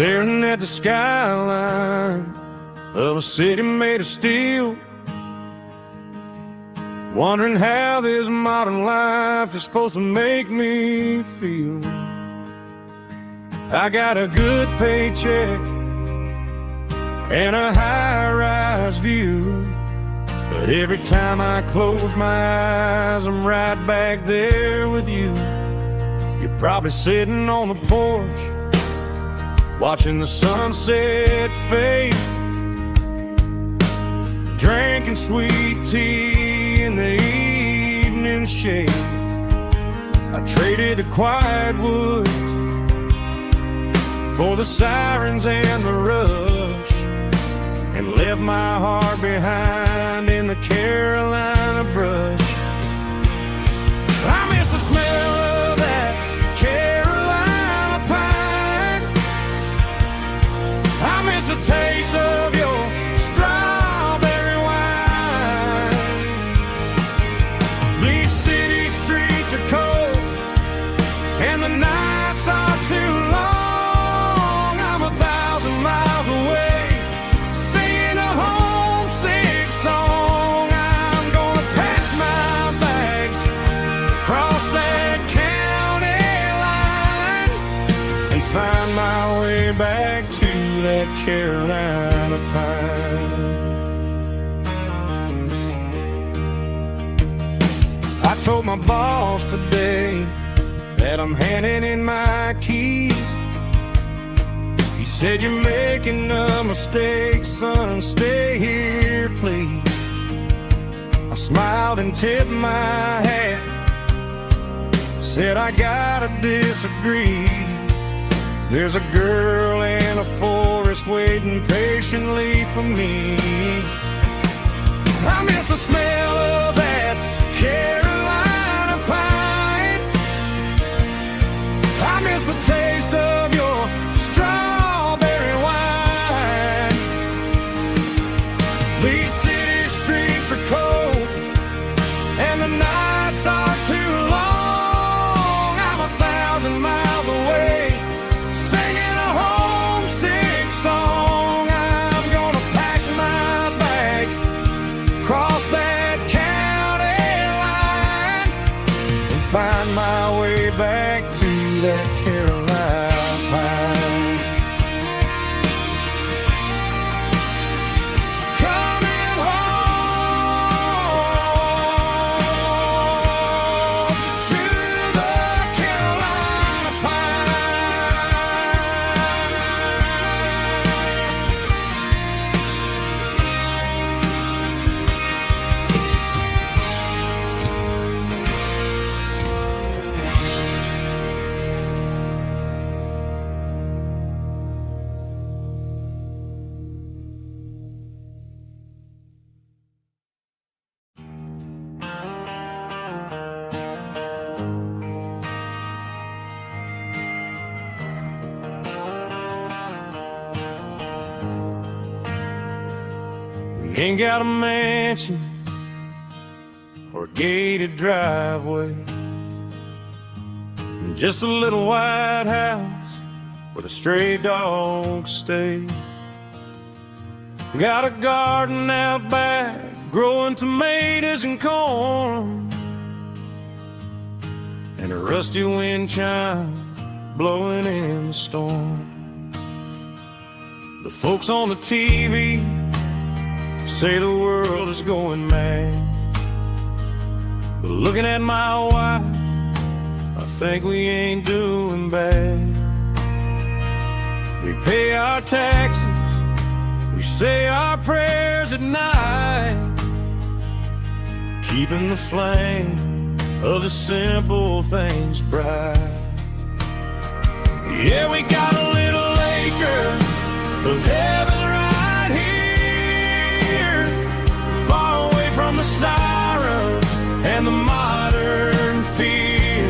staring at the skyline of a city made of steel, wondering how this modern life is supposed to make me feel. I got a good paycheck and a high-rise view, but every time I close my eyes, I'm right back there with you. You're probably sitting on the porch, watching the sunset fade, drinking sweet tea in the evening shade. I traded the quiet woods for the sirens and the rush, and left my heart behind in the Carolina brush. I miss the smell of that Carolina pine. I miss the taste of your strawberry wine. These city streets are cold and the nights are too long. I'm 1,000 miles away, singing a homesick song. I'm gonna pack my bags, cross that county line, and find my way back to that Carolina pine. I told my boss today that I'm handing in my keys. He said, you're making a mistake, son, stay here, please. I smiled and tipped my hat, said I gotta disagree. There's a girl in a forest waiting patiently for me. I miss the smell of that Carolina pine. I miss the taste of your strawberry wine. These city streets are cold and the nights are too long. I'm 1,000 miles away, singing a homesick song. I'm gonna pack my bags, cross that county line, and find my way back to that Carolina pine. Coming home to the Carolina We ain't got a mansion or a gated driveway, just a little white house where the stray dogs stay. Got a garden out back, growing tomatoes and corn, and a rusty wind chime blowing in the storm. The folks on the TV say the world is going mad, but looking at my wife, I think we ain't doing bad. We pay our taxes, we say our prayers at night, keeping the flame of the simple things bright. Yeah, we got a little acre of heaven right here, far away from the sirens and the modern fear,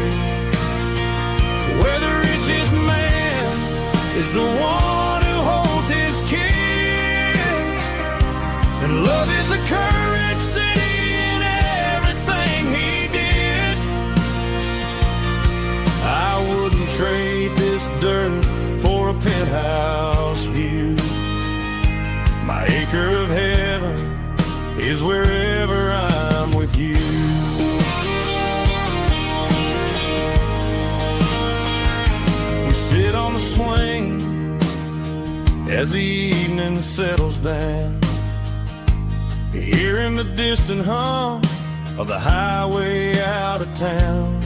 where the richest man is the one who holds his kids, and love is the courage city in everything he did. I wouldn't trade this dirt for a penthouse view. My acre of heaven is wherever I'm with you. We sit on the swing as the evening settles down, hearing the distant hum of the highway out of town.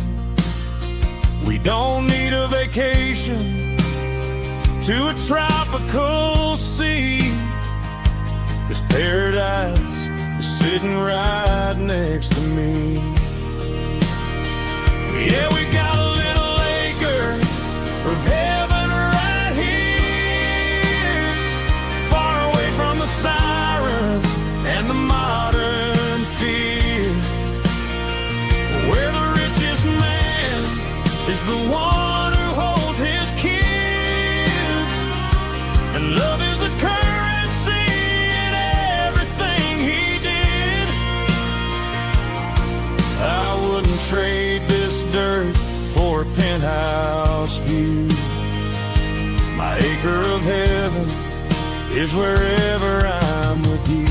We don't need a vacation to a tropical sea, 'cause paradise is sitting right next to me. Yeah, we got a little acre of heaven right here, far away from the sirens and the modern fear, where the richest man is the one who holds his kids, and love is the currency in everything he did. I wouldn't trade this dirt for a penthouse view. My acre of heaven is wherever I'm with you.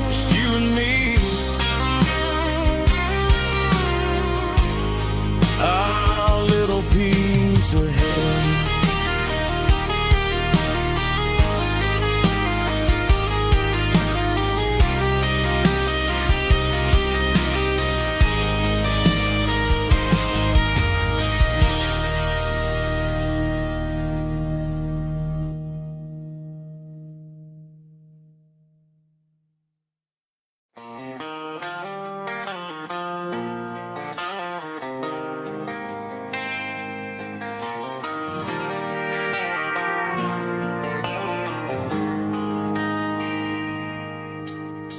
Just you and me, our little piece of heaven.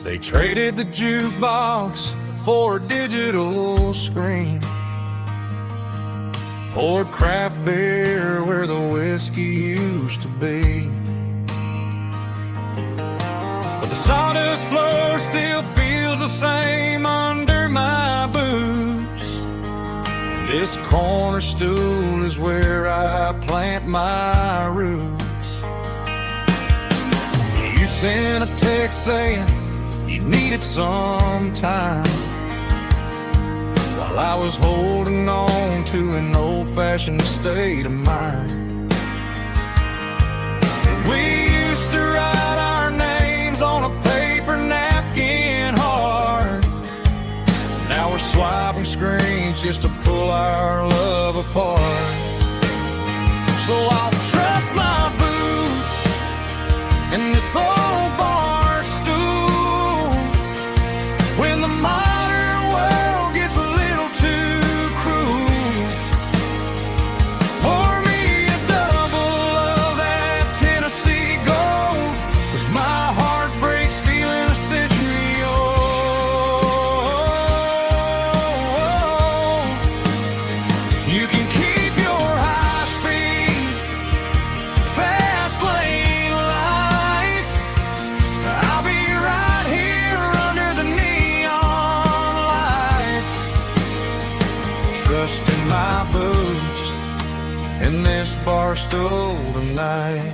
They traded the jukebox for a digital screen, poured craft beer where the whiskey used to be. But the sawdust floor still feels the same under my boots. This corner stool is where I plant my roots. You sent a text saying you needed some time, while I was holding on to an old-fashioned state of mind. We used to write our names on a paper napkin hard. Now we're swiping screens just to pull our love apart. So I'll trust my boots and this old bar stool when the modern world gets a little too cruel. Pour me a double of that Tennessee Gold, 'cause my heart breaks feeling a century old. You can keep your high speed, fast lane life. I'll be right here under the neon light, trusting my boots in this bar stool tonight.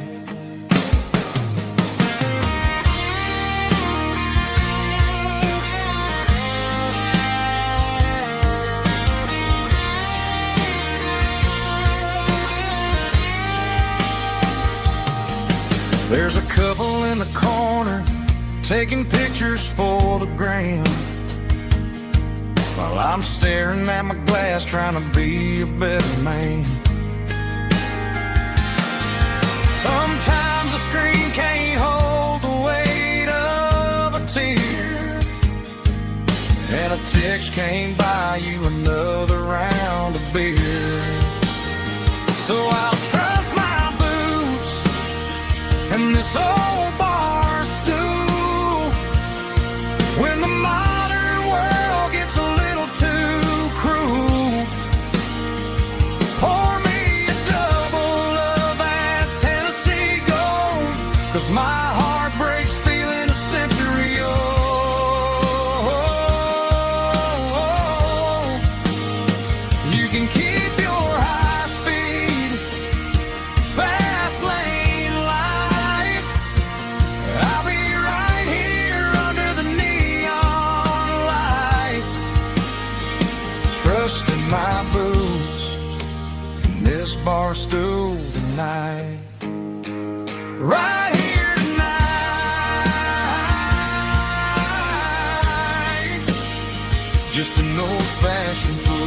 There's a couple in the corner taking pictures for the gram, while I'm staring at my glass trying to be a better man. Sometimes the screen can't hold the weight of a tear, and a text can't buy you another round of beer. So I'll trust my boots and this old bar stool when the modern world gets a little too cruel. Pour me a double of that Tennessee Gold, 'cause my heart breaks feeling a century old. night. Right here tonight. Just an old-fashioned fool.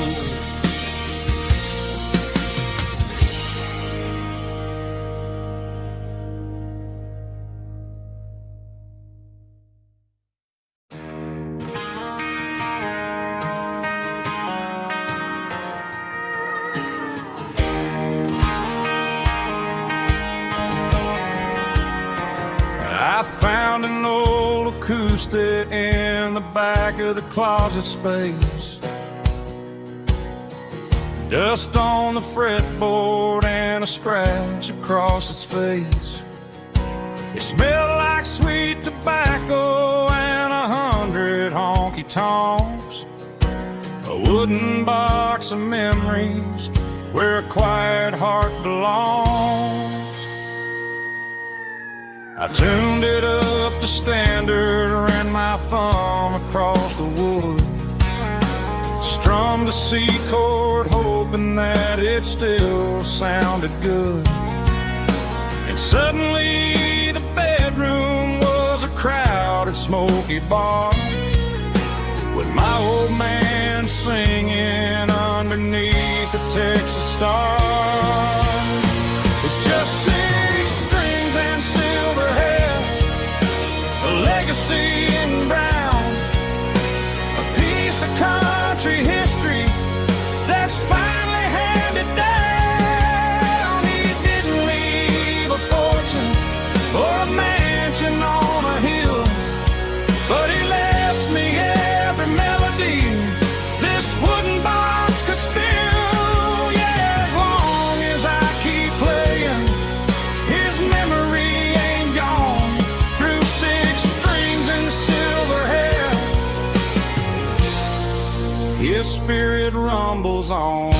I found an old acoustic in the back of the closet space. Dust on the fretboard and a scratch across its face. It smelled like sweet tobacco and 100 honky-tonks. A wooden box of memories where a quiet heart belongs. I tuned it up to standard, ran my thumb across the wood, strummed a C chord hoping that it still sounded good. And suddenly the bedroom was a crowded smoky bar, with my old man singing underneath the Texas stars. It's just 6 strings and silver hair, a legacy in brown, a piece of country history that's finally handed down. He didn't leave a fortune or a mansion on a hill, but he left me every melody this wooden box could spill. Yeah, as long as I keep playing, his memory ain't gone. Through 6 strings and silver hair, his spirit rumbles on.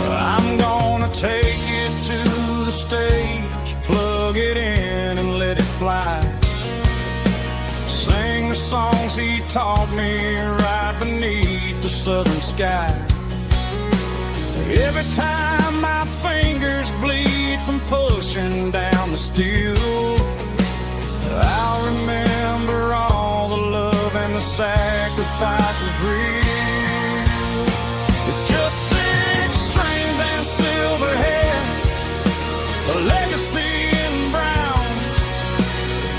I'm gonna take it to the stage, plug it in and let it fly. Sing the songs he taught me right beneath the southern sky. Every time my fingers bleed from pushing down the steel, I'll remember all the love and the sacrifices real. It's just 6 strings and silver hair, a legacy in brown,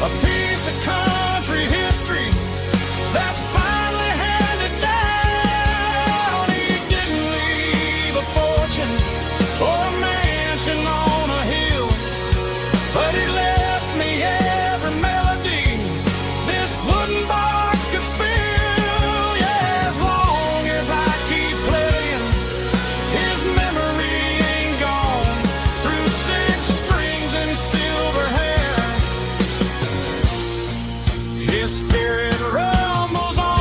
a piece of country history that's finally handed down. He didn't leave a fortune or a mansion on a hill, but he left me every melody this wooden box could spill. Yeah, as long as I keep playing, his memory ain't gone. Through 6 strings and silver hair, his spirit rumbles on.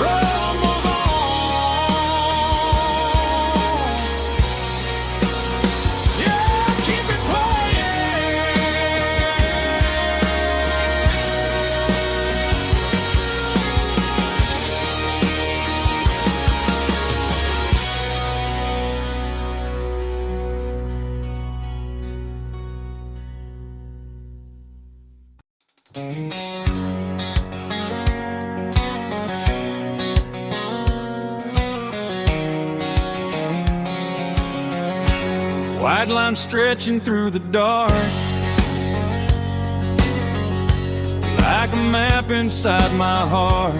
Rumbles on. Yeah, keep it white line stretching through the dark, like a map inside my heart.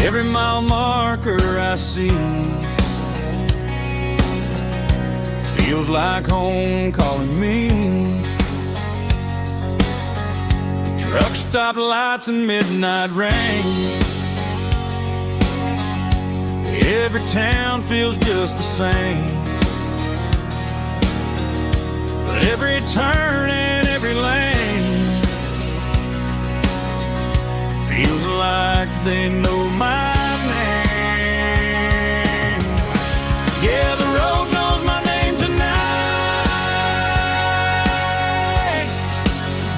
Every mile marker I see feels like home calling me. Truck stop lights and midnight rain, every town feels just the same. But every turn and every lane feels like they know my name. Yeah, the road knows my name tonight,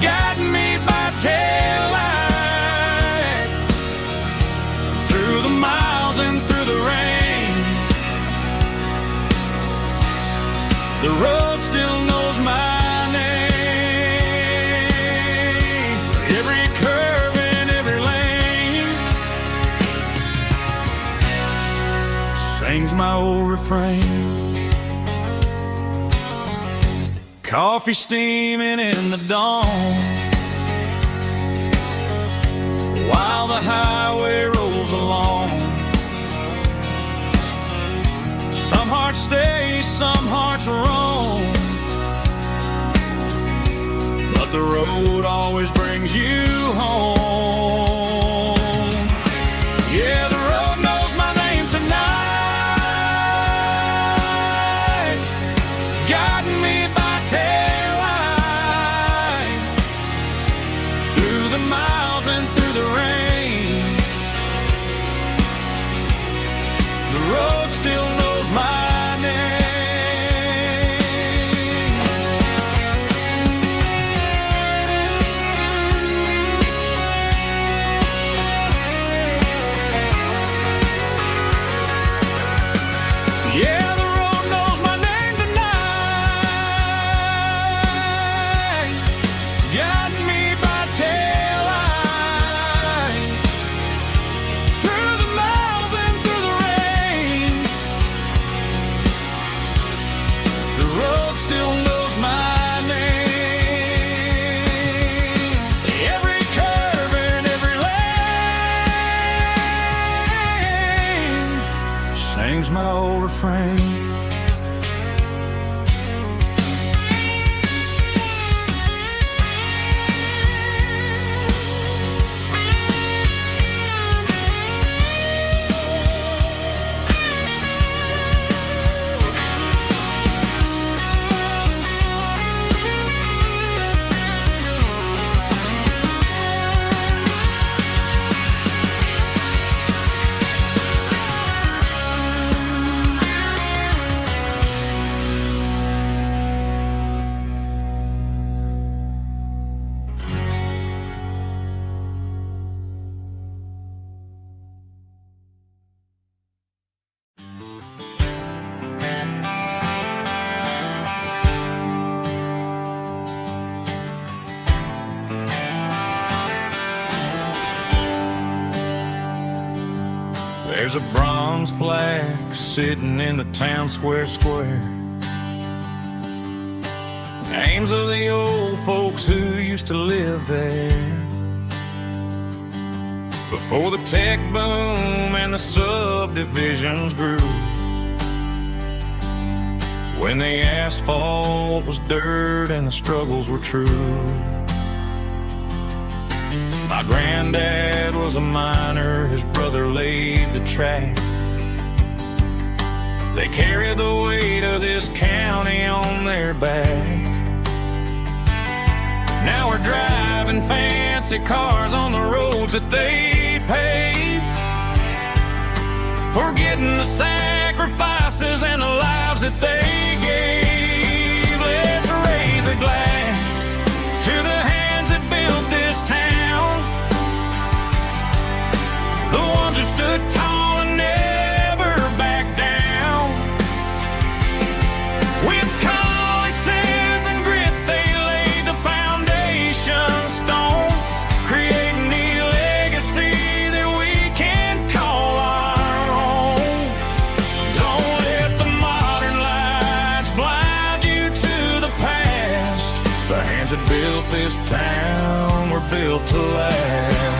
guiding me by my old refrain. Coffee steaming in the dawn, while the highway rolls along. Some hearts stay, some hearts roam, but the road always brings you home. Yeah, the road knows my name tonight, guiding me by taillight, through the miles and through the rain. The road still knows my name. Yeah, the road knows my name tonight, guiding me by taillight, through the miles and through the rain. The road still knows my name. Every curve and every lane sings my old refrain. There's a bronze plaque sitting in the town square. Names of the old folks who used to live there before the tech boom and the subdivisions grew, when the asphalt was dirt and the struggles were true. My granddad was a miner, his brother laid the track. They carried the weight of this county on their back. Now we're driving fancy cars on the roads that they paved, forgetting the sacrifices and the lives that they gave. Let's raise a glass to the hands that built this town, the ones who stood tall and never backed down. With calluses and grit, they laid the foundation stone, creating the legacy that we can call our own. Don't let the modern lights blind you to the past. The hands that built this town were built to last.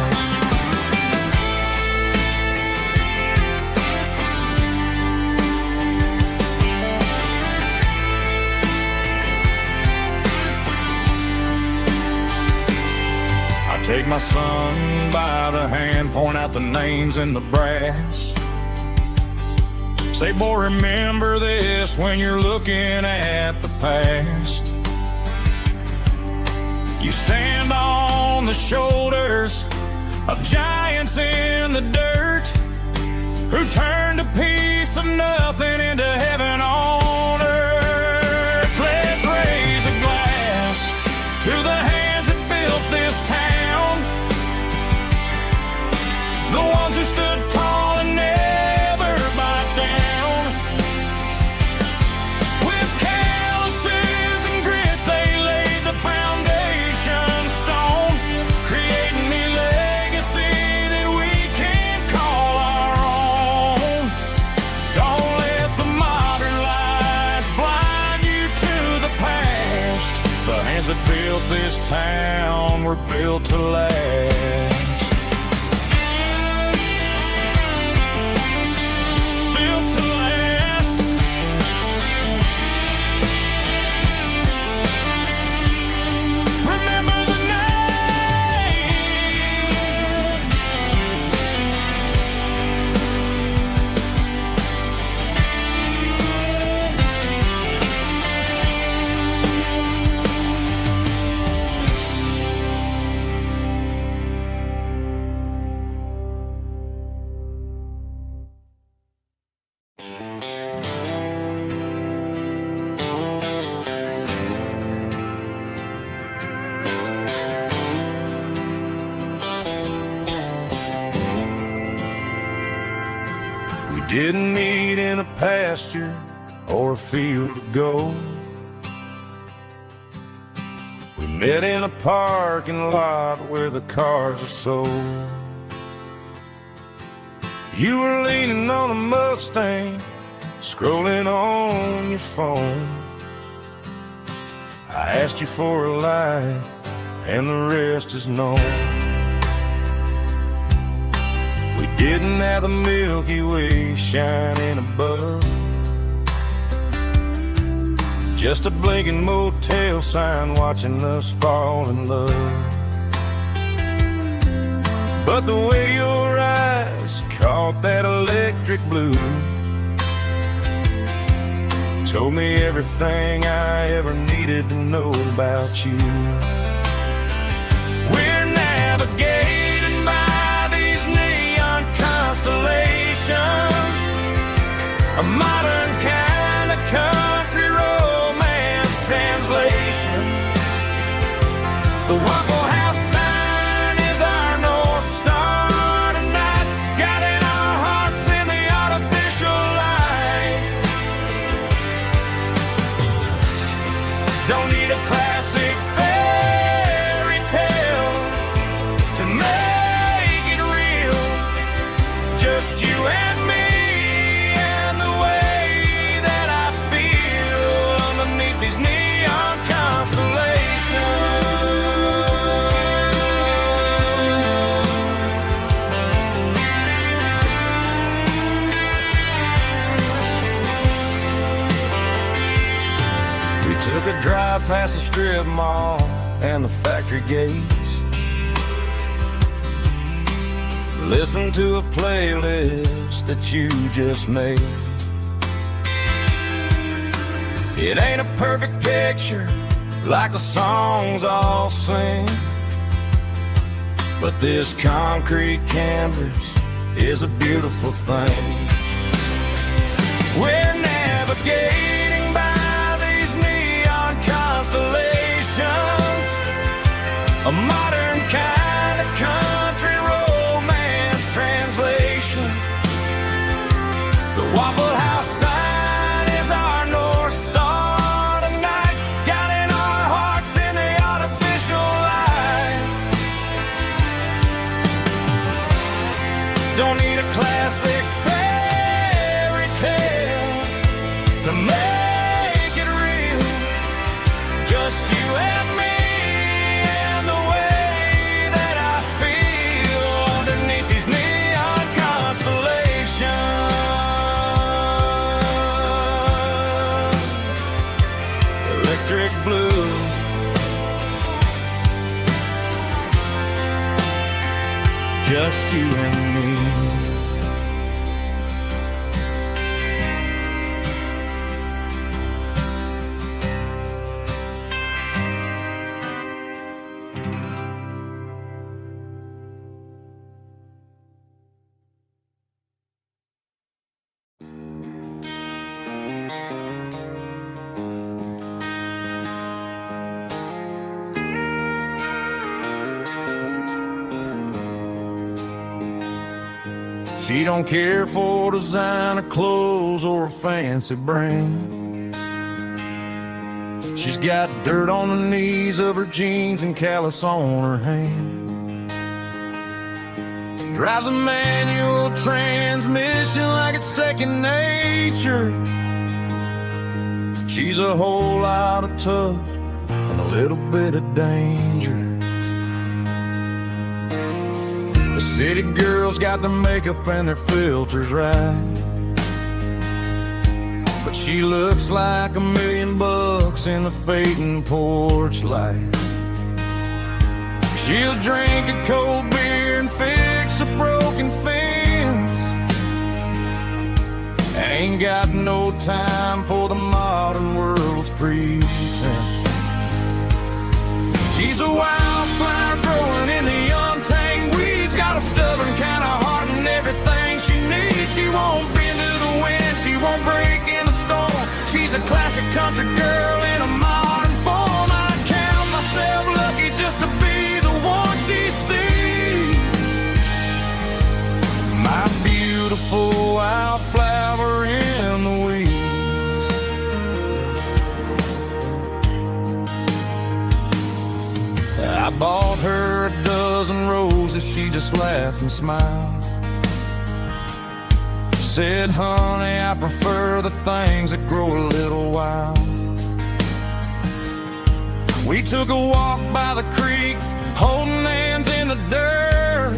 Take my son by the hand, point out the names in the brass. Say, boy, remember this when you're looking at the past. You stand on the shoulders of giants in the dirt, who turned a piece of nothing into heaven on earth. Let's raise a glass to the hands that built this town, the ones who stood tall and never backed down. With calluses and grit, they laid the foundation stone, creating the legacy that we can call our own. Don't let this town were built to last. Built to last. Remember the name. Didn't meet in a pasture or a field of gold. We met in a parking lot where the cars are sold. You were leaning on a Mustang, scrolling on your phone. I asked you for a light, and the rest is known. We didn't have the Milky Way shining above, just a blinking motel sign watching us fall in love. But the way your eyes caught that electric blue told me everything I ever needed to know about you. We're navigating by these neon constellations, a modern kind of country romance translation. The Waffle House sign is our North Star tonight, guiding our hearts in the artificial light. Don't need a classic fairy tale to make it real, just you and me and the way that I feel underneath these neon constellations. We took a drive past the strip mall and the factory gates, listened to a playlist that you just made. It ain't a perfect picture like the songs all sing, but this concrete canvas is a beautiful thing. We're navigating by these neon constellations, a modern kind of country romance translation. The Waffle House sign is our North Star tonight, guiding our hearts in the artificial light. Don't need a classic fairy tale to make it real, just you and me and the way that I feel underneath these neon constellations. Electric blue, just you and me. She don't care for designer clothes or a fancy brand. She's got dirt on the knees of her jeans and callus on her hand. Drives a manual transmission like it's second nature. She's a whole lot of tough and a little bit of danger. The city girls got their makeup and their filters right, but she looks like $1,000,000 in the fading porch light. She'll drink a cold beer and fix a broken fence. Ain't got no time for the modern world's pretense. She's a wildflower growing in the untamed weeds, got a stubborn kind of heart and everything she needs. She won't bend to the wind, she won't break in the storm. She's a classic country girl in a modern form. I count myself lucky just to be the one she sees. My beautiful wildflower in the weeds. I bought her a dozen roses, she just laughed and smiled. Said, honey, I prefer the things that grow a little wild. We took a walk by the creek, holding hands in the dirt.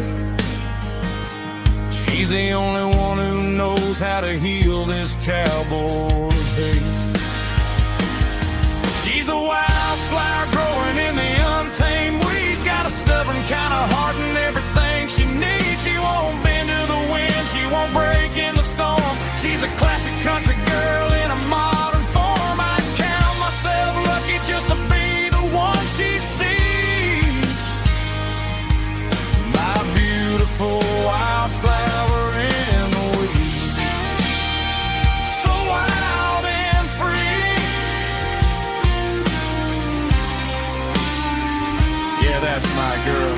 She's the only one who knows how to heal this cowboy's hate. She's a wildflower growing in the untamed weeds, got a stubborn kind of heart and everything she needs. She won't bend to the wind, she won't break in the storm. She's a classic country girl in a modern form. I count myself lucky just to be the one she sees. My beautiful wildflower in the weeds, so wild and free. Yeah, that's my girl.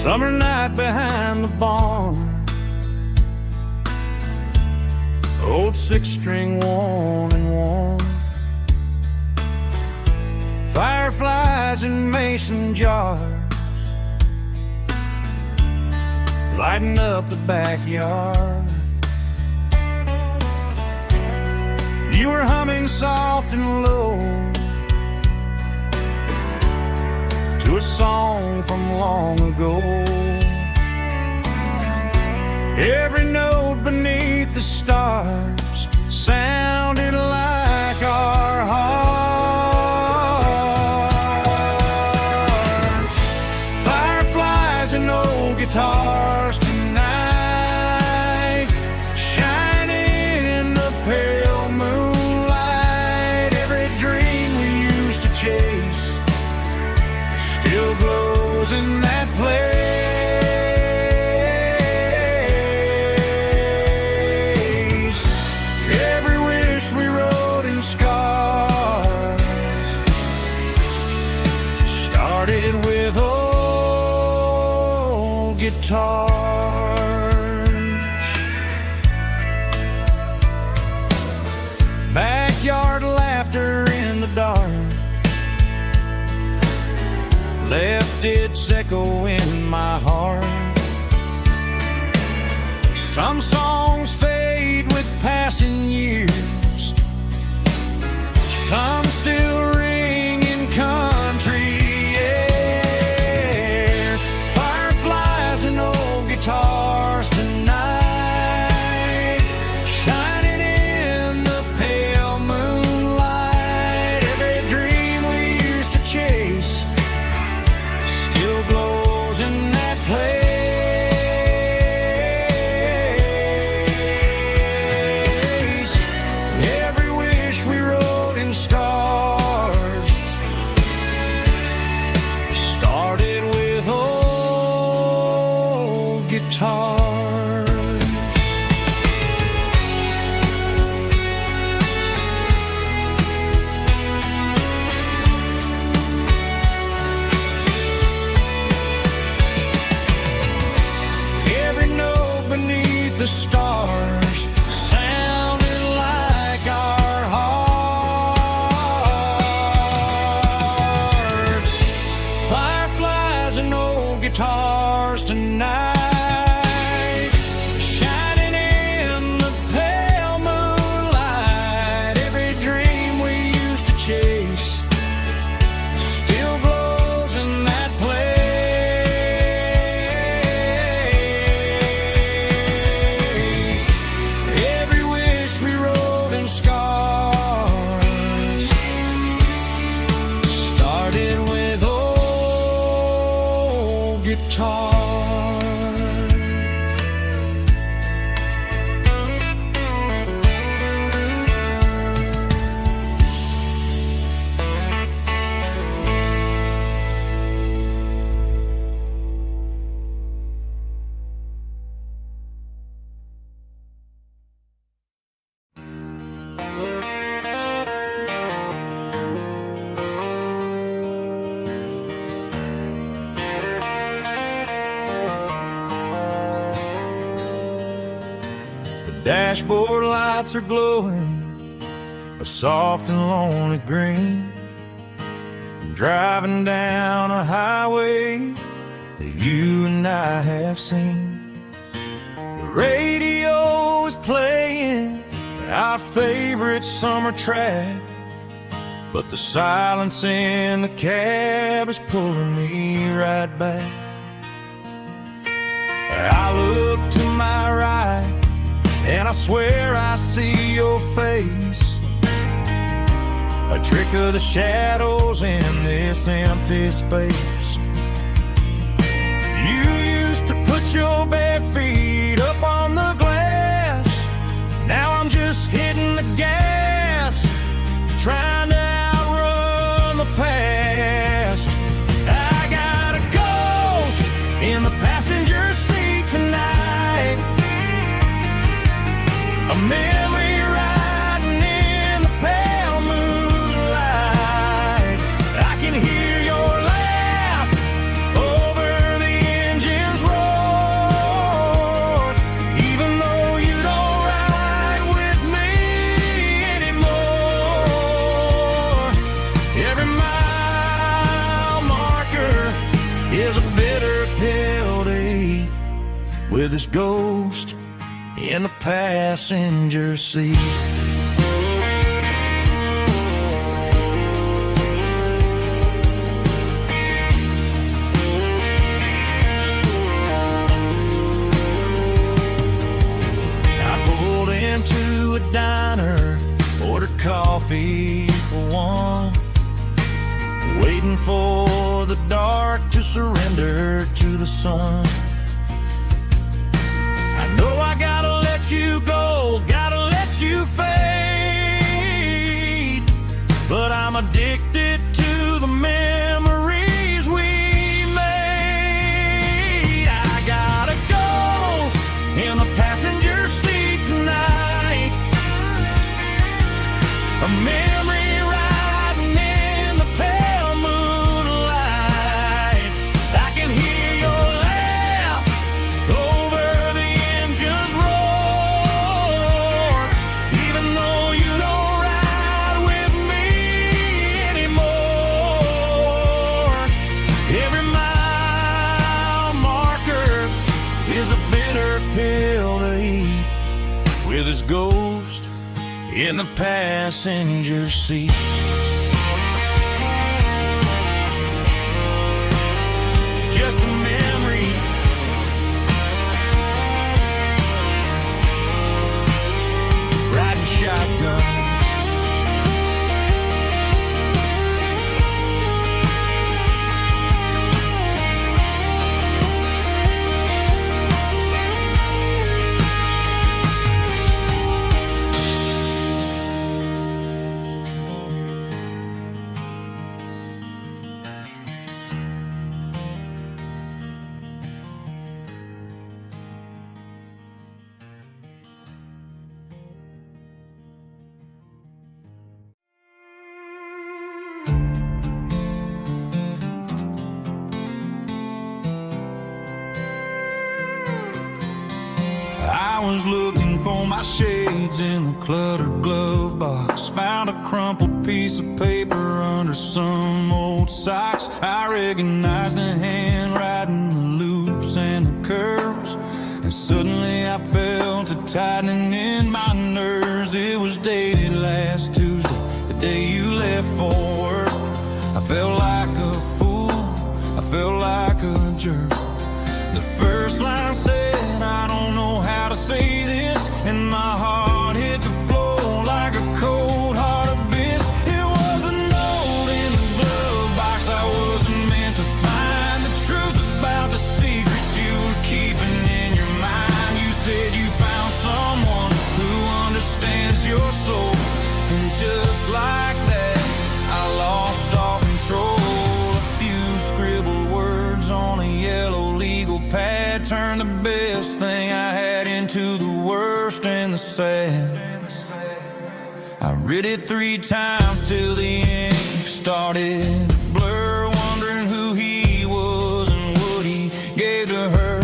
Summer night behind the barn, old six-string worn and worn. Fireflies in mason jars, lighting up the backyard. You were humming soft and low to a song from long ago. Every note beneath the stars sounded like our hearts. Fireflies and old guitars tonight, shining in the pale moonlight. Every dream we used to chase still glows in that place. Every wish we wrote in scars started with old guitars. Backyard laughter in the dark left its echo in my heart. Some songs fade with passing years, some still ring in country air. Fireflies and old guitars tonight, shining in the pale moonlight. Every dream we used to chase still glows in that place. Every wish we wrote in stars guitars. Every note beneath the stars sounded like our hearts. Fireflies and old guitars tonight, shining in the pale moonlight. Every dream we used to chase still glows in that place. Every wish we wrote in scars started with old guitars. Dashboard lights are glowing a soft and lonely green. Driving down a highway that you and I have seen. The radio is playing our favorite summer track, but the silence in the cab is pulling me right back. I look to my right and I swear I see your face, a trick of the shadows in this empty space. You used to put your bare feet up on the glass. Now I'm just hitting the gas, trying to outrun the past. I got a ghost in the passenger seat tonight, a memory riding in the pale moonlight. I can hear your laugh over the engine's roar, even though you don't ride with me anymore. Every mile marker is a bitter pill to eat, with this ghost in the passenger seat. I pulled into a diner, ordered coffee for one, waiting for the dark to surrender to the sun. I know I gotta let you go, gotta let you fade, but I'm addicted to the memories we made. I got a ghost in the passenger seat tonight, a memory riding in the pale moonlight. I can hear your laugh over the engine's roar, even though you don't ride with me anymore. Every mile marker is a bitter pill to eat, with his ghost in the passenger seat. Just a memory, riding shotgun. was looking for my shades in the cluttered glove box. Found a crumpled piece of paper under some old socks. I recognized the handwriting, the loops and the curves, and suddenly I felt a tightening in my nerves. It was dated last Tuesday, the day you left for work. I felt like a fool, I felt like a jerk. The first line said, I don't know how to say this, and my heart hit the floor like a cold heart abyss. It was a note in the glove box. I wasn't meant to find the truth about the secrets you were keeping in your mind. You said you found someone who understands your soul, and just like that, I lost all control. A few scribbled words on a yellow legal pad turned the best thing I had into the worst and the sad. I read it 3 times till the ink started to blur, wondering who he was and what he gave to her.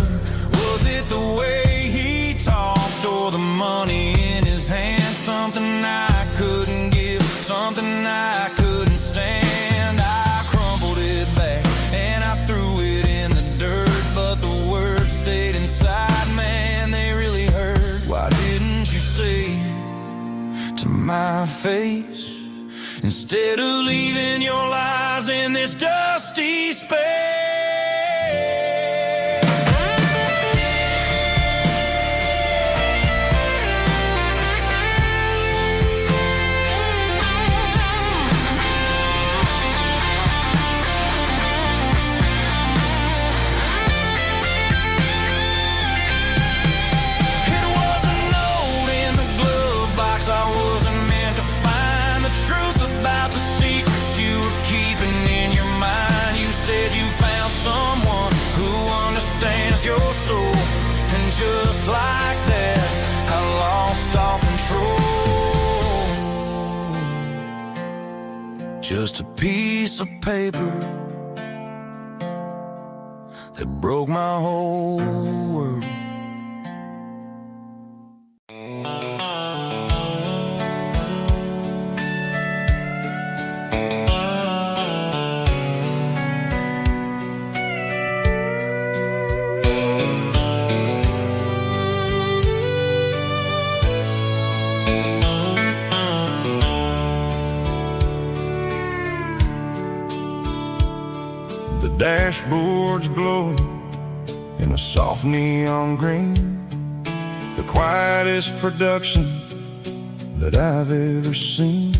Was it the way he talked or the money in his hand? Something I couldn't give, something I couldn't stand. I crumpled it back and I threw it in the dirt, but the words stayed inside, man, they really hurt. Why didn't you say to my face, instead of leaving your lies in this dusty space? Your soul, and just like that, I lost all control. Just a piece of paper that broke my whole world. Dashboard's glowing in a soft neon green, the quietest production that I've ever seen.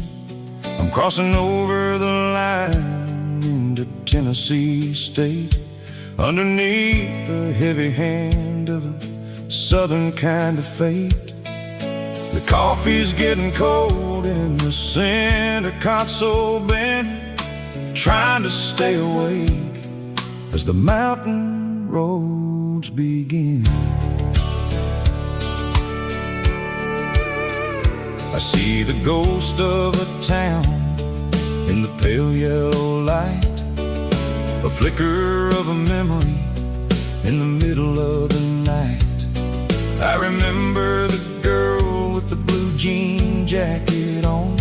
I'm crossing over the line into Tennessee State, underneath the heavy hand of a southern kind of fate. The coffee's getting cold in the center console bin, trying to stay awake as the mountain roads begin. I see the ghost of a town in the pale yellow light, a flicker of a memory in the middle of the night. I remember the girl with the blue jean jacket on,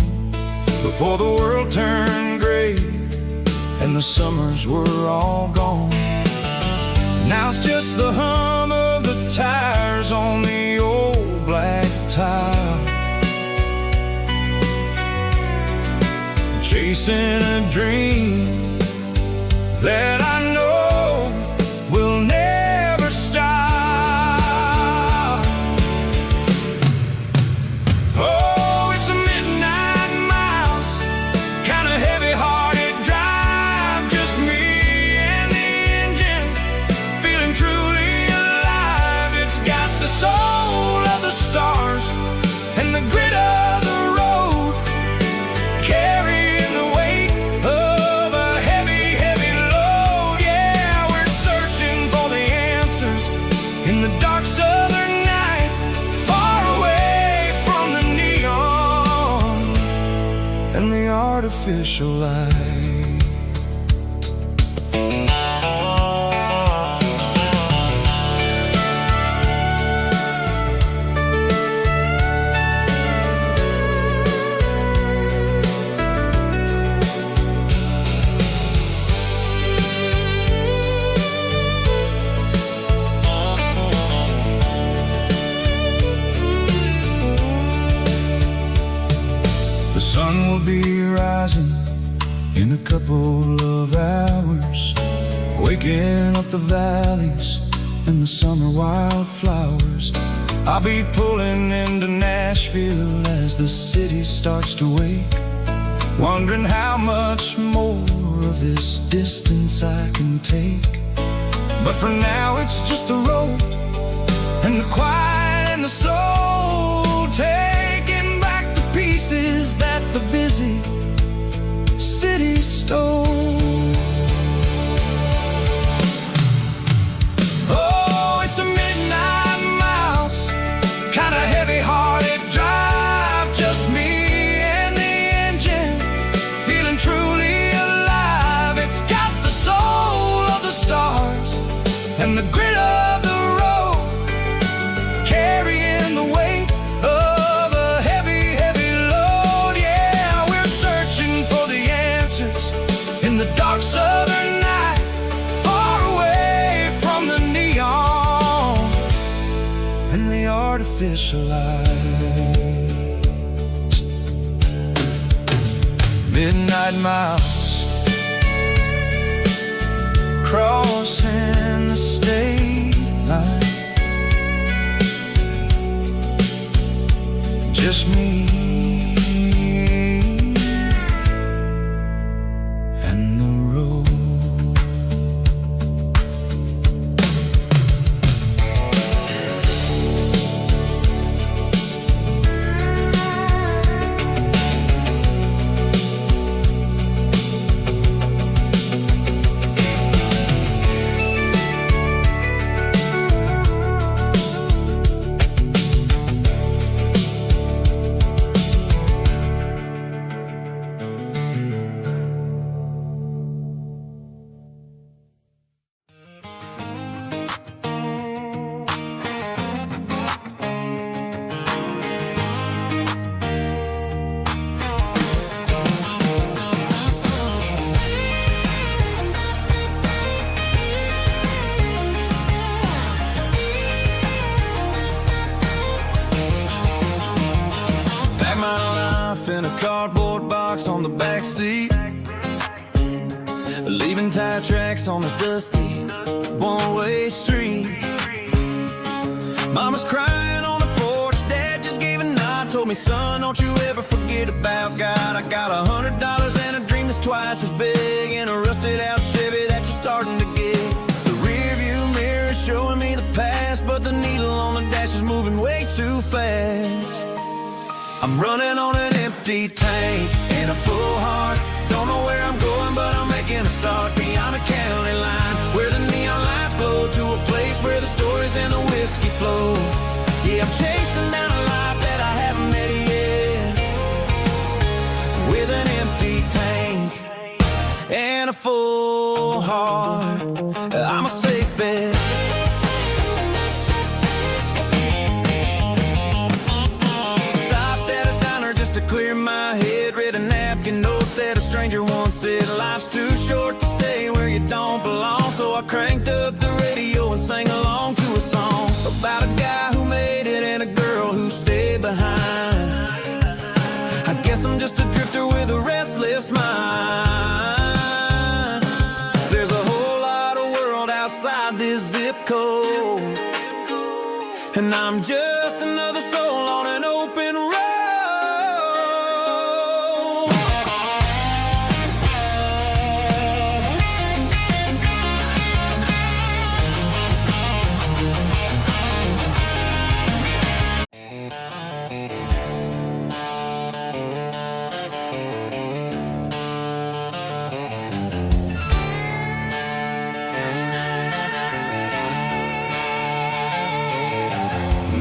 before the world turned gray and the summers were all gone. Now it's just the hum of the tires on the old black tile, chasing a dream that I know will never stop. Oh, it's a midnight miles, kind of heavy-hearted drive, just me and the engine, feeling truly alive. It's got the soul of the stars and the grit of the road, carrying the weight of a heavy, heavy load. Yeah, we're searching for the answers in the dark southern night, far away from the neon and the artificial light. couple of hours, waking up the valleys and the summer wildflowers. I'll be pulling into Nashville as the city starts to wake, wondering how much more of this distance I can take. But for now it's just the road and the quiet and the soul, taking back the pieces that the busy city stole. Oh, it's a midnight mouse, kinda heavy-hearted drive, just me and the engine, feeling truly alive. It's got the soul of the stars and the grit of the road, carrying the weight of a heavy, heavy load. Yeah, we're searching for the answers in the dark southern night, far away from the neon and the artificial lights. Midnight mouse, crossing the state line, just me and the road. In a cardboard box on the back seat, leaving tire tracks on this dusty one-way street. Mama's crying on the porch, Dad just gave a nod, told me, son, don't you ever forget about God. I got $100 and a dream that's twice as big, in a rusted out Chevy that you're starting to get. The rear view mirror is showing me the past, but the needle on the dash is moving way too fast. I'm running on an empty tank and a full heart. Don't know where I'm going, but I'm making a start beyond a county line, where the neon lights glow, to a place where the stories and the whiskey flow. Yeah, I'm chasing down a life that I haven't met yet, with an empty tank and a full heart. I'm a safe bet. Clear my head, read a napkin note that a stranger once said, life's too short to stay where you don't belong. So I cranked up the radio and sang along to a song about a guy who made it and a girl who stayed behind. I guess I'm just a drifter with a restless mind. There's a whole lot of world outside this zip code, and I'm just another soul on an open road.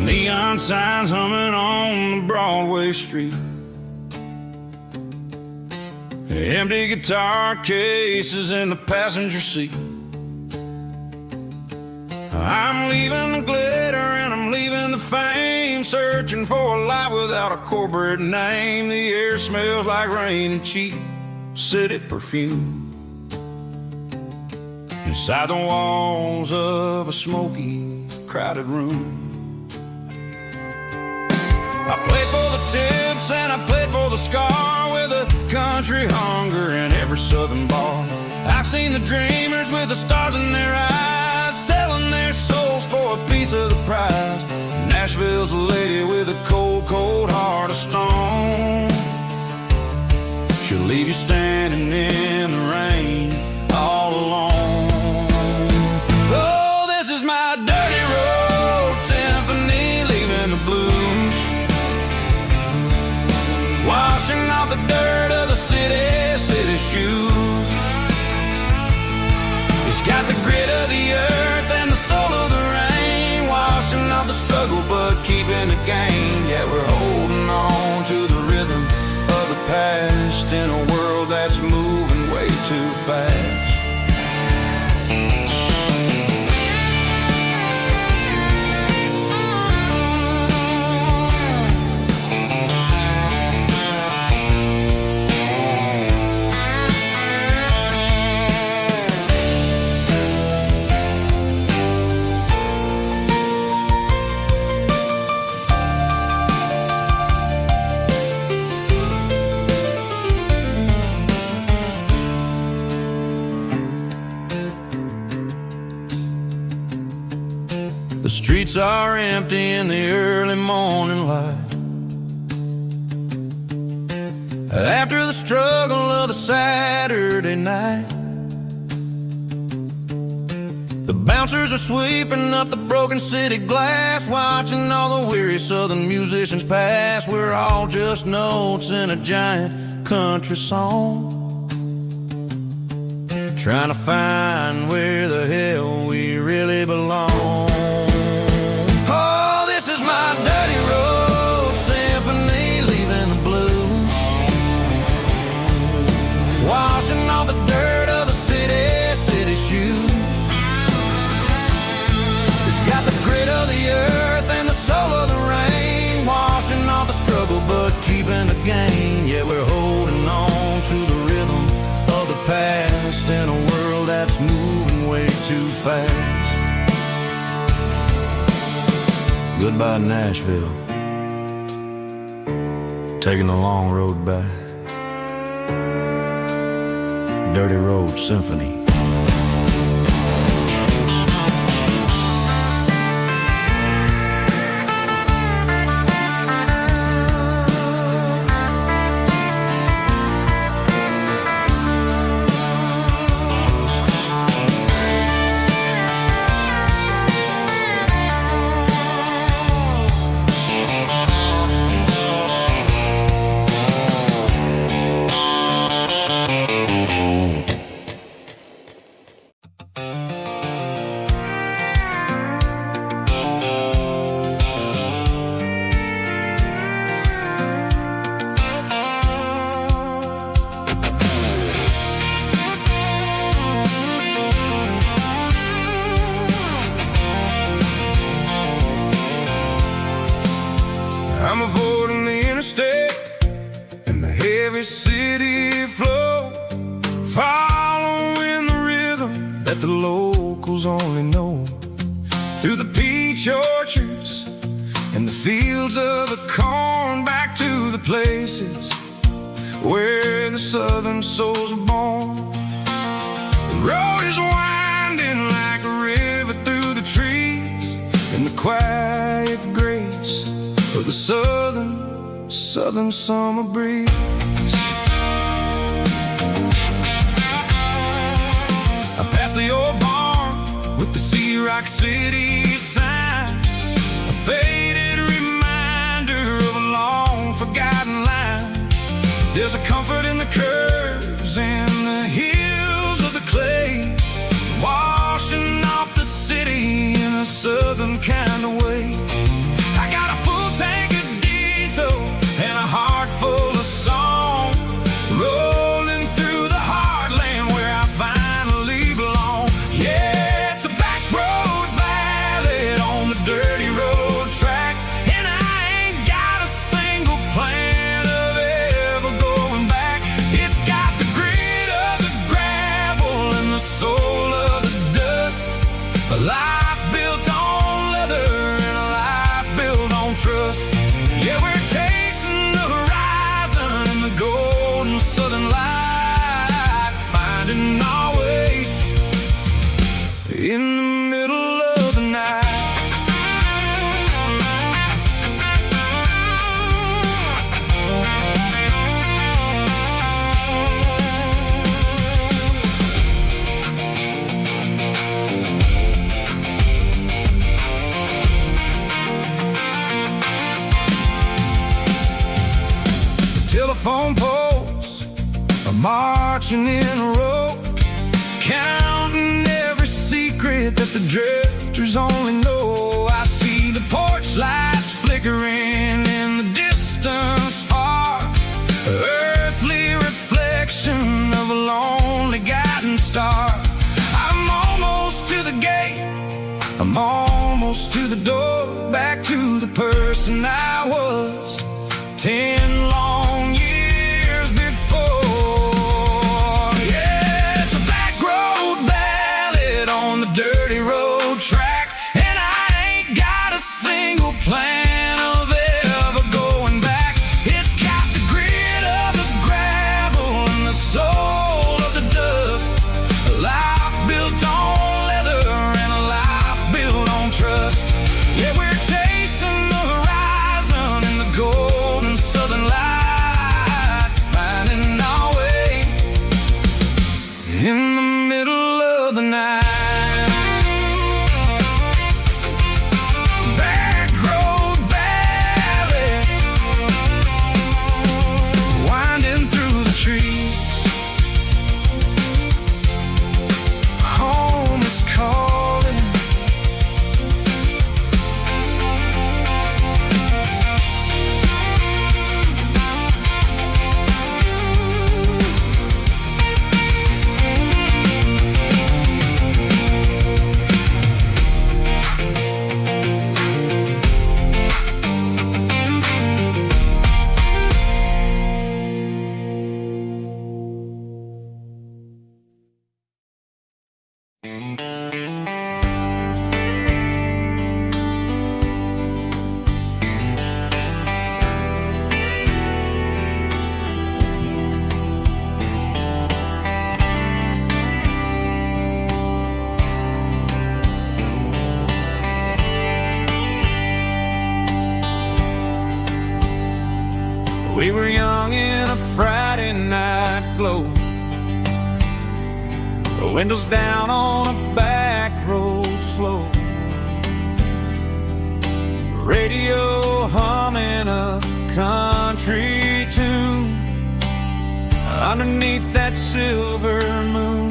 Neon signs humming on the Broadway street, empty guitar cases in the passenger seat. I'm leaving the glitter and I'm leaving the fame, searching for a life without a corporate name. The air smells like rain and cheap city perfume, inside the walls of a smoky, crowded room. I played for the tips and I played for the scar, with a country hunger in every southern bar. I've seen the dreamers with the stars in their eyes, selling their souls for a piece of the prize. Nashville's a lady with a cold, cold heart of stone. She'll leave you standing in the rain all alone. Oh, this is my dirty road symphony, leaving the blues, washing off the dirt of the city shoes. It's got the grit of the earth and the soul of the rain, washing off the struggle but keeping the game. Yeah, we're holding on to the rhythm of the past in a world that's moving way too fast. The streets are empty in the early morning light, after the struggle of the Saturday night. The bouncers are sweeping up the broken city glass, watching all the weary southern musicians pass. We're all just notes in a giant country song, trying to find where the hell we really belong. My dirty road symphony, leaving the blues, washing off the dirt of the city shoes. It's got the grit of the earth and the soul of the rain, washing off the struggle but keeping the game. Yeah, we're holding on to the rhythm of the past in a world that's moving way too fast. Goodbye, Nashville, taking the long road back. Dirty Road Symphony. I'm avoiding the interstate and the heavy city flow, following the rhythm that the locals only know, through the peach orchards and the fields of the corn, back to the places where the southern souls were born. The road is winding like a river through the trees, in the quiet grace of the southern summer breeze. I passed the old barn with the Sea Rock City sign, a faded reminder of a long forgotten line. There's a comfort in the curves and the hills of the clay, washing off the city in a southern kind of way. I got a full tank of diesel and a heart full of song, rolling through the heartland where I finally belong. Yeah, it's a back road ballad on the dirty road track, and I ain't got a single plan of ever going back. It's got the grit of the gravel and the soul of the dust, a life built on leather and a life built on trust. Yeah, we're in the middle of the night. Telephone poles are marching in a row, counting every secret that the drifters only know. I see the porch lights flickering in the distance far, earthly reflection of a lonely guiding star. I'm almost to the gate, I'm almost to the door, back to the person I was 10 long years before. Yeah, it's a back road ballad on the dirty road track, and I ain't got a single plan of ever going back. It's got the grit of the gravel and the soul of the dust, a life built on leather and a life built on trust. Yeah, we're chasing the horizon in the golden southern light, finding our way in the middle of the night. Back road ballad, winding through the trees. Home is calling. We were young in a Friday night glow, the windows down on a back road slow, radio humming a country tune underneath that silver moon.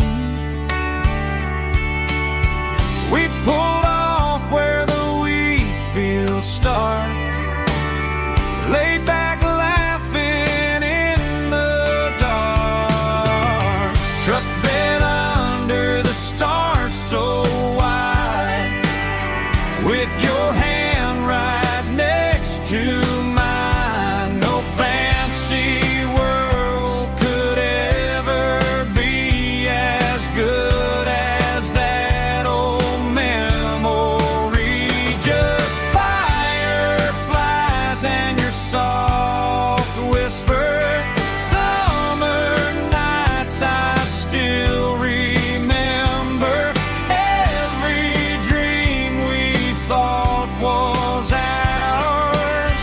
We pulled off where the wheat fields start, laid back laughing in the dark, truck bed under the stars so wide, with your hand right next to mine. No fancy world could ever be as good as that old memory. Just fireflies and your soft whisper, summer nights I still remember. Every dream we thought was ours,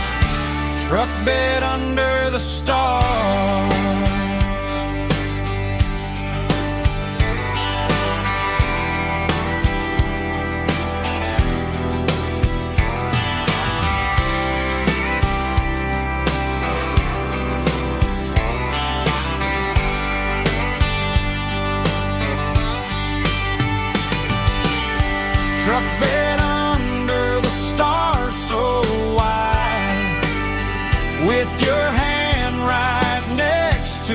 truck bed under the stars. Truck bed under the stars so wide, with your hand right next to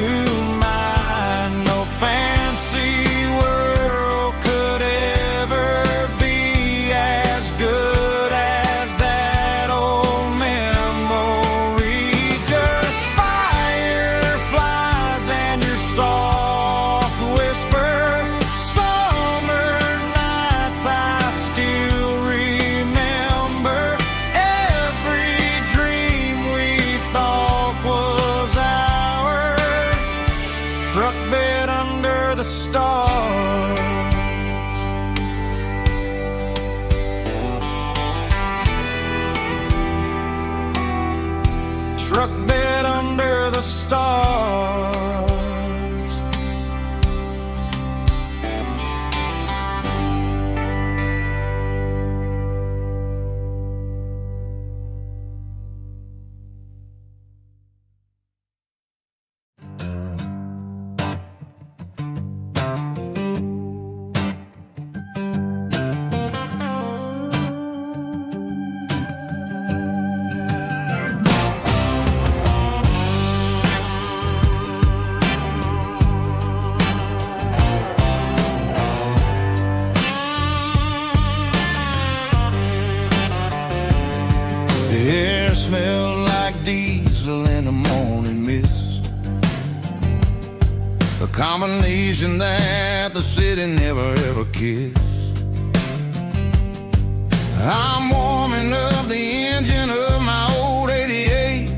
mine. No fancy world could ever be as good as that old memory. Just fireflies and your soft whisper, summer nights I still combination that the city never ever kissed. I'm warming up the engine of my old 88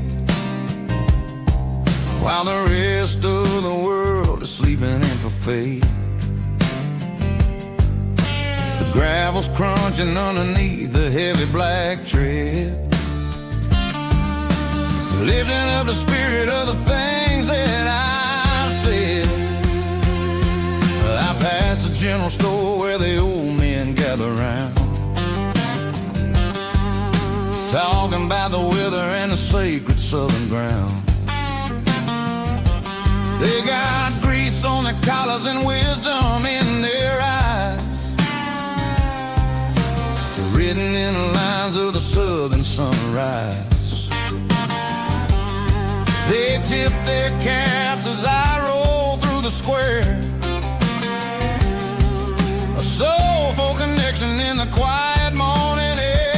while the rest of the world is sleeping in for fate. The gravel's crunching underneath the heavy black tread, lifting up the spirit of the things that I've said. I passed the general store where the old men gather round, talking about the weather and the sacred southern ground. They got grease on their collars and wisdom in their eyes, written in the lines of the southern sunrise. They tip their caps as I roll through the square, a soulful connection in the quiet morning air.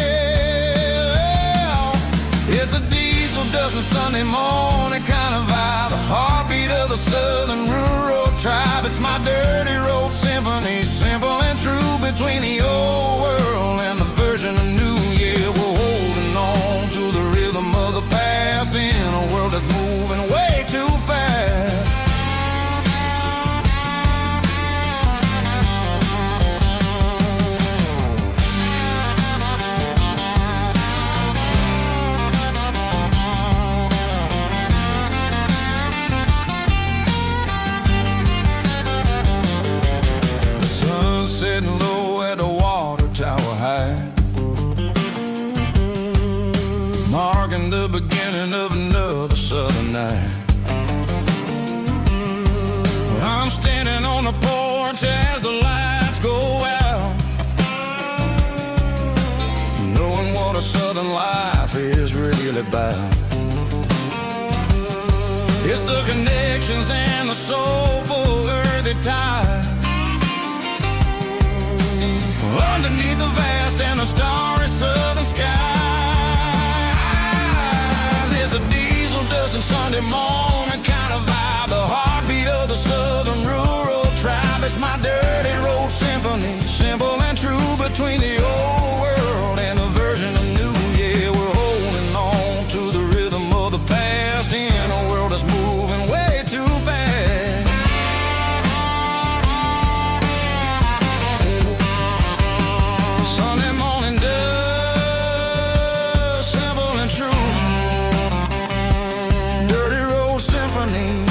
It's a diesel dusting Sunday morning kind of vibe, the heartbeat of the southern rural tribe. It's my dirty road symphony, simple and true, between the old world and the version of new. Yeah, we're holding on to the rhythm of the past in a world that's moving way too fast. The sun's setting low at the water tower high, marking the beginning of another southern night. I'm standing on the porch as the lights go out, knowing what a southern life is really about. It's the connections and the soulful earthy tide, underneath the vast and the starry southern skies. It's a diesel dusting Sunday morning kind of vibe, the heartbeat of the southern rural tribe. It's my dirty road symphony, simple and true, between the old world and the version of new. Yeah, we're holding on to the rhythm of the past in a world that's moving way too fast. Sunday morning dust, simple and true, dirty road symphony.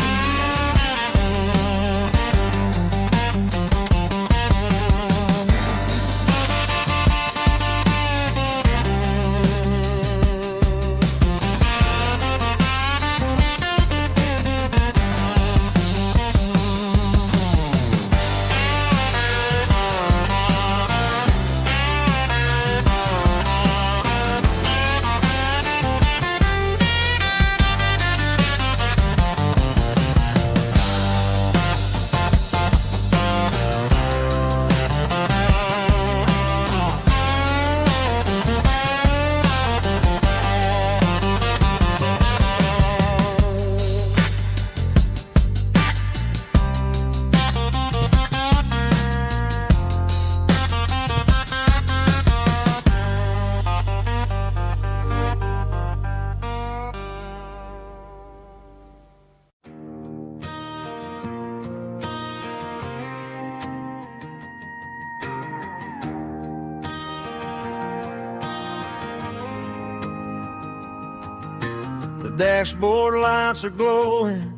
The dashboard lights are glowing,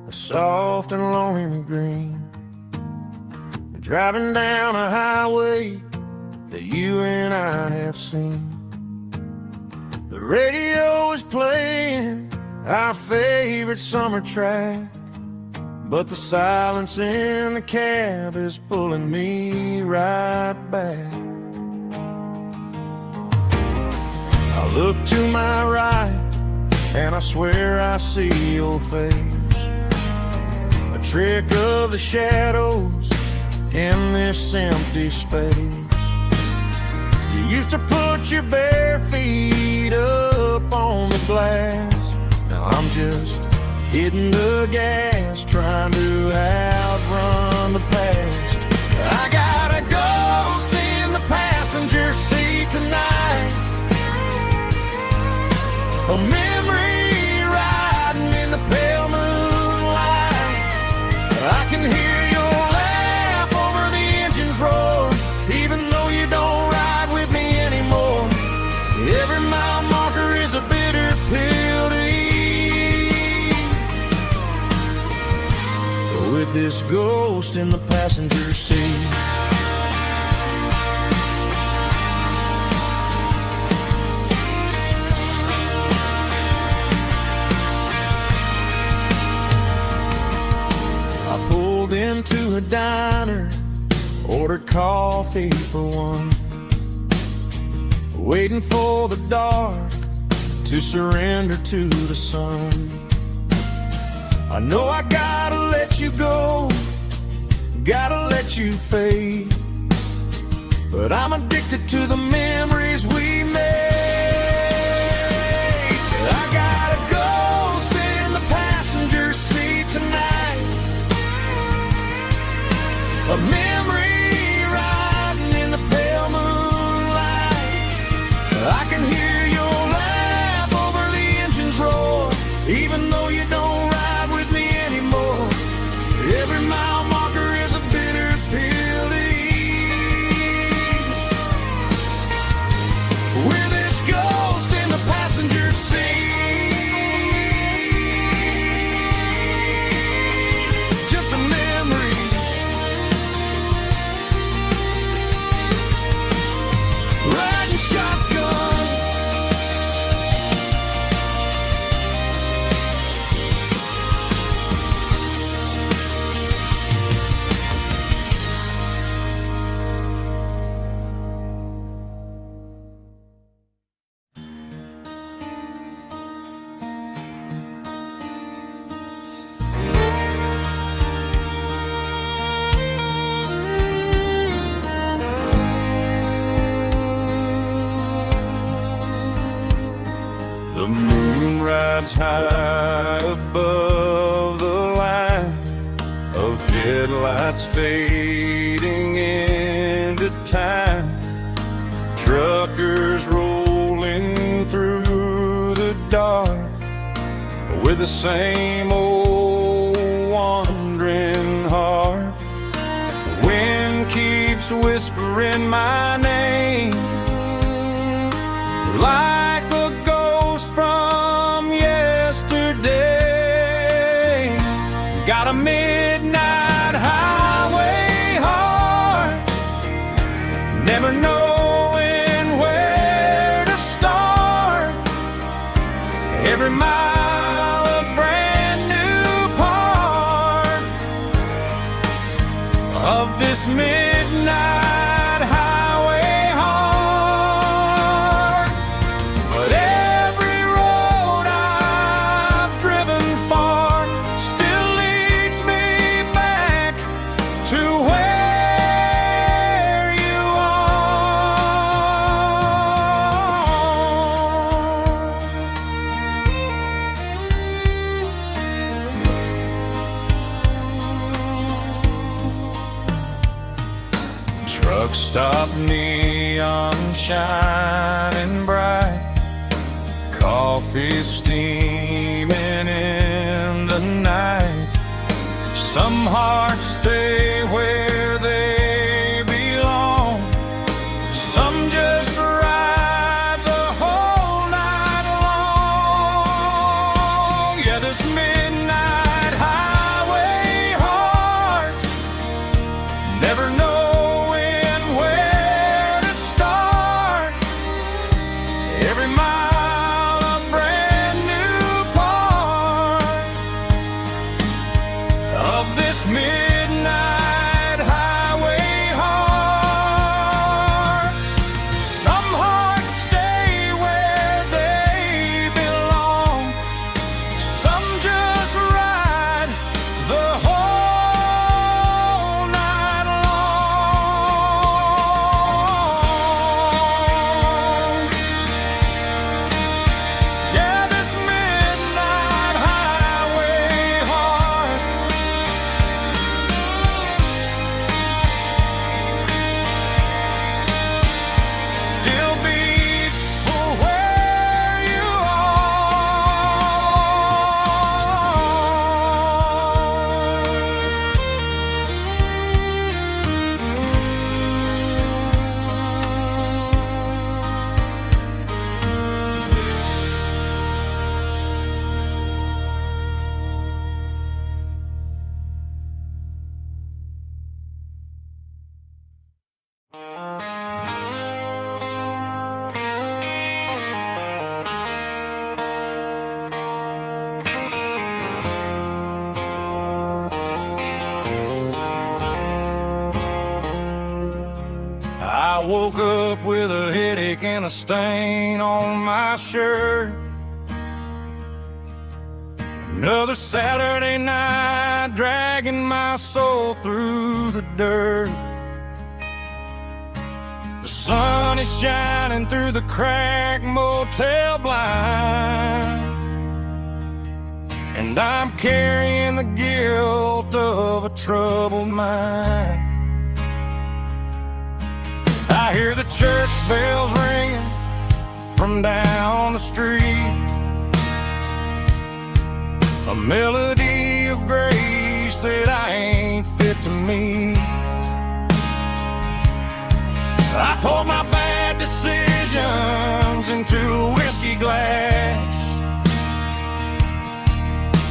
a soft and lonely green. You're driving down a highway that you and I have seen. The radio is playing our favorite summer track, but the silence in the cab is pulling me right back. I look to my right and I swear I see your face, a trick of the shadows in this empty space. You used to put your bare feet up on the glass, now I'm just hitting the gas, trying to outrun the past. I got a ghost in the passenger seat tonight, a memory riding in the pale moonlight. I can hear your laugh over the engine's roar, even though you don't ride with me anymore. Every mile marker is a bitter pill to eat, with this ghost in the passenger seat. I pulled into a diner, ordered coffee for one, waiting for the dark to surrender to the sun. I know I gotta let you go, gotta let you fade, but I'm addicted to the memories we made. I got a ghost in the passenger seat tonight, a memory riding in the pale moonlight. I can hear your laugh over the engine's roar, even though you don't ride with me anymore. Every mile marker is a bitter pill to eat, with this ghost in the passenger seat. Just a memory, riding shotgun. The moon rides high above the line of headlights fading into time. Truckers rolling through the dark with the same old wandering heart. The wind keeps whispering my name like a ghost from yesterday. Got a midnight highway heart, never knowing where to start. Every mile a brand new part of this midnight highway heart. But every road I've driven far still leads me back to where you are. Truck stop, neon shining bright, coffee steaming in the night. Some hearts stay where they belong, some just ride the whole night long. Yeah, this midnight highway heart, never knowing where to start. Every mile a brand new part of this midnight highway. up with a headache and a stain on my shirt. Another Saturday night dragging my soul through the dirt. The sun is shining through the cracked motel blind, and I'm carrying the guilt of a troubled mind. I hear the church bells ringing from down the street, a melody of grace that I ain't fit to meet. I poured my bad decisions into a whiskey glass.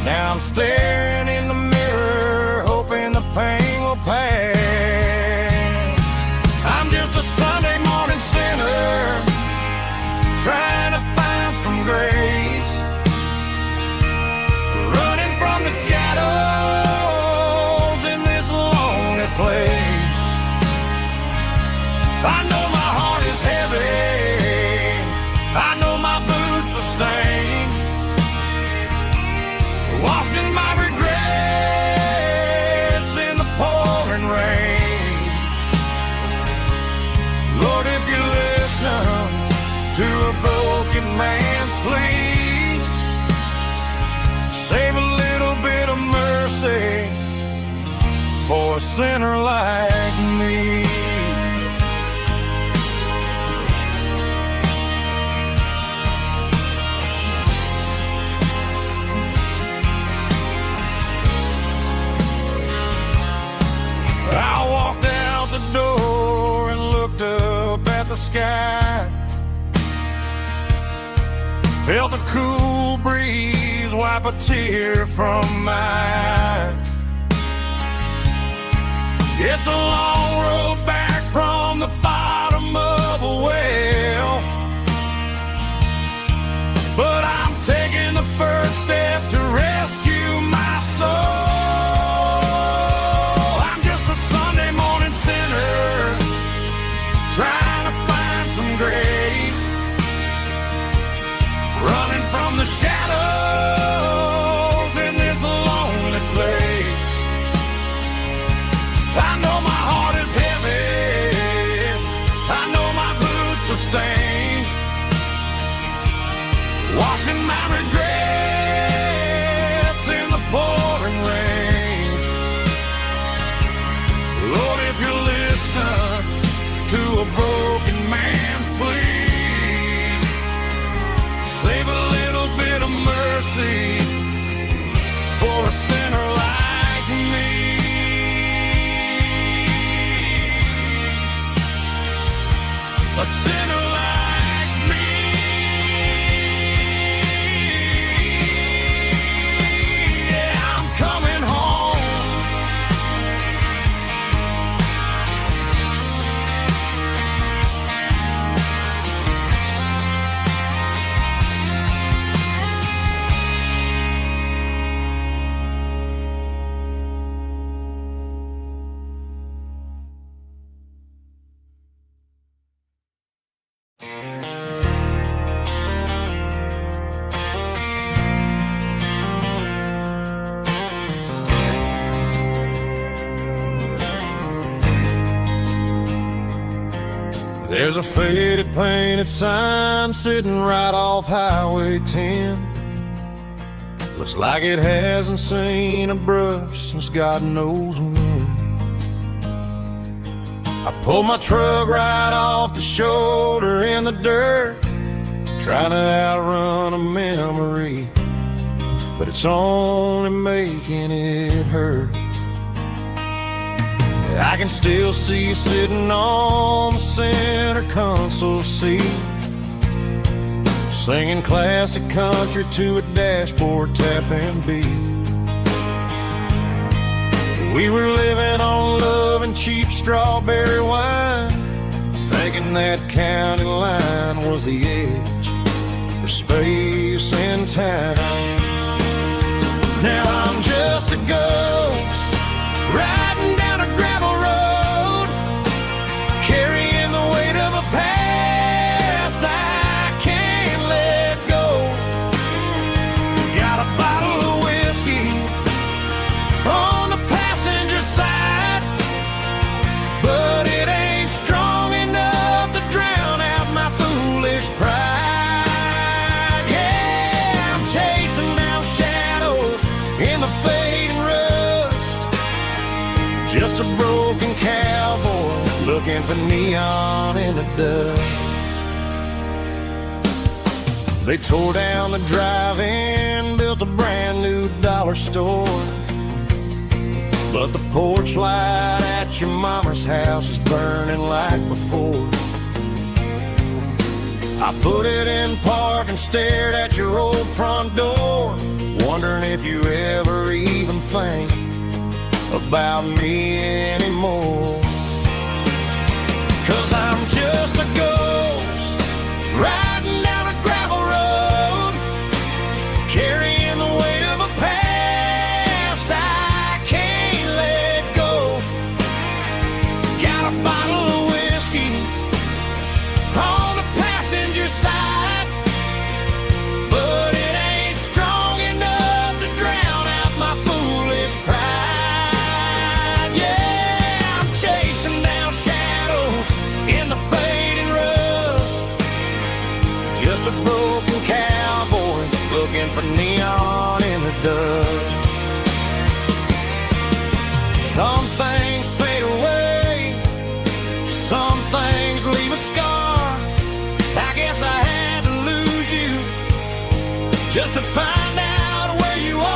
Now I'm staring in the mirror, hoping the pain will pass. I'm just a Sunday morning sinner, trying to find some grace, running from the shadows in this lonely place. I know my heart is heavy, I know my boots are stained, washing my regrets in the pouring rain. Lord, if you're listening to a broken man's plea, save a little bit of mercy for a sinner like me. I walked out the door and looked up at the sky, felt the cool breeze wipe a tear from my eye. It's a long road back from the bottom of a well, but I'm taking the first step to rescue my soul. Trying to find some grace, running from the shadows in this lonely place. I know my heart is heavy, I know my boots are stained, washing my regrets in the pouring rain. Lord, if you're listening to a broken man's plea, save a little bit of mercy for a sinner like me. A sinner like me. Yeah, I'm coming home. There's a faded painted sign sitting right off Highway 10. Looks like it hasn't seen a brush since God knows when. I pulled my truck right off the shoulder in the dirt, trying to outrun a memory, but it's only making it hurt. I can still see you sitting on the center console seat, singing classic country to a dashboard tapping beat. We were living on love and cheap strawberry wine, thinking that county line was the edge for space and time. Now I'm just a ghost riding down a gravel road, carrying the weight of a looking for neon in the dust. They tore down the drive-in, built a brand new dollar store. But the porch light at your mama's house is burning like before. I put it in park and stared at your old front door, wondering if you ever even think about me anymore. 'Cause I'm just a ghost riding down a gravel road, carrying the weight of a past I can't let go. Got a bottle of whiskey on the passenger side, but it ain't strong enough to drown out my foolish pride. Yeah, I'm chasing down shadows in the fading rust, just a broken cowboy looking for neon in the dust. Some things fade away, some things leave a scar. I guess I had to lose you just to find out where you are.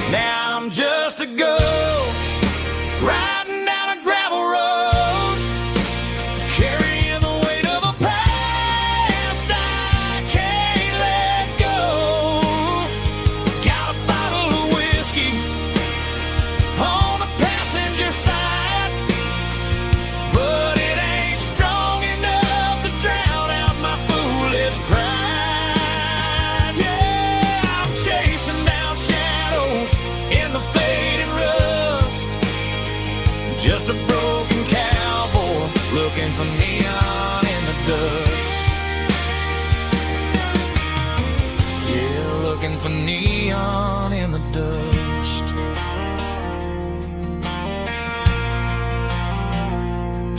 Now I'm just a ghost riding down a gravel road, carrying the weight of a past I can't let go. Got a bottle of whiskey on the passenger side, but it ain't strong enough to drown out my foolish pride. Yeah, I'm chasing down shadows in the fading rust, just a broken cowboy looking for neon in the dust. Yeah, looking for neon in the dust.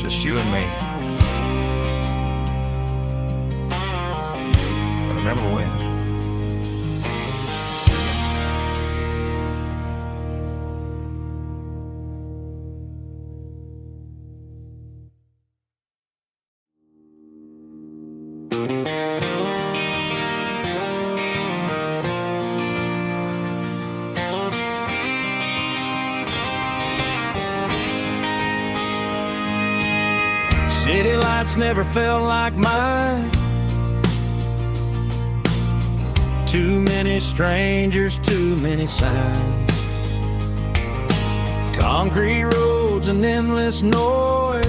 Just you and me. But remember when? City lights never felt like mine. Too many strangers, too many signs. Concrete roads and endless noise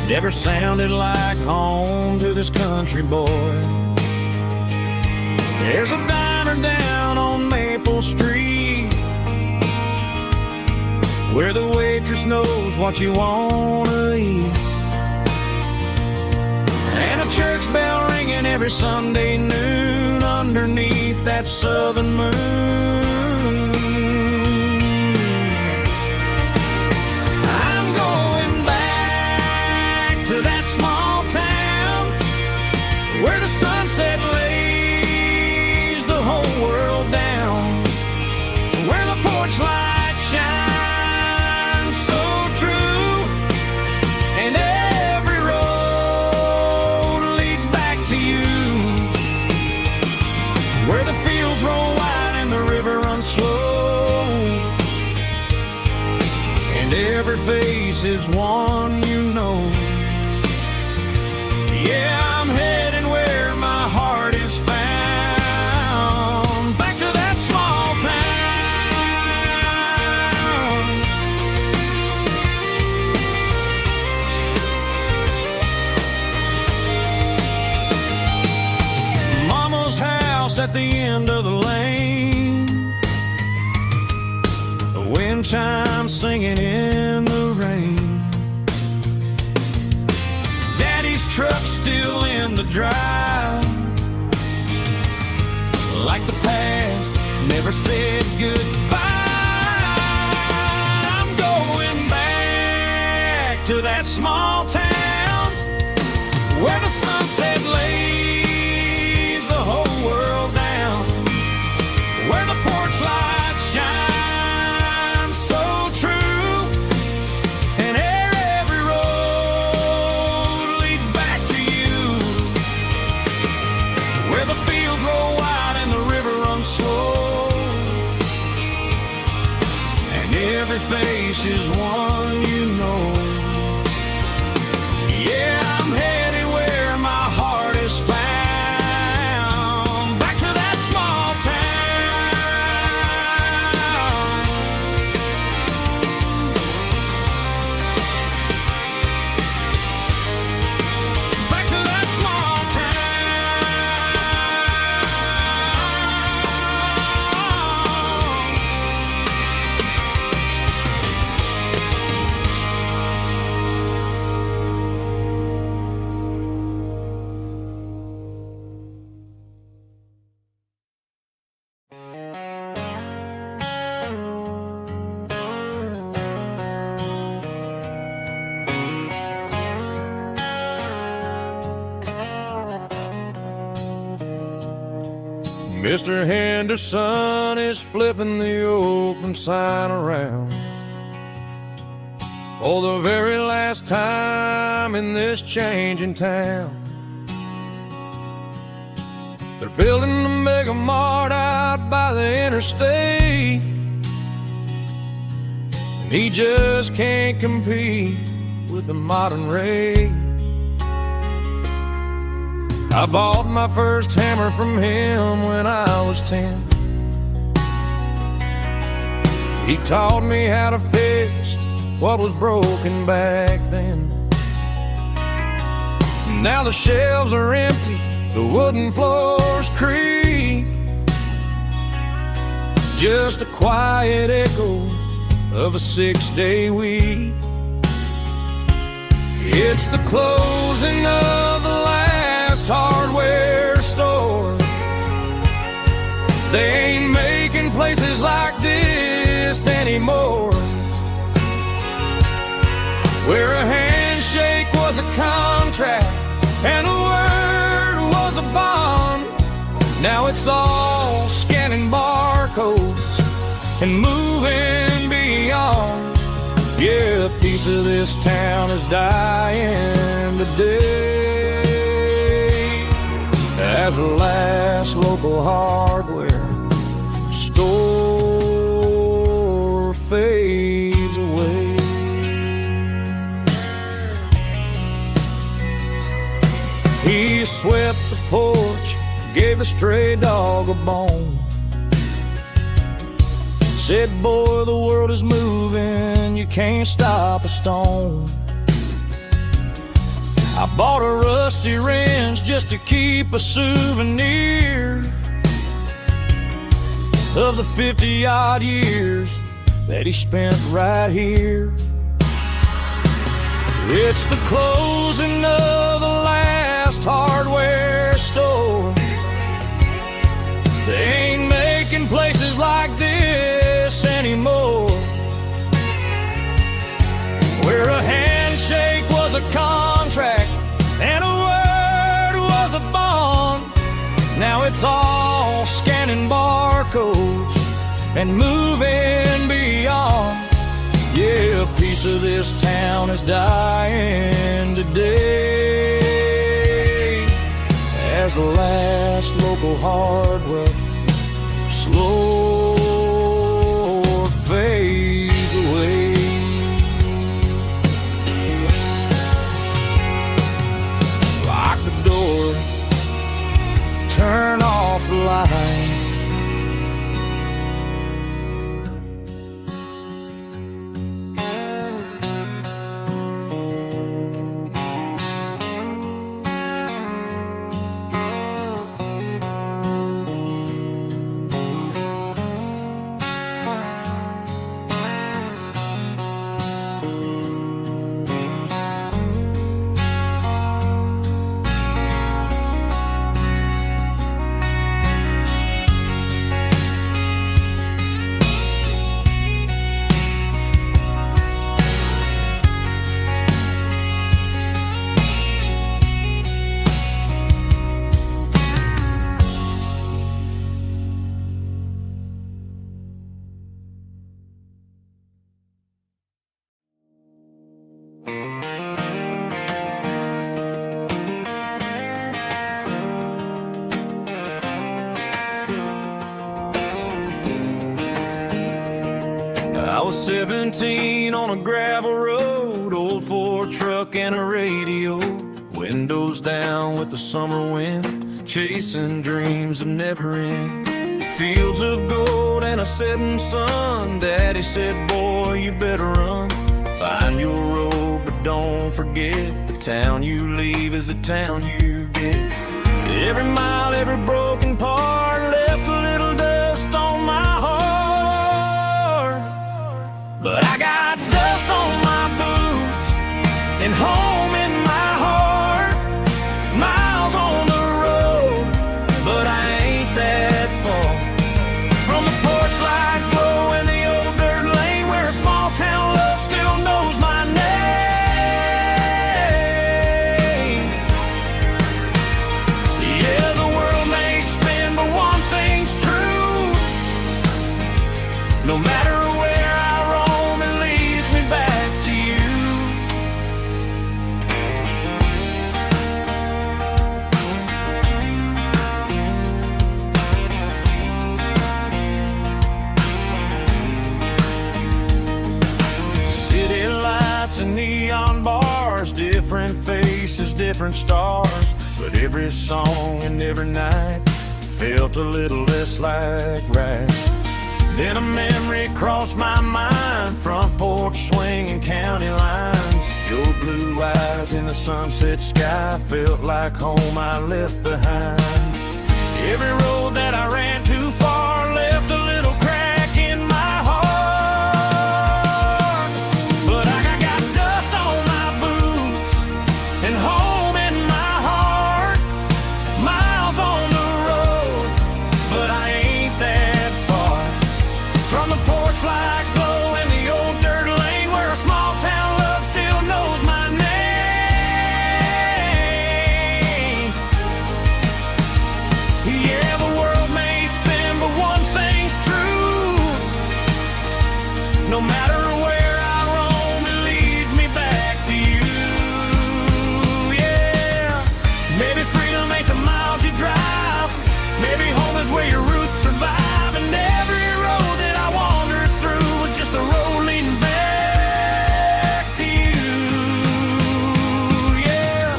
never sounded like home to this country boy. There's a diner down on Maple Street where the waitress knows what you wanna eat, and a church bell ringing every Sunday noon underneath that southern moon. I'm going back to that small town where the sunset lays the whole world down, where the porch lights shine slow, and every face is one you know. Yeah, I'm heading where my heart is found, back to that small town. Mama's house at the end of the lane, wind chimes singing in the rain. Daddy's truck still in the drive, like the past never said goodbye. I'm going back to that small town where the sunset lays the whole world down, where the porch light shines so true, and every road leads back to you, where the fields roll wide and the river runs slow, and every face is one you know. Yeah, I'm headed where my heart is found, back to that small town, back to that small Mr. Henderson is flipping the open sign around for the very last time in this changing town. They're building a mega mart out by the interstate, and he just can't compete with the modern rate. I bought my first hammer from him when I was 10. He taught me how to fix what was broken back then. Now the shelves are empty, the wooden floors creak, just a quiet echo of a 6-day week. It's the closing of the last hardware store. They ain't making places like this anymore, where a handshake was a contract and a word was a bond. Now it's all scanning barcodes and moving beyond. Yeah, a piece of this town is dying today as the last local hardware store fades away. He swept the porch, gave a stray dog a bone, said, boy, the world is moving, you can't stop a stone. I bought a rusty wrench just to keep a souvenir of the 50-odd years that he spent right here. It's the closing of the last hardware store. They ain't making places like this anymore, where a handshake was a contract and a word was a bond. Now it's all scanning barcodes and moving beyond. Yeah, a piece of this town is dying today as the last local hardware slow fades away. Lock the door, turn off the light. 17 on a gravel road, old Ford truck and a radio, windows down with the summer wind, chasing dreams of never end. Fields of gold and a setting sun, Daddy said, boy, you better run. Find your road, but don't forget, the town you leave is the town you get. Every mile, every broken part left a little dust on my heart. But I got dust on my boots and home in my heart. Miles on the road, but I ain't that far from the porch light glow in the old dirt lane where a small town love still knows my name. Yeah, the world may spin, but one thing's true. No matter where I roam, it leads me back to you. City lights and neon bars, different faces, different stars, but every song and every night felt a little less like right. Then a memory crossed my mind, front porch swinging county lines. Your blue eyes in the sunset sky felt like home I left behind. Every road that I ran too far left a little crack in my heart. But I got dust on my boots and home in my heart. Miles on the road, but I ain't that far from the porch light glow in the old dirt lane where a small town love still knows my name. Yeah, the world may spin, but one thing's true. No matter where I roam, it leads me back to you. Yeah, maybe freedom ain't the miles you drive. Maybe home is where your roots survive. And every road that I wandered through was just a road leading back to you. Yeah.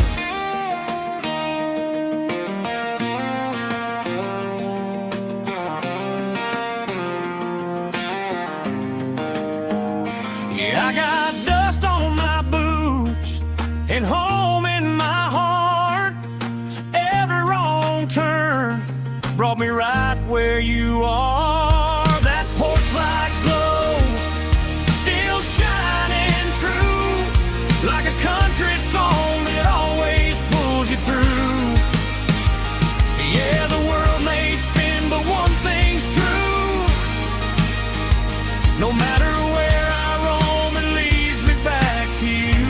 Yeah, I got dust on my boots and home in my heart. Every wrong turn brought me right where you are. That porch light glow still shining true, like a country song that always pulls you through. Yeah, the world may spin, but one thing's true. No matter where I roam, it leads me back to you.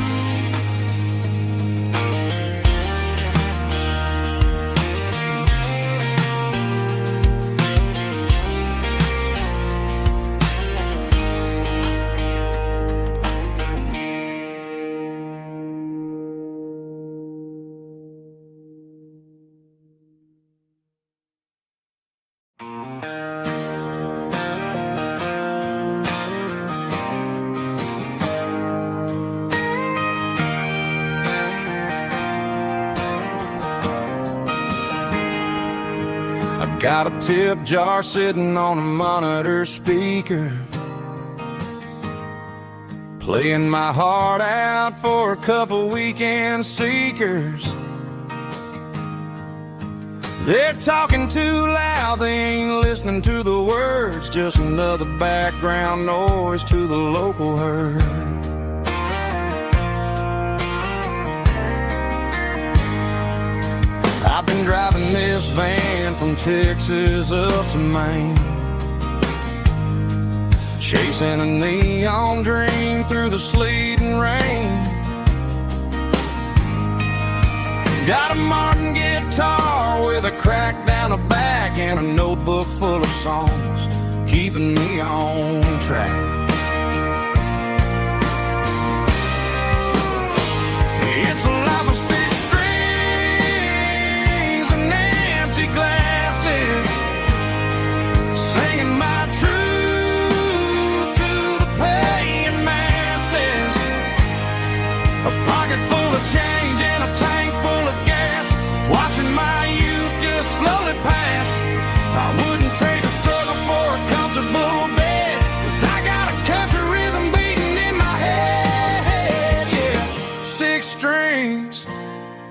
I got a tip jar sitting on a monitor speaker, playing my heart out for a couple weekend seekers. They're talking too loud, they ain't listening to the words, just another background noise to the local herd. I've been driving this van from Texas up to Maine, chasing a neon dream through the sleet and rain. Got a Martin guitar with a crack down the back and a notebook full of songs, keeping me on track. It's a life of six strings and empty glasses, singing my truth to the past. strings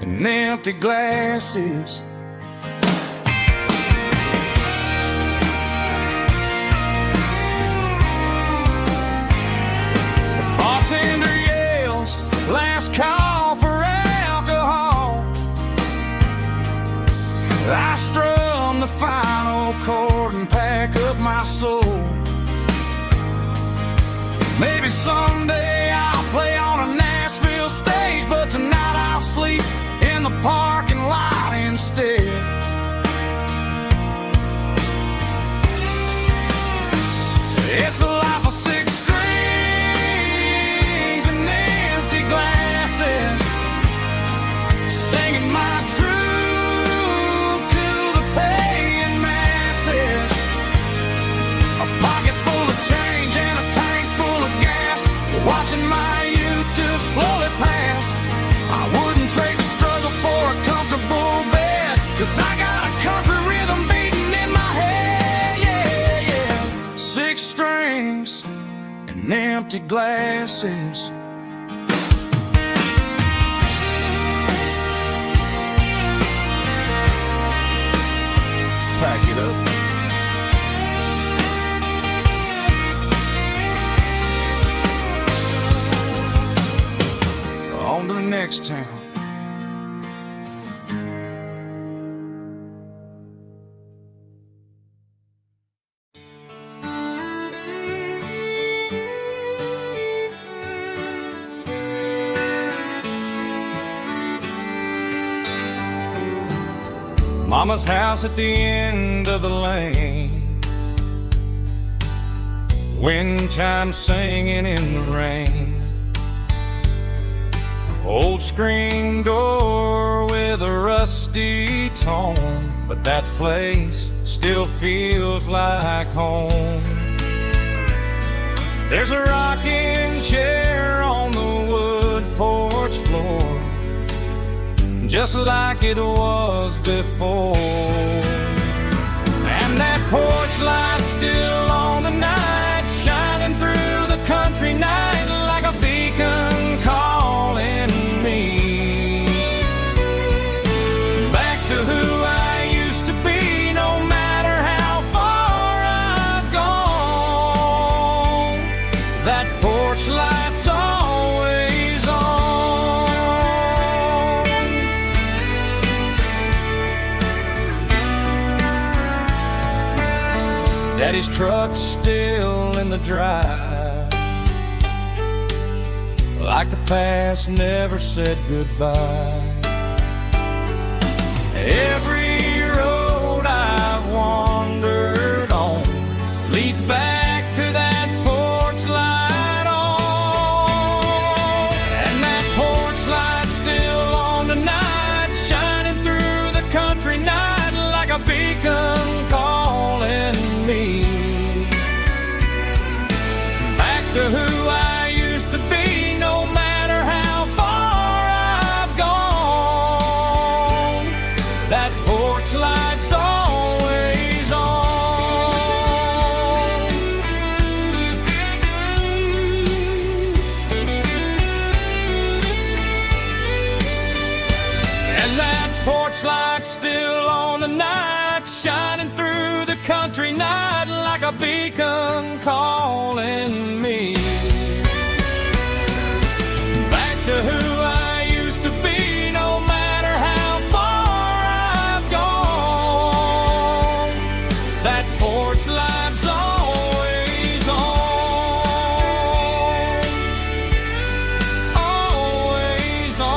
and empty glasses. The bartender yells, last call for alcohol. I strum the final chord and pack up my soul. Maybe someday I'll play on a Nashville stage, but tonight I'll sleep in the parking lot instead. It's a life of six strings and empty glasses, singing my truth to the paying masses. A pocket full of change and a tank full of gas, watching my youth just slowly pass. I wouldn't trade the struggle for a comfortable bed, 'cause I got a country rhythm beating in my head, yeah, yeah. Six strings and empty glasses. Pack it up. On to the next town. Mama's house at the end of the lane, wind chimes singing in the rain. Old screen door with a rusty tone, but that place still feels like home. There's a rocking chair on the wood porch floor, just like it was before. And that porch light's still on tonight, shining through the country night like a beacon calling me back to who I used to be. No matter how far I've gone, that porch light's always on. Daddy's truck's still in the drive, like the past never said goodbye. Every road I've wandered on leads back to that porch light on. And that porch light's still on tonight, shining through the country night like a beacon calling me back to who I used to be. No matter how far I've gone, that porch light's always on. And that porch light's still on tonight, shining through the country night like a beacon calling me back to who I used to be. No matter how far I've gone, that porch light's always on, always on.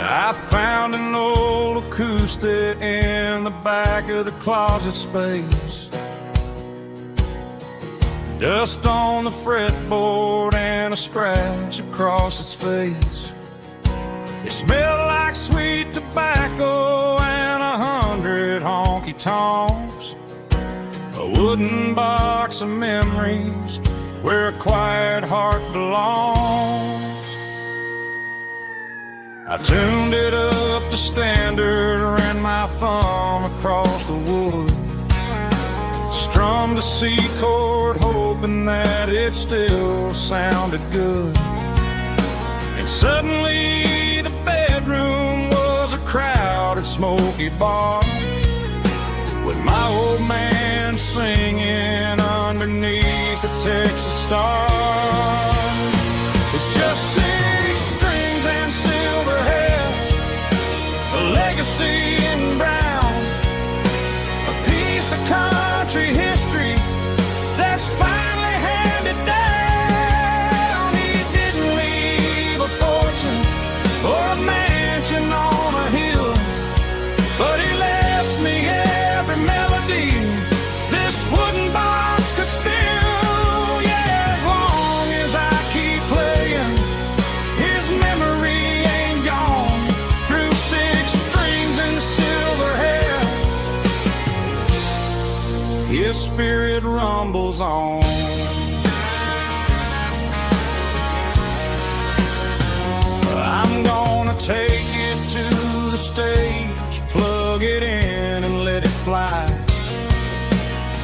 I found an old acoustic in the back of the closet space, dust on the fretboard and a scratch across its face. It smelled like sweet tobacco and 100 honky tonks. a wooden box of memories where a quiet heart belongs. I tuned it up to standard, ran my thumb across the wood, strummed a C chord hoping that it still sounded good. And suddenly the bedroom was a crowded smoky bar, with my old man singing underneath the Texas stars. It's just 6 strings and silver hair, a legacy in brown, a piece of country history that's finally handed down. He didn't leave a fortune or a mansion on a hill, but he left me every melody this wooden box could spill. Yeah, as long as I keep playing, his memory ain't gone. Through 6 strings and silver hair, his spirit rumbles on. I'm gonna take it to the stage, plug it in and let it fly.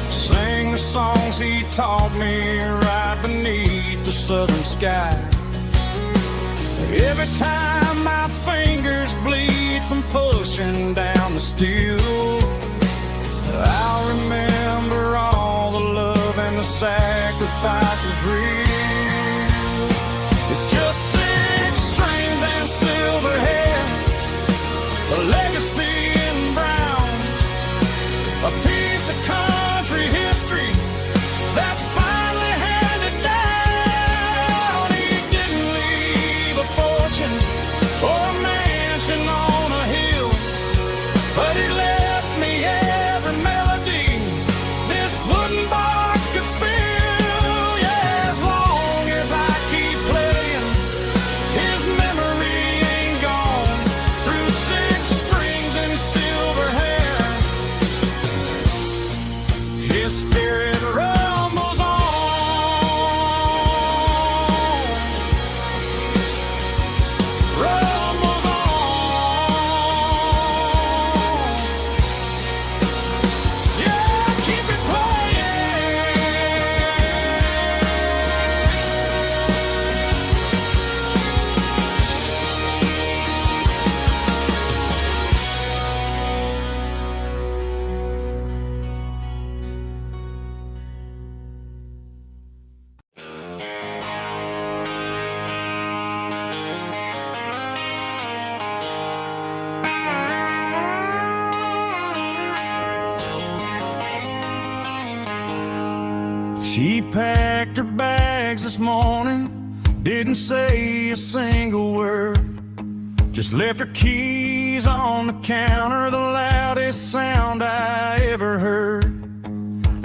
Sing the songs he taught me right beneath the southern sky. Every time my fingers bleed from pushing down the steel, I'll remember all the love and the sacrifices real. It's just 6 strings and silver hair, a legacy in brown, a piece of country history that's finally handed down. He didn't leave a fortune or a mansion on a hill, but he left me every melody this wooden box could spill. Yeah, as long as I keep playing, his memory ain't gone. Through 6 strings and silver hair, his spirit rumbles on. Rumbles on. Yeah, keep it playing. She packed her bags this morning, didn't say a single word, just left her keys on the counter, the loudest sound I ever heard.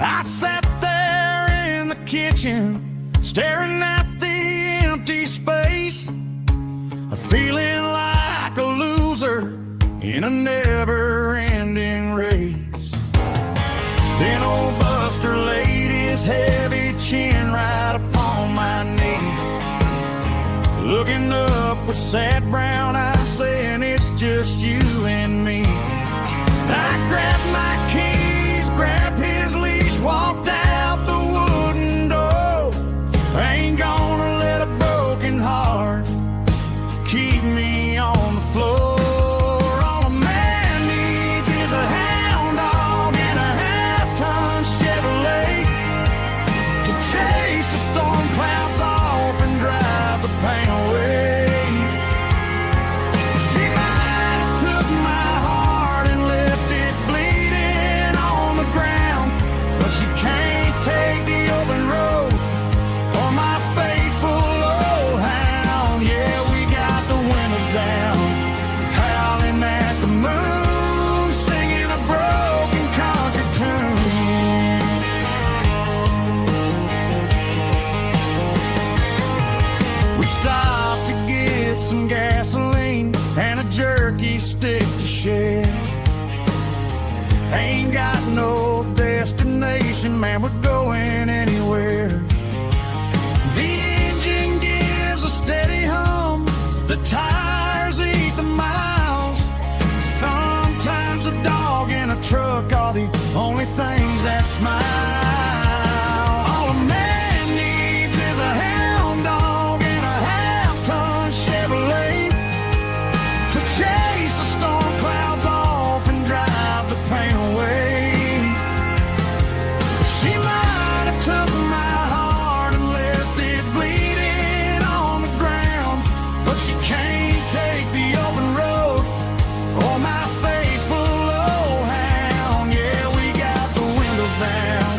I sat there in the kitchen, staring at the empty space, feeling like a loser in a never-ending race. Then old Buster laid his heavy chin right upon my knee, looking up with sad brown eyes, saying it's just you and me. I grabbed my keys, grabbed his leash, walked out the wooden door. I ain't gonna let a broken heart keep me on the floor. All a man needs is a hound dog and a half-ton Chevrolet to chase the storm clouds off and drive the pain away. She might have took my heart and left it bleed. smile. All a man needs is a hound dog and a half-ton Chevrolet to chase the storm clouds off and drive the pain away. She might have took my heart and left it bleeding on the ground, but she can't take the open road or my faithful old hound. Yeah, we got the windows down,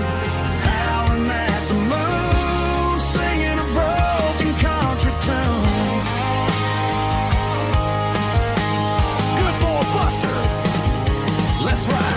howling at the moon, singing a broken country tune. Good boy Buster, let's ride.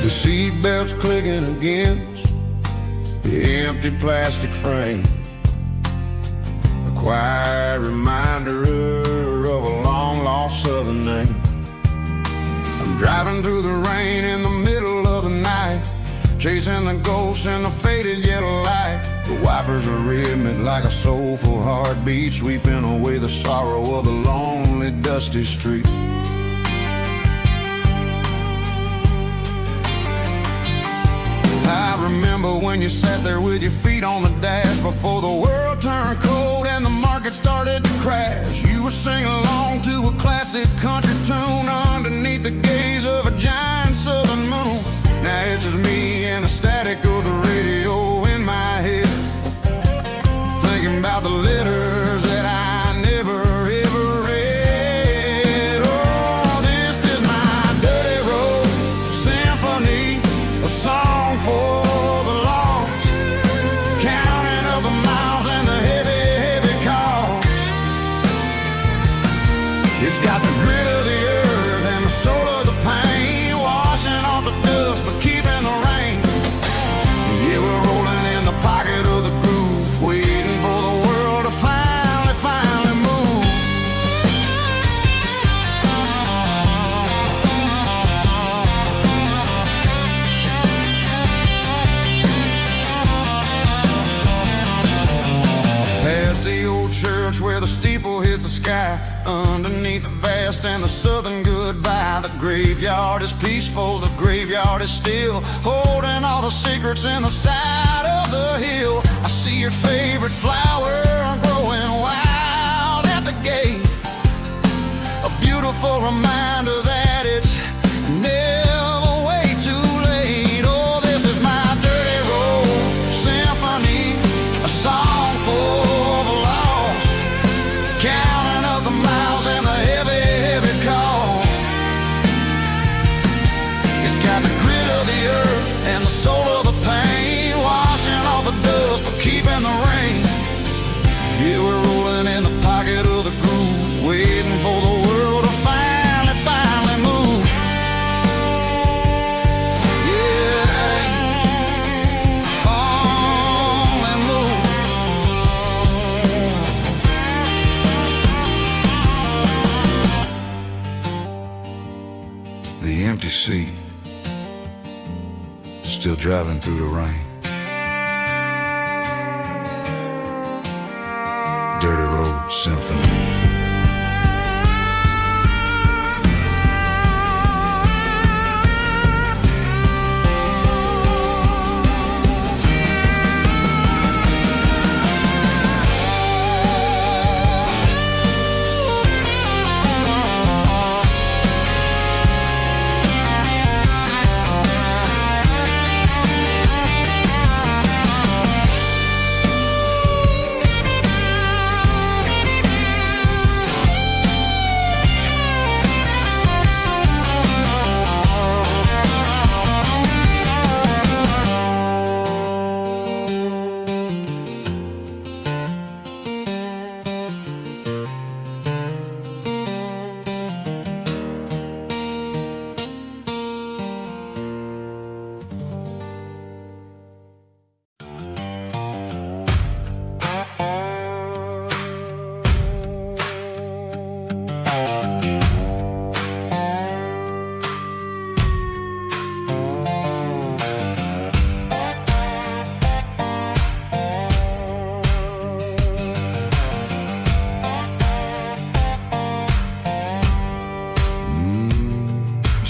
The seatbelt's clicking against the empty plastic frame, a quiet reminder of a long-lost southern name. I'm driving through the rain in the middle of the night, chasing the ghosts in the faded yellow light. The wipers are rhythmic like a soulful heartbeat, sweeping away the sorrow of the lonely, dusty street. I remember when you sat there with your feet on the dash before the world turned cold and the market started to crash. You were singing along to a classic country tune underneath the gaze of a giant southern moon. Now it's just me and the static of the radio in my head, thinking about the letters that I never ever read. Oh, this is my dirty road symphony, a song for the lost, counting up the miles and the heavy, heavy cost. It's got the grit of the earth and the soul of the pain, washing off the dust but keeping the rain. Yeah, we're rolling in the pocket of the groove, waiting for the world to finally move. Past the old church where the steeple hits the sky, underneath the vast and the southern goodbye. The graveyard is peaceful, the graveyard is still, holding all the secrets in the side of the hill. I see your favorite flower growing wild at the gate, a beautiful reminder that it's never way too late. Oh, this is my dirty road symphony, a song for the lost, counting up the miles and the heavy, heavy call. It's got the grit of the earth and the soul of the pain, washing off the dust but keeping the rain. Yeah, we're rolling in the pocket of the groove, waiting for the world to finally move. Yeah, fall and move. The empty seat, still driving through the rain. Dirty Road Symphony.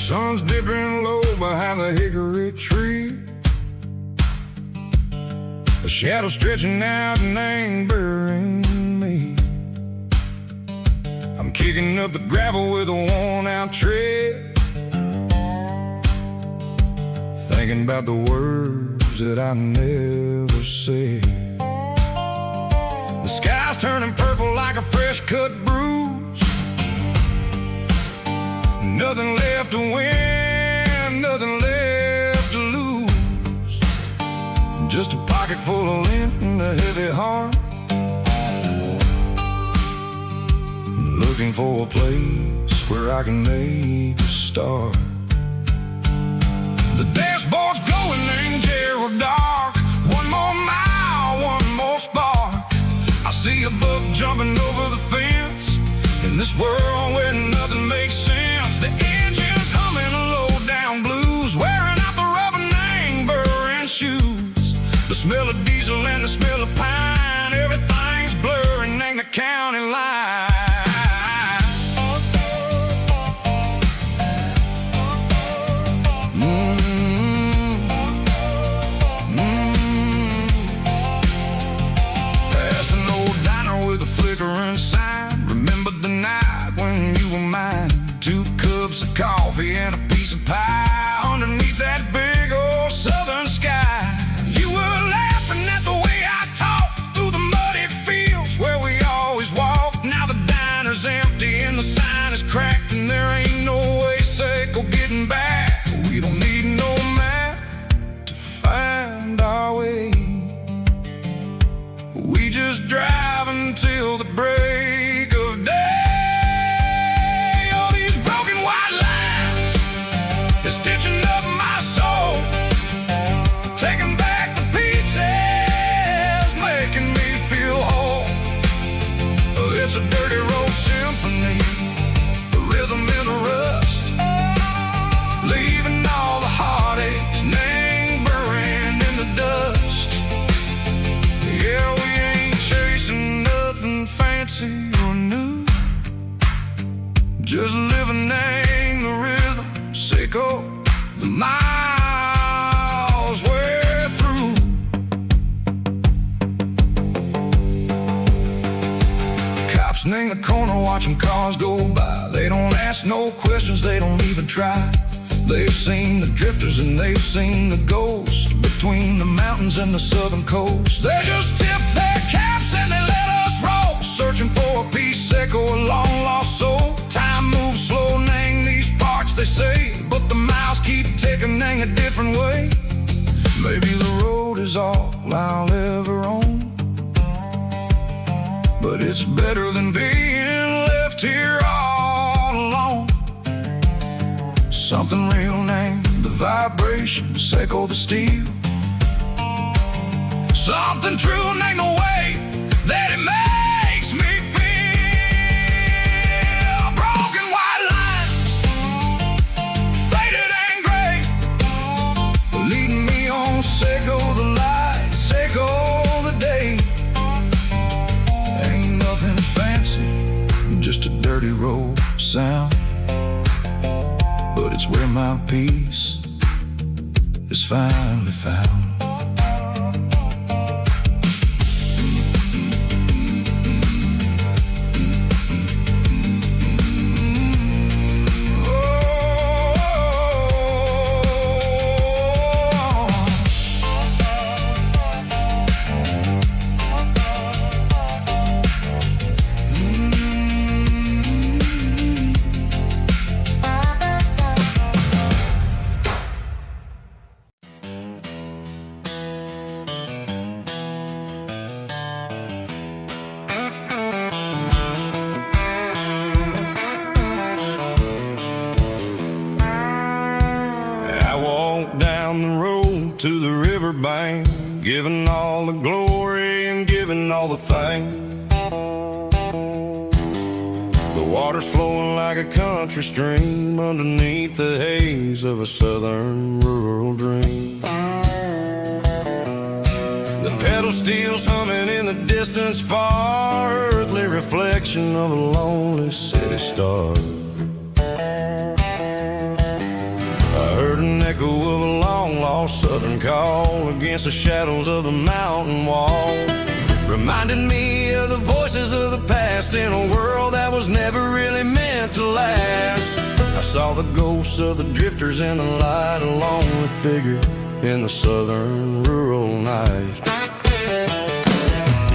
Sun's dipping low behind the hickory tree. A shadow stretching out and angering me. I'm kicking up the gravel with a worn-out tread, thinking about the words that I never said. The sky's turning purple like a fresh-cut bruise. Nothing left to win, nothing left to lose. Just a pocket full of lint and a heavy heart, looking for a place where I can make a start. The dashboard's glowing in Gerald dark. One more mile, one more spark. I see a buck jumping over the fence in this world where nothing makes sense. The engine's humming a low-down blues, wearing out the rubber name burring shoes. The smell of diesel and the smell of pine, everything's blurring in the county line. Coffee and a piece of pie underneath that big old southern sky. You were laughing at the way I talked through the muddy fields where we always walked. Now the diner's empty and the sign is cracked, and there ain't no way safe or getting back. We don't need no map to find our way. We just drive until the break of day. It's a dirty road symphony, a rhythm in a rust, leaving all the heartaches lingering in the dust. Yeah, we ain't chasing nothing fancy or new, just living in the rhythm, sick of the miles we're through. In the corner watching cars go by, they don't ask no questions, they don't even try. They've seen the drifters and they've seen the ghosts between the mountains and the southern coast. They just tip their caps and they let us roll, searching for a piece echo, a long lost soul. Time moves slow in these parts, they say, but the miles keep ticking in a different way. Maybe the road is all I'll ever own, but it's better than being left here all alone. Something real named the vibrations echo the steel. Something true named the way that it makes me feel. Broken white lines, faded and gray, leading me on, echo the lights, echo the day. Just a dirty road sound, but it's where my peace is finally found. To the riverbank, giving all the glory and giving all the thanks. The water's flowing like a country stream underneath the haze of a southern rural dream. The pedal steel's humming in the distance far, earthly reflection of a lonely city star. echo of a long-lost southern call against the shadows of the mountain wall. Reminded me of the voices of the past in a world that was never really meant to last. I saw the ghosts of the drifters in the light, a lonely figure in the southern rural night.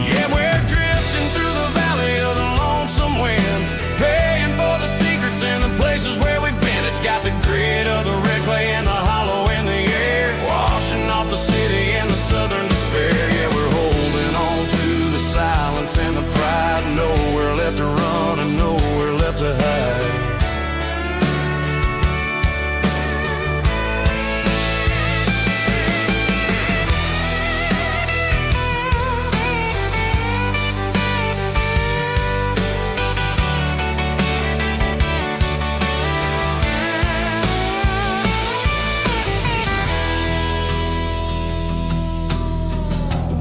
Yeah, we're drifting through the valley of the lonesome wind, paying for the secrets and the places where we've been. It's got the grit of the red clay and the hollow in the air, washing off the city and the southern despair. Yeah, we're holding on to the silence and the pride, nowhere left to run and nowhere left to hide.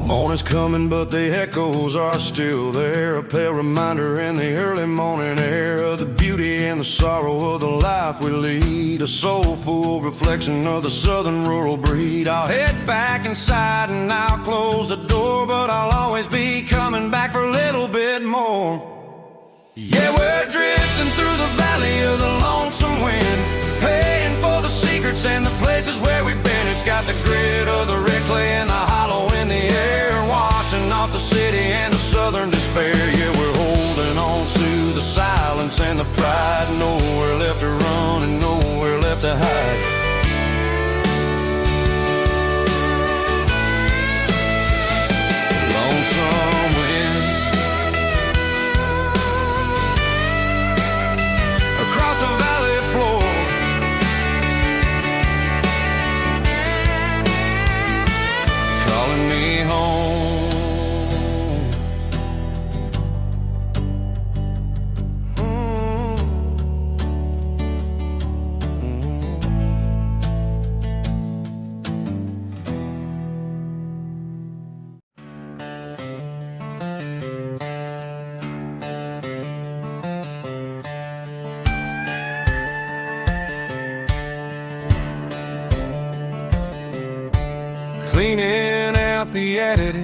Morning's coming, but the echoes are still there. A pale reminder in the early morning air of the beauty and the sorrow of the life we lead. A soulful reflection of the southern rural breed. I'll head back inside and I'll close the door, but I'll always be coming back for a little bit more. Yeah, we're drifting through the valley of the lonesome wind, paying for the secrets and the places where we've been. It's got the grit of the red clay and the hollow in the air, washing off the city and the southern despair. Yeah, we're holding on to the silence and the pride, nowhere left to run and nowhere left to hide. Lonesome wind across the valley floor, calling me home. Cleaning out the attic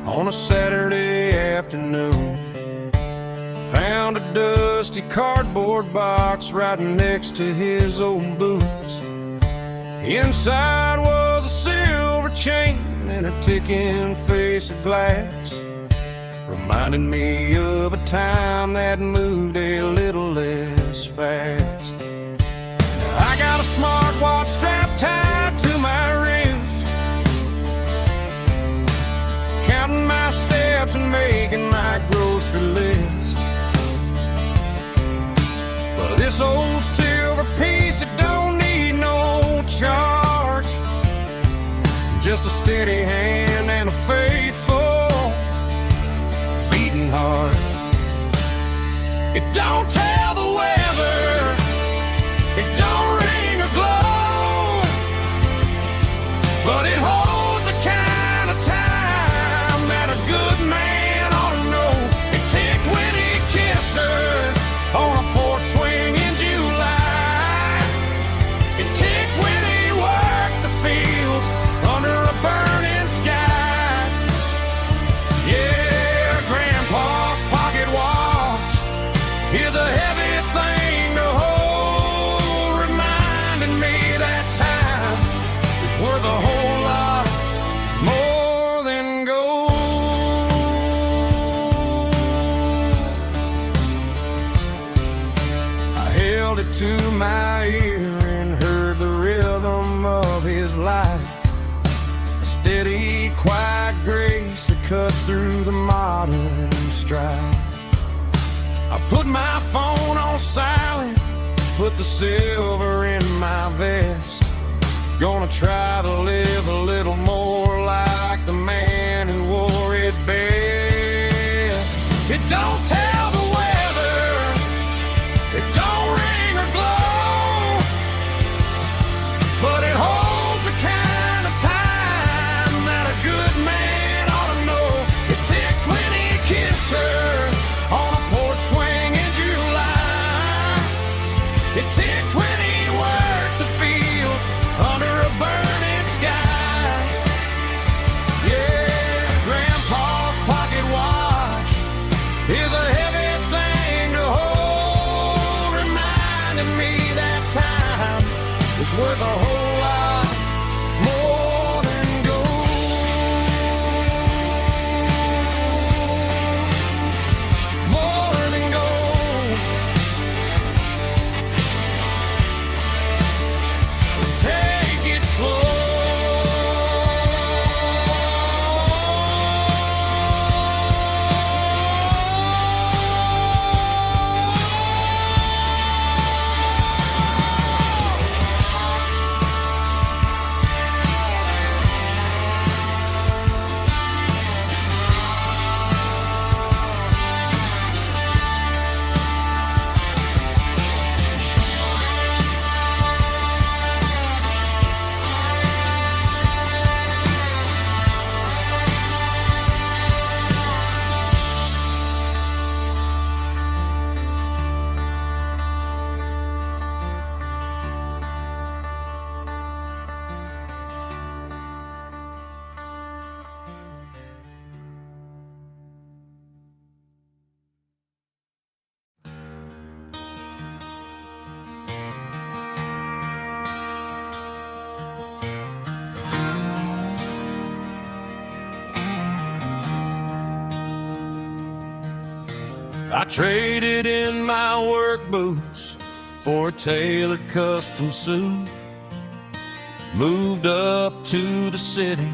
on a Saturday afternoon, found a dusty cardboard box right next to his old boots. Inside was a silver chain and a ticking face of glass, reminding me of a time that moved a little less fast. Now I got a smartwatch strapped tied to my wrist, counting my steps and making my grocery list. But this old silver piece, it don't need no charge, just a steady hand and a faithful beating heart. It don't tell the weather, it don't ring or glow, but it holds the kind of time that a good man ought to know. It ticked when he kissed her on a porch swing in July. It ticked when he worked the fields under a burning sky. Yeah, Grandpa's pocket watch is a heavy thing to hold, reminding me that time is worth a whole lot more than gold. I held it to my ear and heard the rhythm of his life, a steady, quiet grace that cut through the modern strife. I put my phone on silent, put the silver in my vest. Gonna try to live a little more like the man who wore it best. It don't tell the weather, it don't ring or glow, but it holds the kind of time that a good man ought to know. It ticked when he kissed her on a porch swing in July. It ticked when he worked the fields worth a whole lot more than gold. More than gold. Take it slow. I traded in my work boots for a tailored custom suit. Moved up to the city,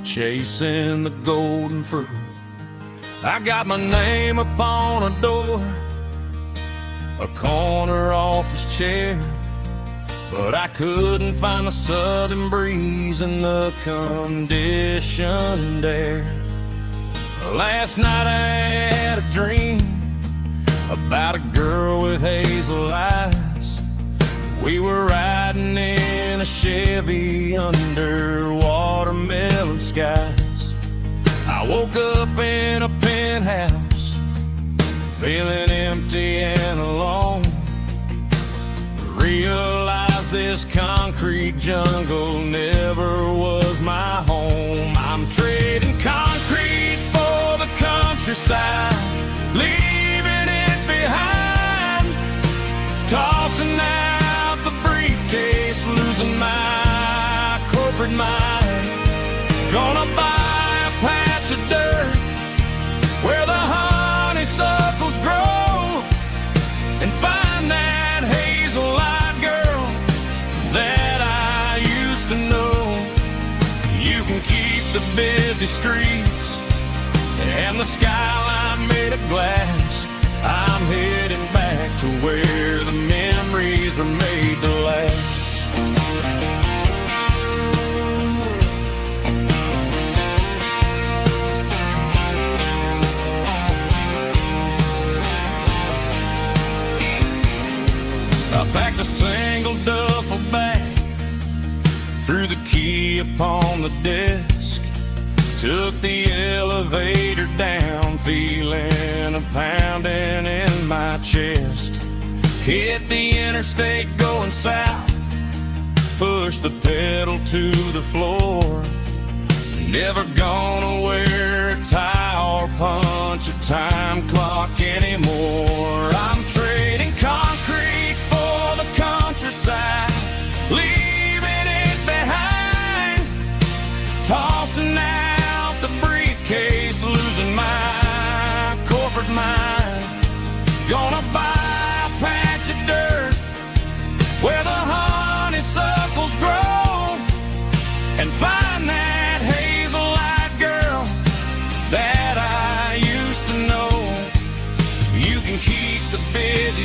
chasing the golden fruit. I got my name upon a door, a corner office chair, but I couldn't find the southern breeze in the conditioned air. Last night I had a dream about a girl with hazel eyes. We were riding in a Chevy under watermelon skies. I woke up in a penthouse, feeling empty and alone. Realized this concrete jungle never was my home. I'm trading concrete for the countryside, leaving it behind. Tossing out the briefcase, losing my corporate mind. Gonna buy a patch of dirt where the honeysuckles grow, and find that hazel-eyed girl that I used to know. You can keep the busy streets and the skyline made of glass. I'm heading back to where the memories are made to last. I packed a single duffel bag, threw the key upon the desk, took the elevator down, feeling a pounding in my chest. Hit the interstate going south, pushed the pedal to the floor. Never gonna wear a tie or punch a time clock anymore. I'm trading concrete for the countryside, leaving it behind. Tossing out the briefcase, losing my corporate mind. Gonna buy a patch of dirt where the honeysuckles grow, and find that hazel-eyed girl that I used to know. You can keep the busy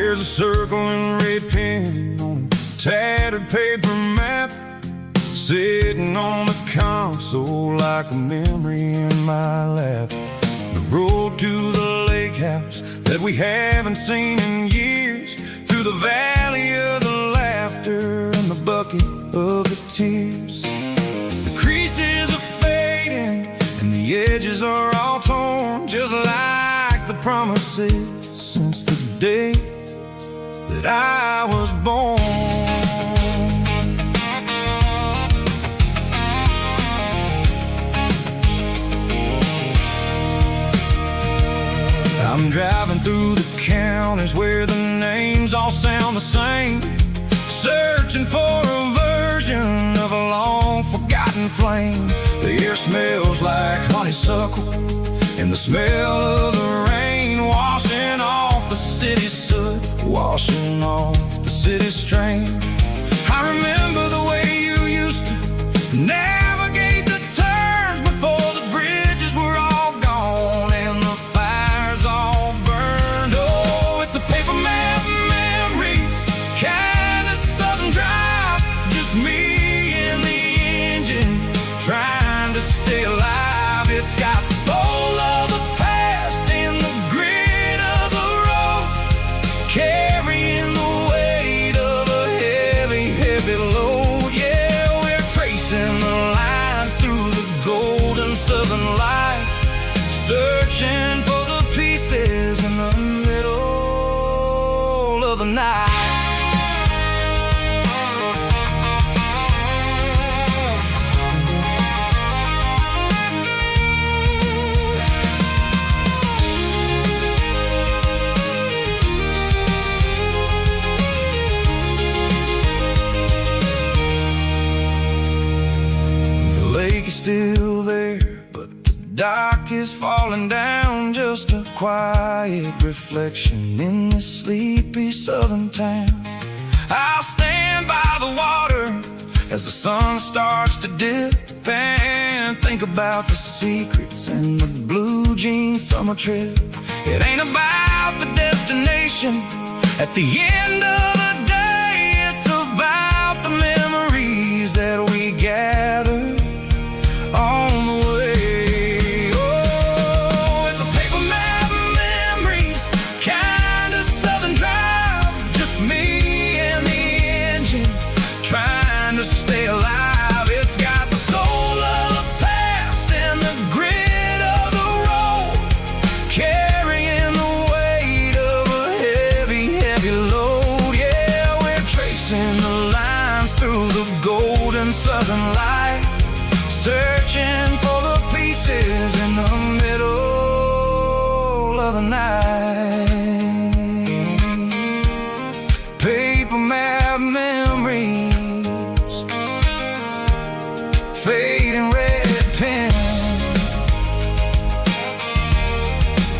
There's a circle and red pen on a tattered paper map, sitting on the console like a memory in my lap. The road to the lake house that we haven't seen in years, through the valley of the laughter and the bucket of the tears. The creases are fading and the edges are all torn, just like the promises since the day that I was born. I'm driving through the counties where the names all sound the same, searching for a version of a long forgotten flame. The air smells like honeysuckle and the smell of the rain washing off the city's soot, washing off the city's strain. I remember the way you used to navigate the turns before the bridges were all gone and the fires all burned. Oh, it's a paper map memories, kind of southern drive, just me and the engine trying to stay alive. It's got the soul of the past and the grit of the road, carrying the weight of a heavy, heavy load. Yeah, we're tracing the lines through the golden southern light, searching for the pieces in the middle of the night. The lake is still there, but the dock is falling down, just a quiet reflection in this sleepy southern town. I'll stand by the water as the sun starts to dip and think about the secrets and the blue jean summer trip. It ain't about the destination at the end of the day, it's about the memories that we gather on the way. Oh, it's a paper map memories, kind of southern drive, just me and the engine trying to stay alive. It's got the soul of the past and the grit of the road, carrying the weight of a heavy, heavy load. Yeah, we're tracing the lines through the golden southern light, searching for the pieces in the middle of the night. Paper map memories, fading red pen,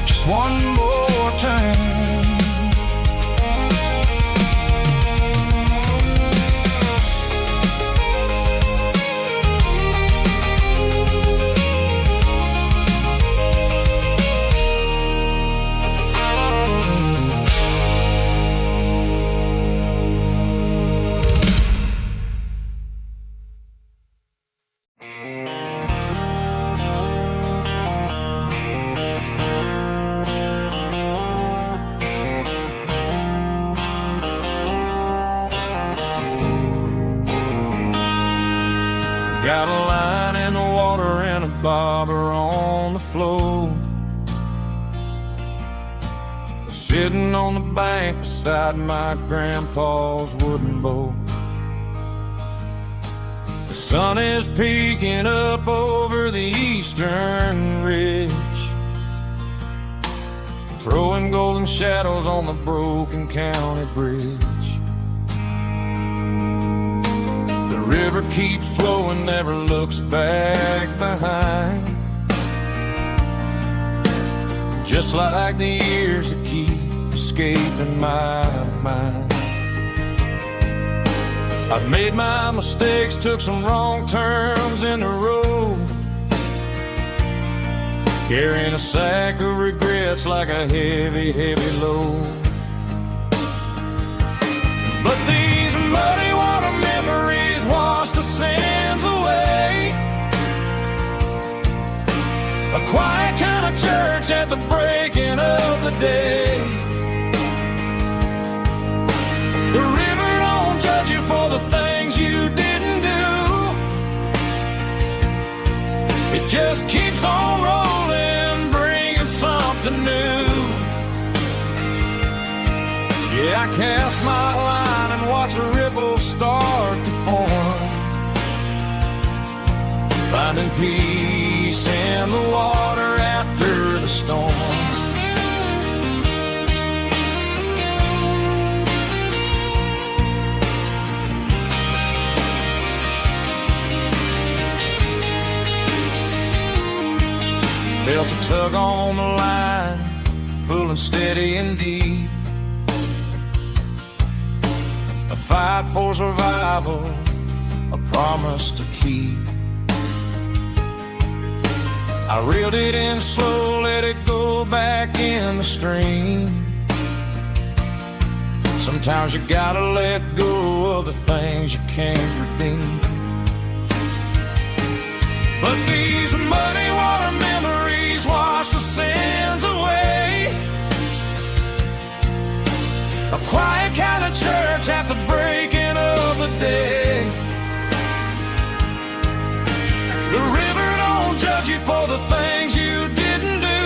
just one more turn. Got a line in the water and a bobber on the floor, sitting on the bank beside my grandpa's wooden boat. The sun is peeking up over the eastern ridge, throwing golden shadows on the broken county bridge. The river keeps flowing, never looks back behind, just like the years that keep escaping my mind. I've made my mistakes, took some wrong turns in the road, carrying a sack of regrets like a heavy, heavy load. the day. The river don't judge you for the things you didn't do. It just keeps on rolling, bringing something new. Yeah, I cast my line and watch the ripples start to form, finding peace in the water after the storm. Felt a tug on the line, pulling steady and deep. A fight for survival, a promise to keep. I reeled it in slow, let it go back in the stream. Sometimes you gotta let go of the things you can't redeem. But these muddy water memories wash the sins away. A quiet kind of church at the breaking of the day. The river don't judge you for the things you didn't do.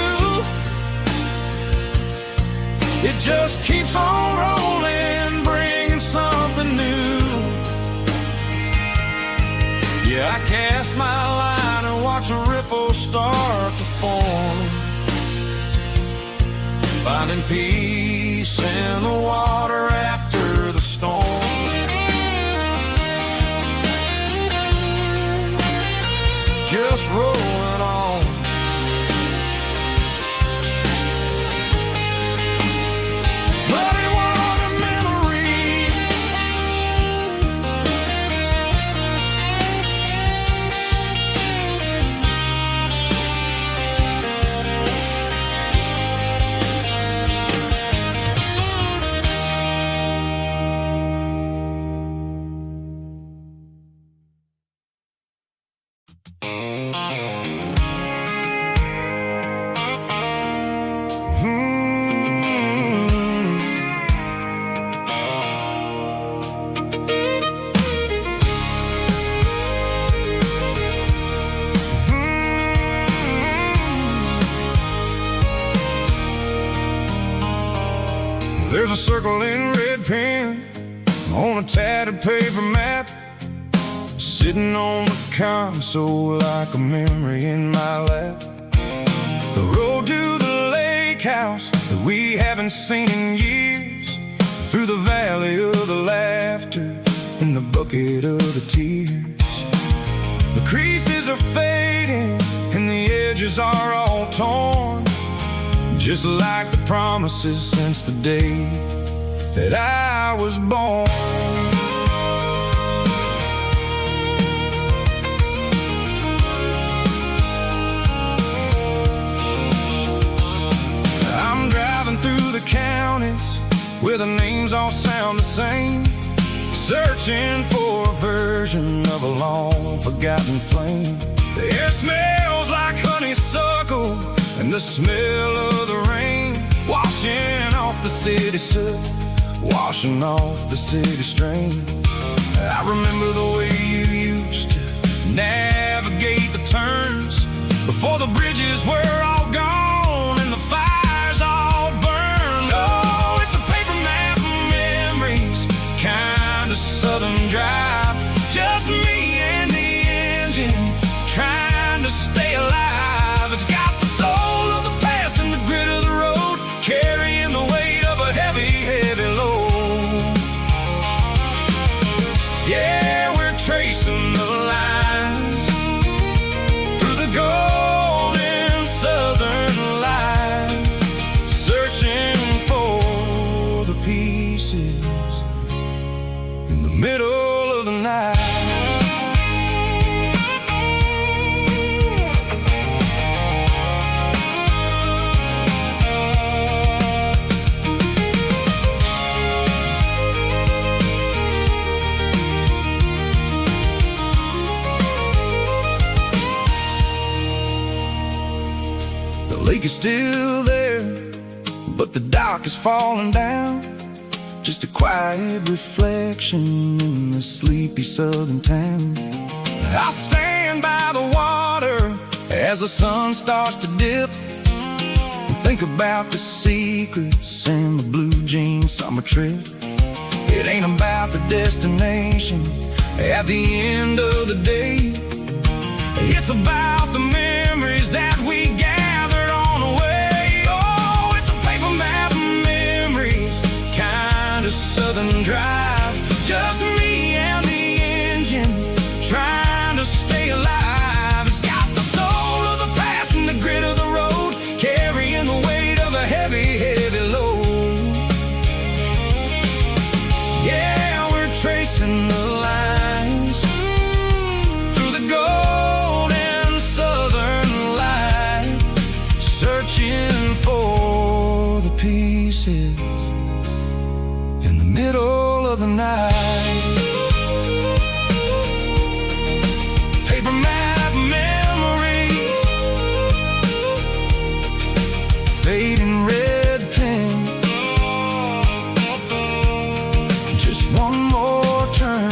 It just keeps on rolling, bringing something new. Yeah, I cast my line and watch the ripples start to form, finding peace in the water after the storm. Just rolling on. Muddy water memory. There's a circle in red pen on a tattered paper map, sitting on the console like a memory in my lap. The road to the lake house that we haven't seen in years, through the valley of the laughter and the bucket of the tears. The creases are fading and the edges are all torn, just like the promises since the day that I was born. I'm driving through the counties where the names all sound the same, searching for a version of a long forgotten flame. The air smells like honeysuckle and the smell of the rain, washing off the city soot, washing off the city strain. I remember the way you used to navigate the turns before the bridges were all gone and the fires all burned. Oh, it's a paper map of memories, kind of southern drive, just me and the engine trying to stay alive. It's got the soul of the past and the grit of the road, carrying the weight of a heavy, heavy load. Yeah, we're tracing the lines through the golden southern light, searching for the pieces in the middle of the night. The lake is still there, but the dock is falling down. Just a quiet reflection in the sleepy southern town. I stand by the water as the sun starts to dip, and think about the secrets and the blue jean summer trip. It ain't about the destination at the end of the day. It's about the memories that we gathered on the way. Oh, it's a paper map of memories, kind of southern drive. Just me and the engine, trying to stay alive. It's got the soul of the past and the grit of the road, carrying the weight of a heavy, heavy load. Yeah, we're tracing the lines through the golden southern light, searching for the pieces in the middle of the night. Paper map memories, fading red pen, just one more turn.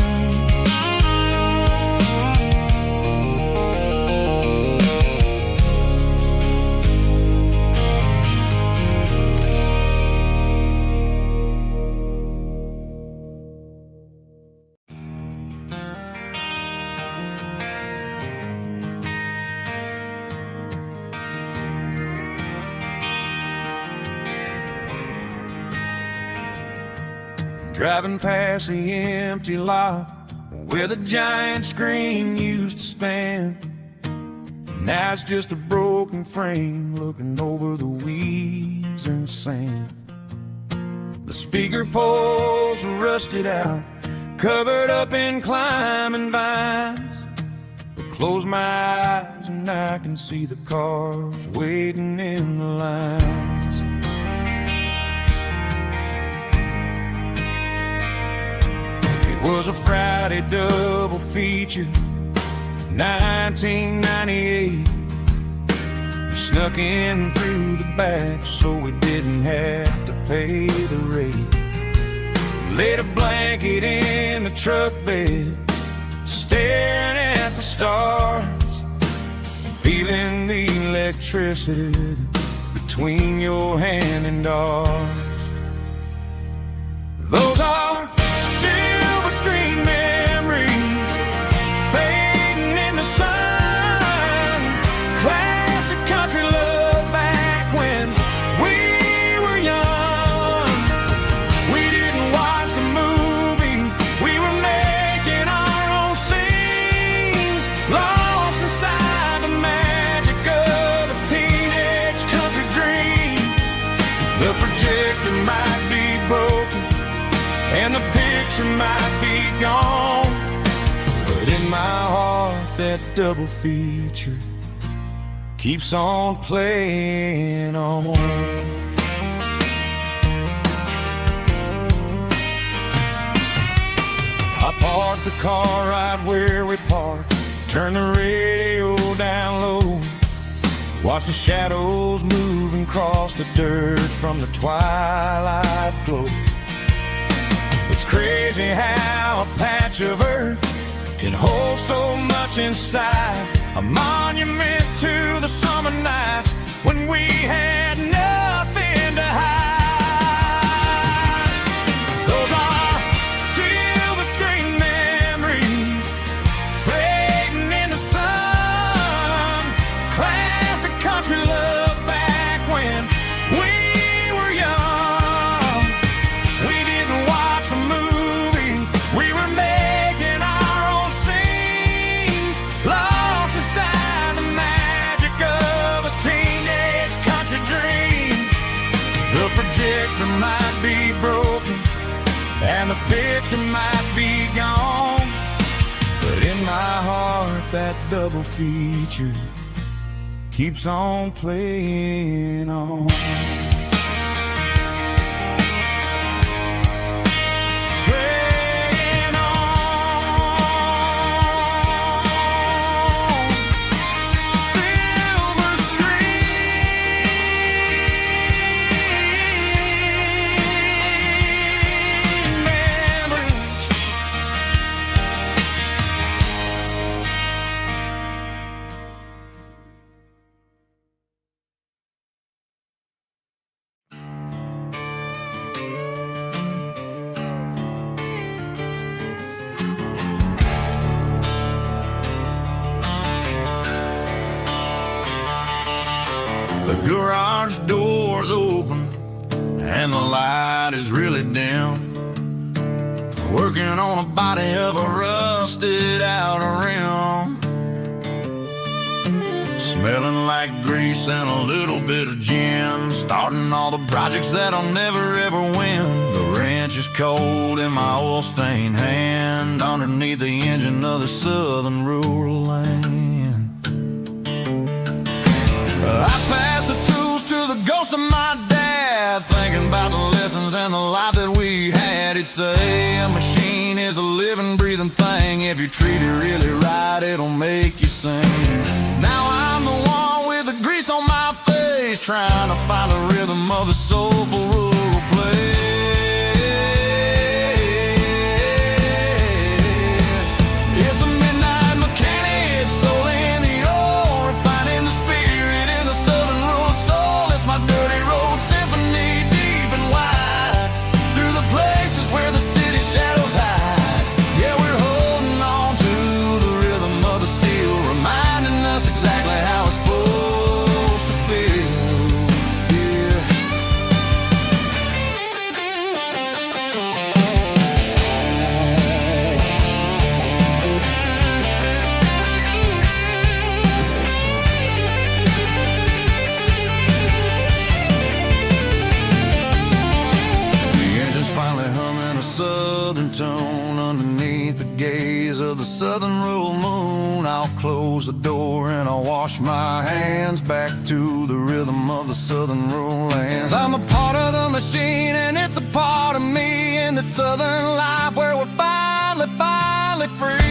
Driving past the empty lot where the giant screen used to stand. Now it's just a broken frame looking over the weeds and sand. The speaker poles are rusted out, covered up in climbing vines. I close my eyes and I can see the cars waiting in the lines. It was a Friday double feature, 1998. We snuck in through the back so we didn't have to pay the rate. Laid a blanket in the truck bed, staring at the stars, feeling the electricity between your hand and ours. Those are silver screen memories, fading in the sun. Classic country love back when we were young. We didn't watch the movie, we were making our own scenes, lost inside the magic of a teenage country dream. The projector might be broken and the picture might be gone, but in my heart that double feature keeps on playing on. I parked the car right where we parked, turned the radio down low, watch the shadows moving across the dirt from the twilight glow. It's crazy how a patch of earth can hold so much inside, a monument to the summer nights when we had nothing to hide. Those are silver screen memories, fading in the sun. Classic country love back when we were young. We didn't watch the movie, we were making our own scenes, lost inside the magic of a teenage country dream. The projector might be broken and the picture might be gone, but in my heart that double feature keeps on playing on. Playing on. Silver screen Garage doors open and the light is really dim. Working on a body of a rusted out rim. Smelling like grease and a little bit of gin. Starting all the projects that'll never ever win. The wrench is cold in my oil-stained hand, underneath the engine of the southern rural land. I pass the tools to the ghost of my dad, thinking about the lessons and the life that we had. He'd say a machine is a living, breathing thing. If you treat it really right, it'll make you sing. Now I'm the one with the grease on my face, trying to find the rhythm of the soulful rural place. It's a midnight mechanic, soul in the ore, refining the spirit in the southern rural soul. It's my dirty road symphony, deep and wide, through the places where the city shadows hide. Yeah, we're holding on to the rhythm of the steel, reminding us exactly how it's supposed to feel. Yeah. The engine's finally humming a southern tone underneath the gaze of the southern rural moon. I'll close the door and I'll wash my hands, back to the rhythm of the southern rural lands. I'm a part of the machine and it's a part of me, in the southern life where we're finally free.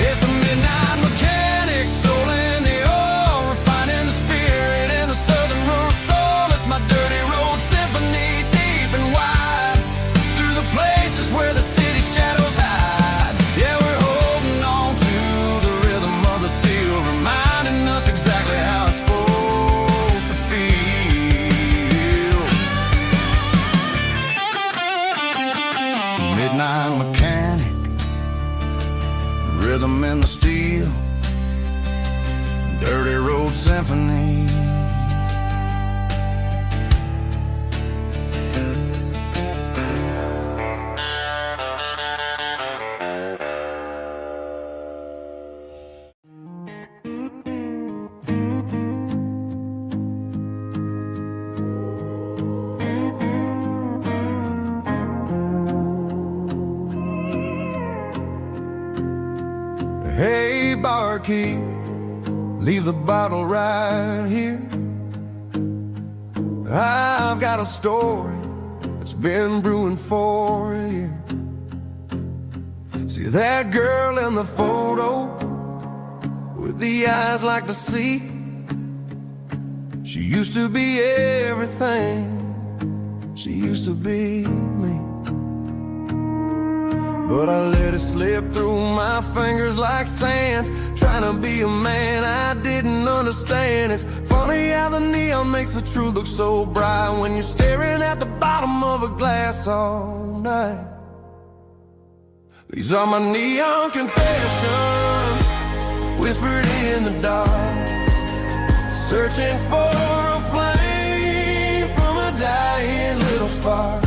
It's a midnight mechanic, soul in the ore, refining the spirit in the southern rural soul. It's my dirty road symphony, deep and wide, through the places where the city shadows hide. Yeah, we're holding on to the rhythm of the steel, reminding us exactly how it's supposed to feel. Midnight mechanic, rhythm in the steel, dirty road symphony. Hey, barkeep, leave the bottle right here. I've got a story that's been brewing for a year. See that girl in the photo with the eyes like the sea? She used to be everything, she used to be me. But I let it slip through my fingers like sand, trying to be a man I didn't understand. It's funny how the neon makes the truth look so bright when you're staring at the bottom of a glass all night. These are my neon confessions, whispered in the dark, searching for a flame from a dying little spark.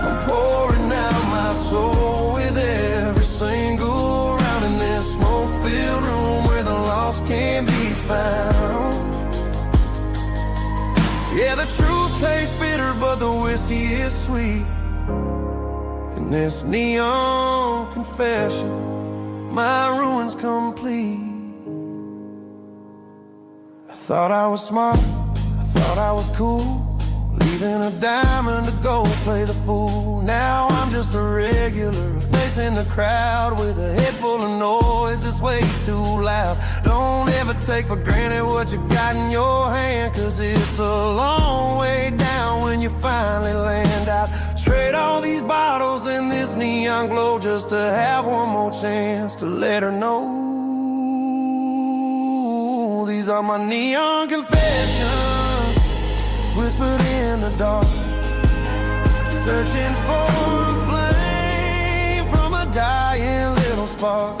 I'm pouring out my soul with every single round in this smoke-filled room where the lost can be found. Yeah, the truth tastes bitter, but the whiskey is sweet. In this neon confession, my ruin's complete. I thought I was smart, I thought I was cool, leaving a diamond to go play the fool. Now I'm just a regular, facing the crowd with a head full of noise that's way too loud. Don't ever take for granted what you got in your hand, cause it's a long way down when you finally land out. Trade all these bottles and this neon glow just to have one more chance to let her know. These are my neon confessions, whispered in the dark, searching for a flame from a dying little spark.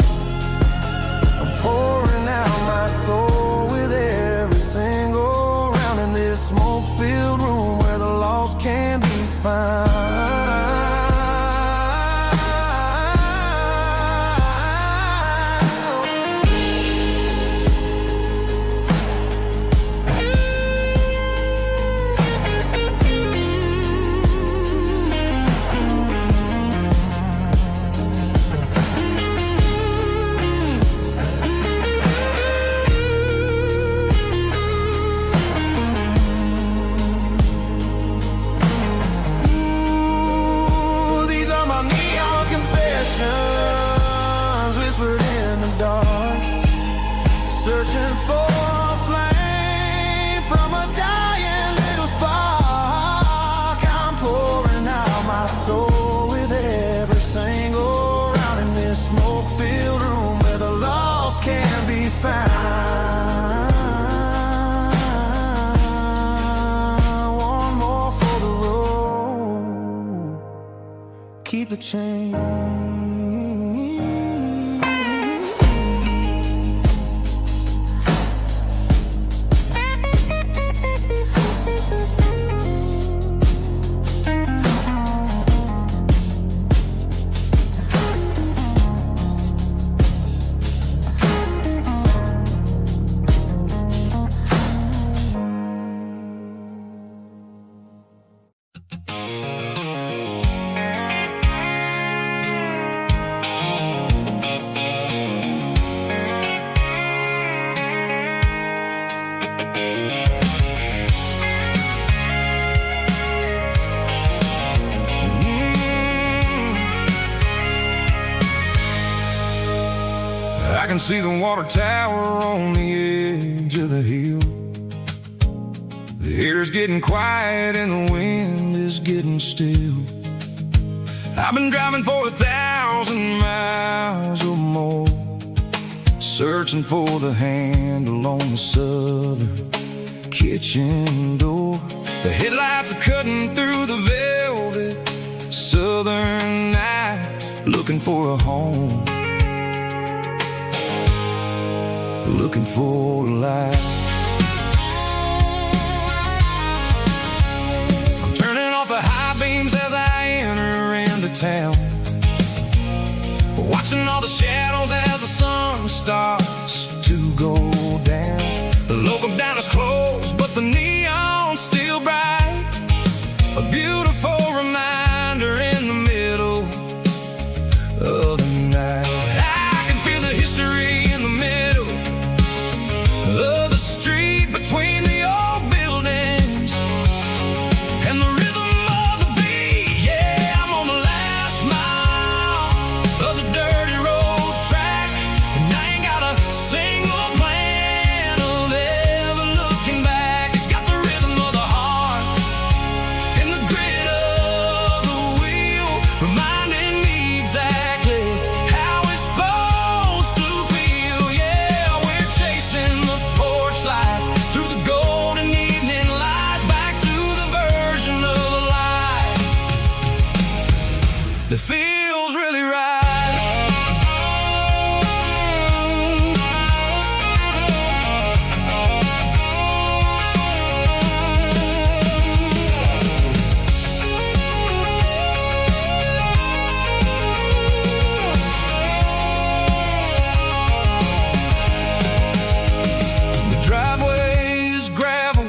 keep the change. I can see the water tower on the edge of the hill. The air's getting quiet and the wind is getting still. I've been driving for 1,000 miles or more, searching for the handle on the southern kitchen door. The headlights are cutting through the velvet southern night, looking for a home, looking for a life. I'm turning off the high beams as I enter into town, watching all the shadows as the sun starts to go down. The local diner's closed, but the neon's still bright, a beautiful reminder in the middle of the night. I can feel the history in the middle of the street between the old buildings and the rhythm of the beat. Yeah, I'm on the last mile of the dirty road track, and I ain't got a single plan of ever looking back. It's got the rhythm of the heart and the grit of the wheel, reminding me exactly how it's supposed to feel. Yeah, we're chasing the porch light through the golden evening light, back to the version of life that feels really right. The driveway is gravel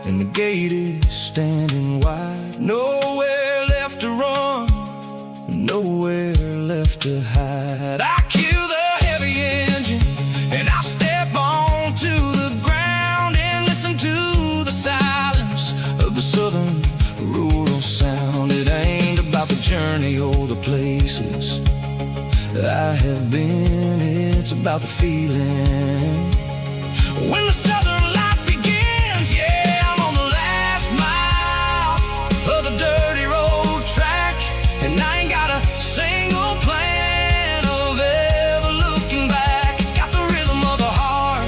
and the gate is standing wide. Nowhere left to run, nowhere left to hide. I kill the heavy engine and I step onto the ground and listen to the silence of the southern rural sound. It ain't about the journey or the places I have been, it's about the feeling when the southern life begins. Yeah, I'm on the last mile of the dirty road track, and I ain't got a single plan of ever looking back. It's got the rhythm of the heart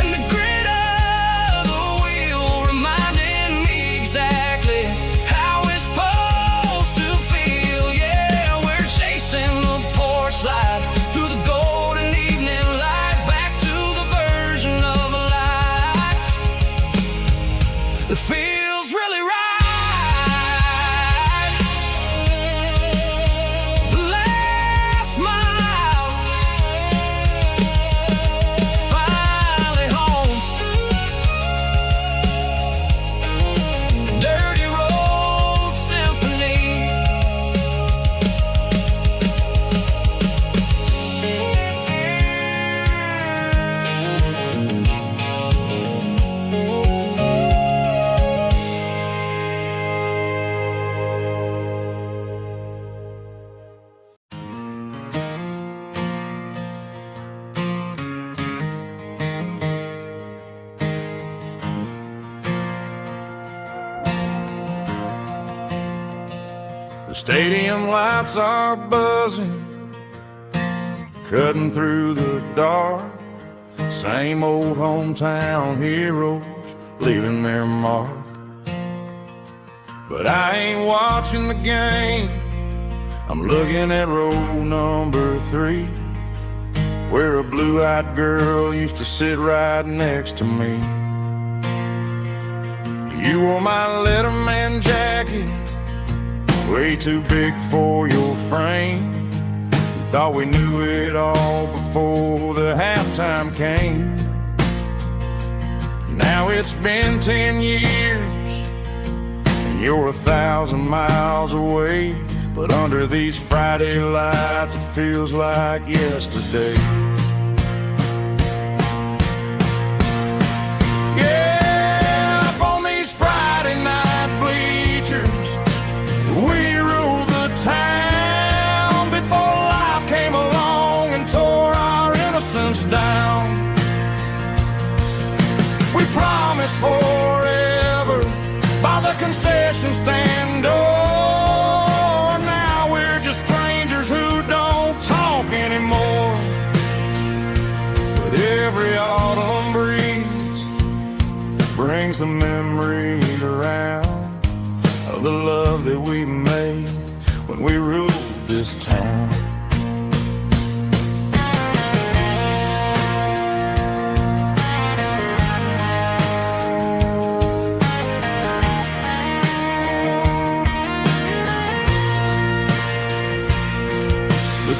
and the grit of the wheel, reminding me exactly how it's supposed to feel. Yeah, we're chasing the porch light through the golden evening light, back to the version of life that feels really right. The last mile, finally home. Dirty road symphony. The stadium lights are buzzing, cutting through the dark. Same old hometown heroes leaving their mark. But I ain't watching the game, I'm looking at row number 3, where a blue-eyed girl used to sit right next to me. You wore my Letterman jacket, way too big for your frame. We thought we knew it all before the halftime came. Now it's been 10 years, and you're 1,000 miles away. But under these Friday lights, it feels like yesterday. Yeah, up on these Friday night bleachers, we ruled the town before life came along and tore our innocence down. We promised forever by the concession stand door. Who don't talk anymore. But every autumn breeze brings the memories around of the love that we made when we ruled this town.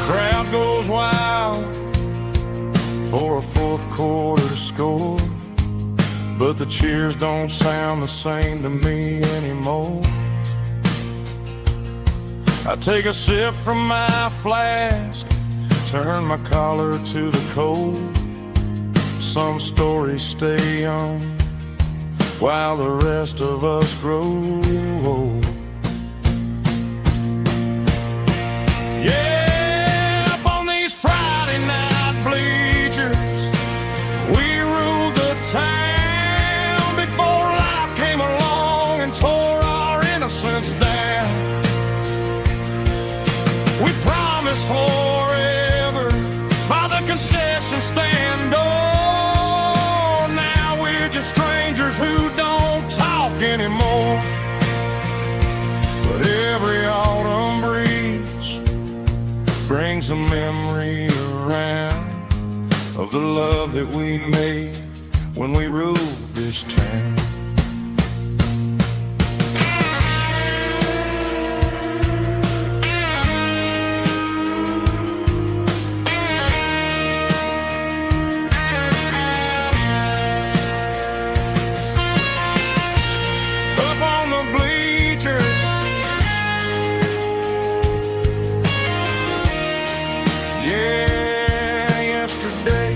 Crowd goes wild for a fourth quarter score, but the cheers don't sound the same to me anymore. I take a sip from my flask, turn my collar to the cold. Some stories stay young while the rest of us grow old. Town before life came along and tore our innocence down. We promised forever by the concession stand door. Now we're just strangers who don't talk anymore. But every autumn breeze brings a memory around of the love that we made when we ruled this town. Up on the bleachers, yeah, yesterday.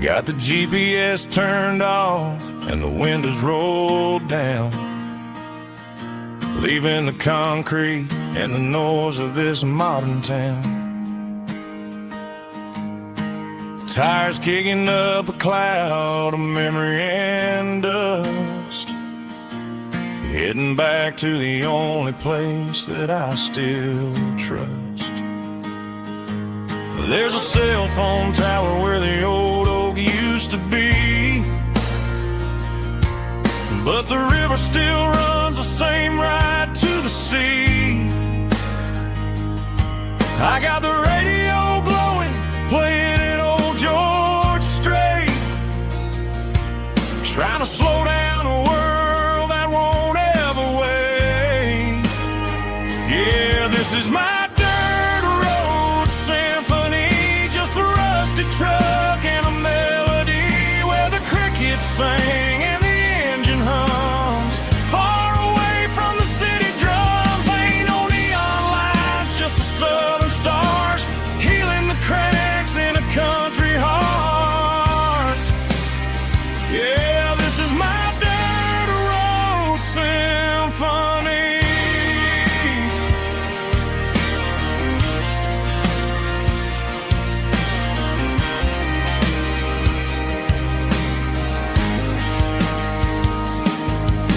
Got the GPS turned off and the windows rolled down, leaving the concrete and the noise of this modern town. Tires kicking up a cloud of memory and dust, heading back to the only place that I still trust. There's a cell phone tower where the old oak used to be, but the river still runs the same right to the sea. I got the radio glowing, playing it old George Strait, trying to slow down a world that won't ever wait. Yeah, this is my dirt road symphony, just a rusty truck and a melody where the crickets sing and the engine hums. Far away from the city drums, ain't no neon lights, just the southern stars healing the cracks in a country heart. Yeah, this is my dirt road symphony.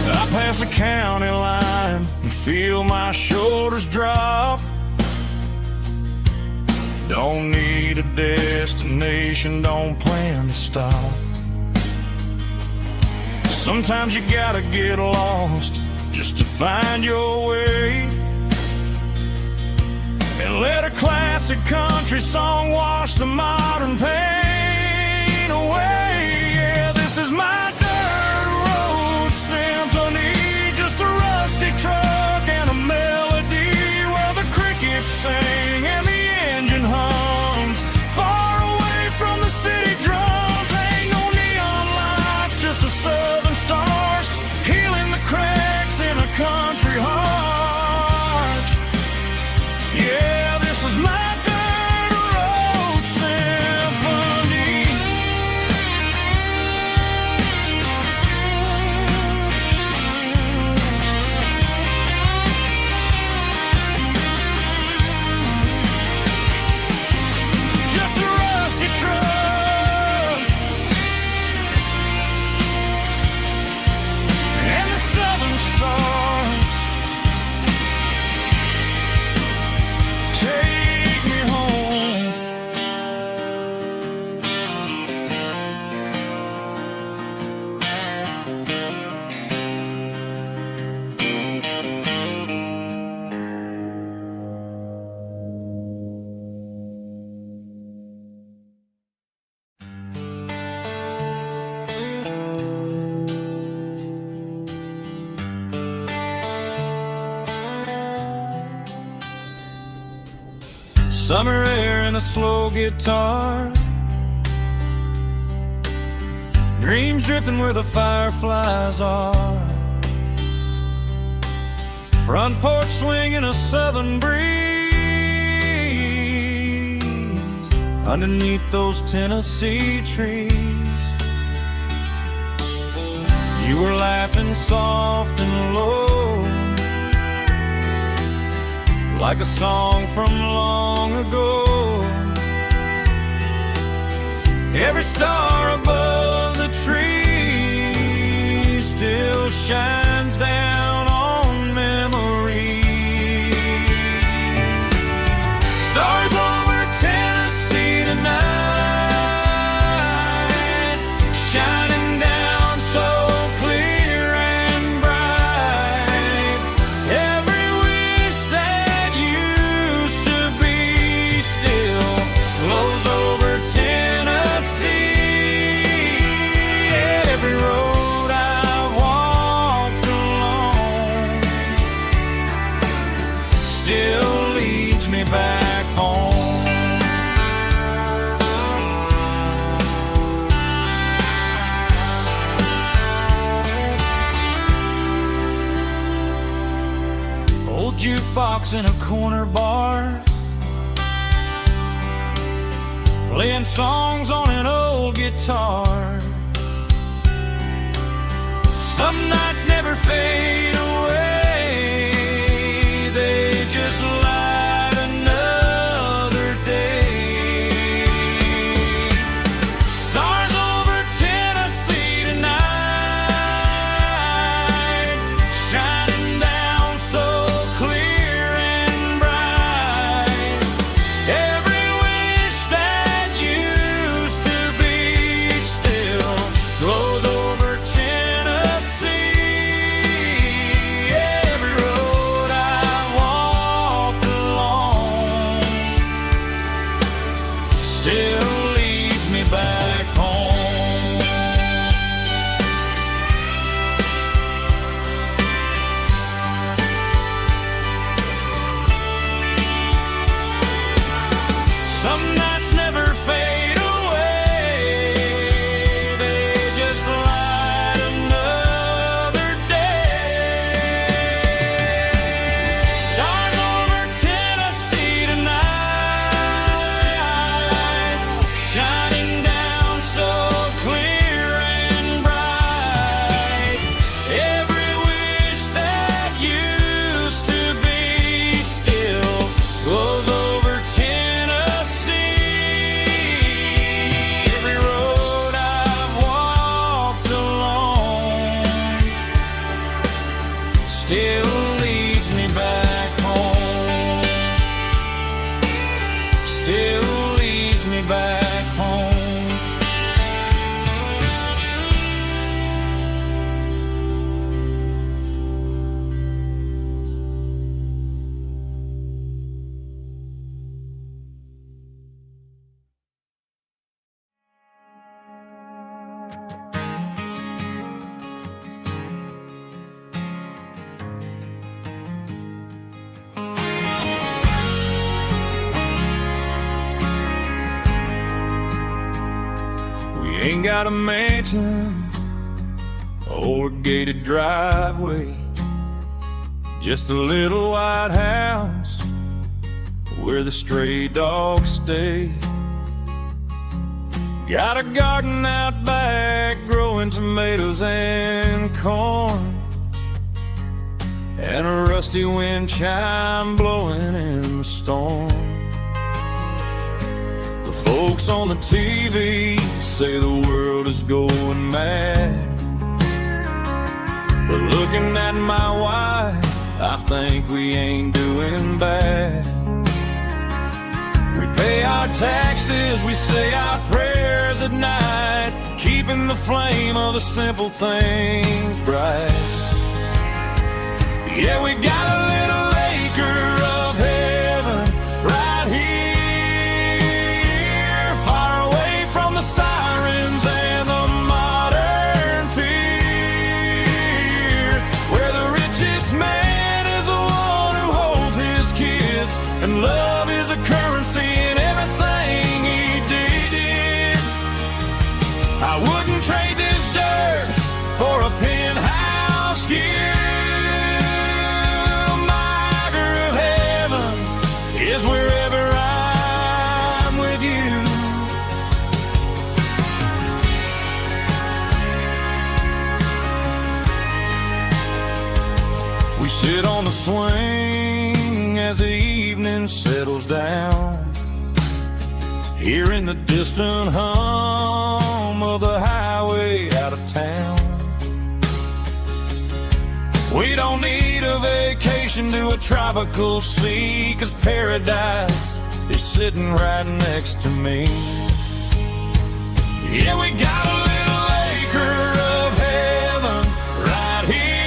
I pass the county line and feel my shoulders drop. Don't need a destination, don't plan to stop. Sometimes you gotta get lost just to find your way, and let a classic country song wash the modern pain away. Yeah, this is my dirt road symphony, just a rusty truck and a melody where the crickets sing and the engine hums. Far away from the city drums, ain't no neon lights, just the southern stars healing the cracks in a country heart. Yeah, this is my dirt road symphony. Just a rusty truck and the southern stars take me home. Summer air and a slow guitar, dreams drifting where the fireflies are. Front porch swinging a southern breeze underneath those Tennessee trees. You were laughing soft and low, like a song from long ago. Every star above the tree still shines down on memories. Stars over Tennessee tonight, shining down so clear and bright. Every wish that used to be still flows over Tennessee. Every road I've walked along still leads me back home. Old jukebox in a corner bar, playing songs on an old guitar. Some nights never fade away, they just light another day. Stars over Tennessee tonight, shining down so clear and bright. Every wish that used to be still glows over Tennessee. Every road I walked along still leads me back home. Some nights never fade away, they just light another day. Stars over Tennessee tonight, shining down so clear and bright. Every wish that used to be still glows over Tennessee. Every road I've walked alone still leads me back home. Still leads me back home. We ain't got a mansion or a gated driveway, just a little white house where the stray dogs stay. Got a garden out back growing tomatoes and corn, and a rusty wind chime blowing in the storm. The folks on the TV say the world is going mad, but looking at my wife, I think we ain't doing bad. We pay our taxes, we say our prayers at night, keeping the flame of the simple things bright. Yeah, we got a little acre of heaven right here, far away from the sirens and the modern fear, where the richest man is the one who holds his kids, and love is a currency in everything he did. I wouldn't trade this dirt for a penthouse view. Is wherever I'm with you. We sit on the swing as the evening settles down, hearing the distant hum of the highway out of town. We don't need a vacation to a tropical sea, 'cause paradise is sitting right next to me. Yeah, we got a little acre of heaven right here,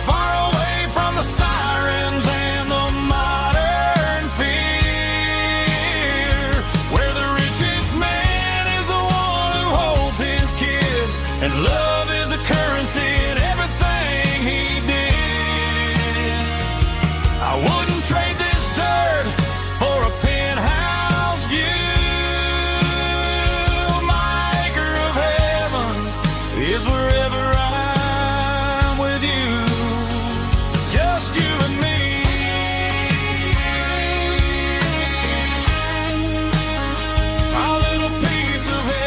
far away from the sirens and the modern fear, where the richest man is the one who holds his kids, and love is a currency in everything he did. I wouldn't trade this dirt for a penthouse view. My acre of heaven is wherever I'm with you, just you and me. My little piece of heaven.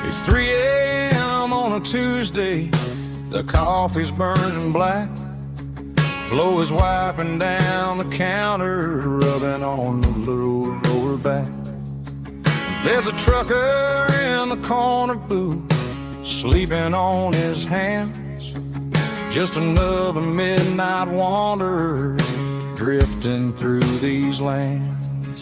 It's 3 a.m. on a Tuesday, the coffee's burning black. Flo is wiping down the counter, rubbing on the little lower back. There's a trucker in the corner booth, sleeping on his hands. Just another midnight wanderer drifting through these lands.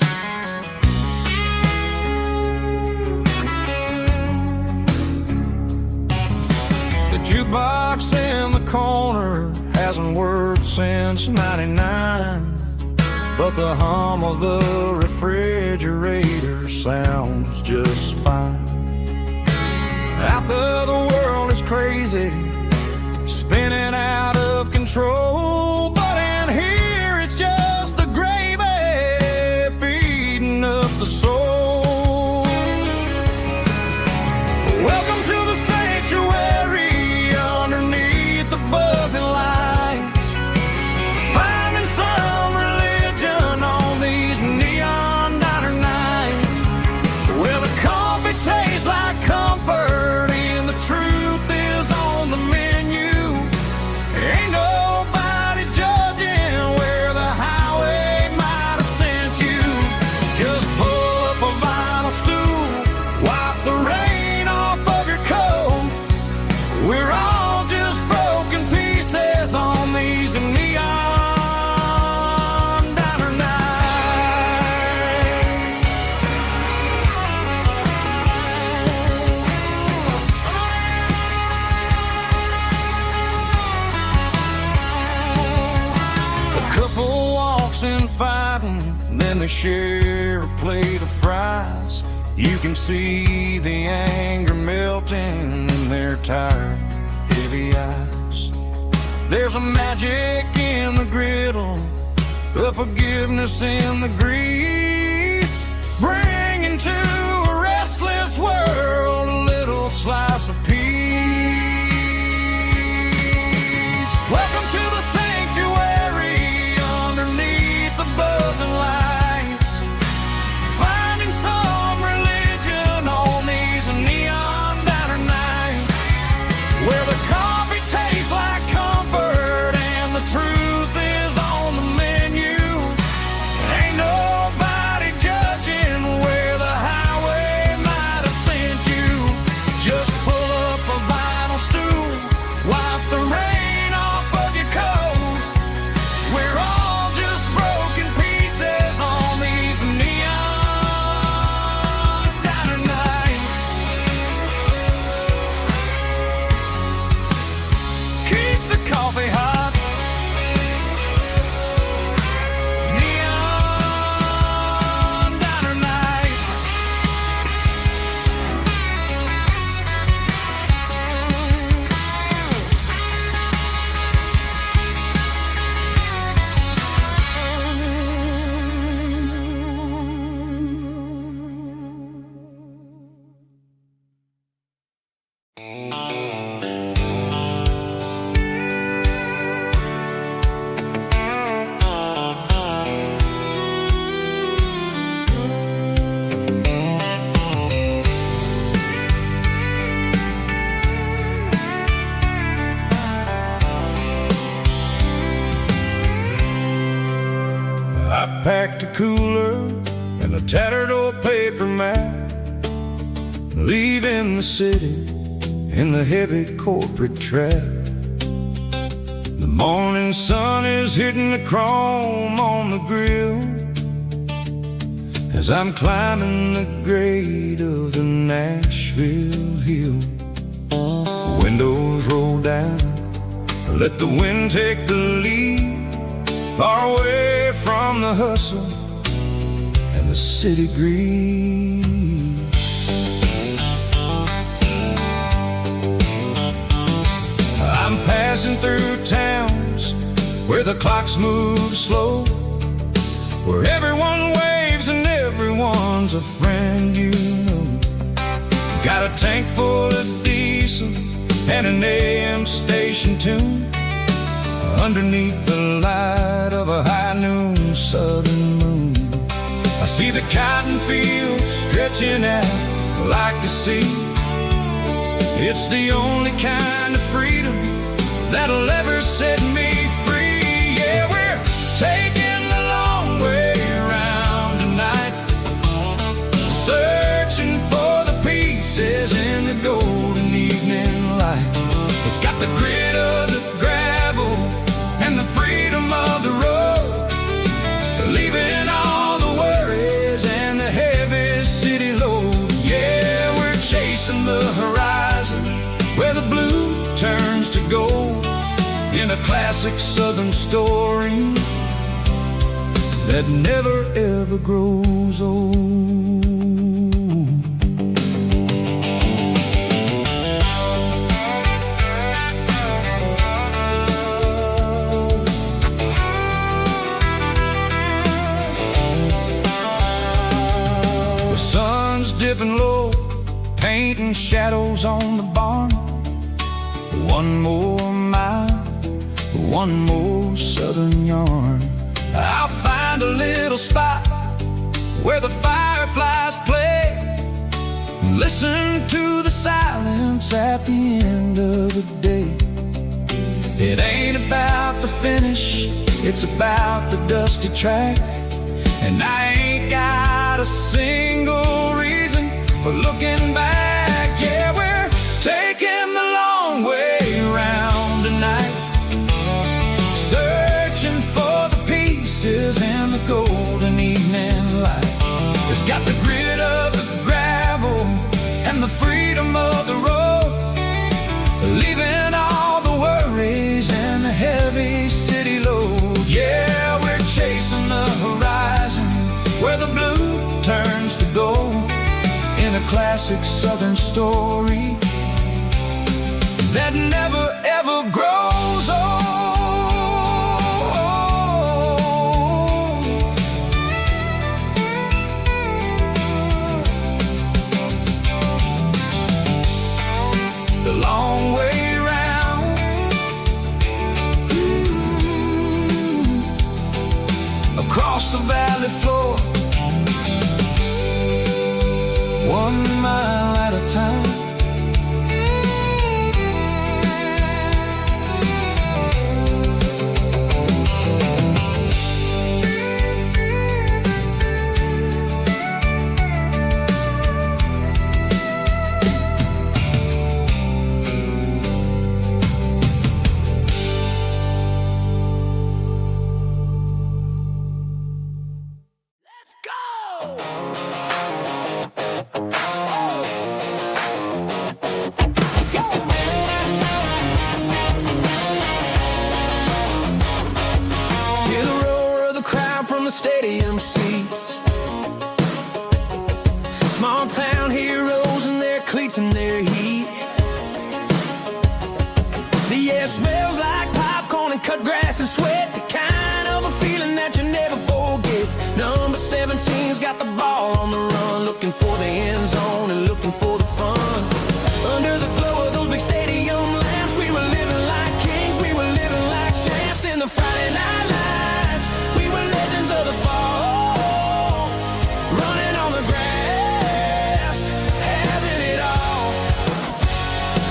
The jukebox in the corner hasn't worked since '99, but the hum of the refrigerator sounds just fine. Out there the world is crazy, spinning out of control, but in here it's just the gravy feeding up the soul. Welcome to the sanctuary underneath the buzzing lights, finding some religion on these neon diner nights, where the coffee tastes like comfort and the truth is on the menu. Ain't nobody judging where the highway might have sent you. Just pull up a vinyl stool, wipe the rain off of your coat. We're all just broken pieces on these neon diner nights. A couple walks in fighting, then they share a plate of fries. You can see the anger melting in their tired, heavy eyes. There's a magic in the griddle, a forgiveness in the grease, bringing to a restless world a little slice of peace. Welcome to the sanctuary underneath the buzzing lights, finding some religion on these neon diner nights, where the coffee tastes like comfort and the truth is on the menu. Ain't nobody judging where the highway might have sent you. Just pull up a vinyl stool, wipe the rain off of your coat. We're all just broken pieces on these neon diner nights. Keep the coffee hot. Neon diner nights. I packed a cooler and a tattered old paper map, leaving the city in the heavy corporate trap. The morning sun is hitting the chrome on the grill as I'm climbing the grade of the Nashville hill. Windows roll down, let the wind take the lead, far away from the hustle and the city greed. I'm passing through towns where the clocks move slow, where everyone waves and everyone's a friend you know. Got a tank full of diesel and an AM station tune, underneath the light of a high noon southern moon. I see the cotton fields stretching out like a sea. It's the only kind of freedom that'll ever set me free. Yeah, we're taking the long way around tonight, searching for the pieces light. It's got the grit of the gravel and the freedom of the road, leaving all the worries and the heavy city load. Yeah, we're chasing the horizon where the blue turns to gold, in a classic southern story that never ever grows old. The sun's dipping low, painting shadows on the barn. One more mile, one more southern yarn. I'll find a little spot where the fireflies play, listen to the silence at the end of the day. It ain't about the finish, it's about the dusty track. And I ain't got a single reason for looking back. Yeah, we're taking the long way around tonight, searching for the pieces in the golden evening light. It's got the grit of the gravel and the freedom of the road, leaving all the worries and the heavy city load. Yeah, we're chasing the horizon where the blue turns to gold, in a classic southern story that never ever grows old. The long way round, across the valley floor, 1 mile at a time. Stadium seats, small town heroes in their cleats and their heat. The air smells like popcorn and cut grass and sweat, the kind of a feeling that you never forget. Number 17's got the ball on the run, looking for the end zone and looking for the fun. Under the glow of those big stadium lamps, we were living like kings, we were living like champs in the Friday night lights. We were legends of the fall, running on the grass, having it all,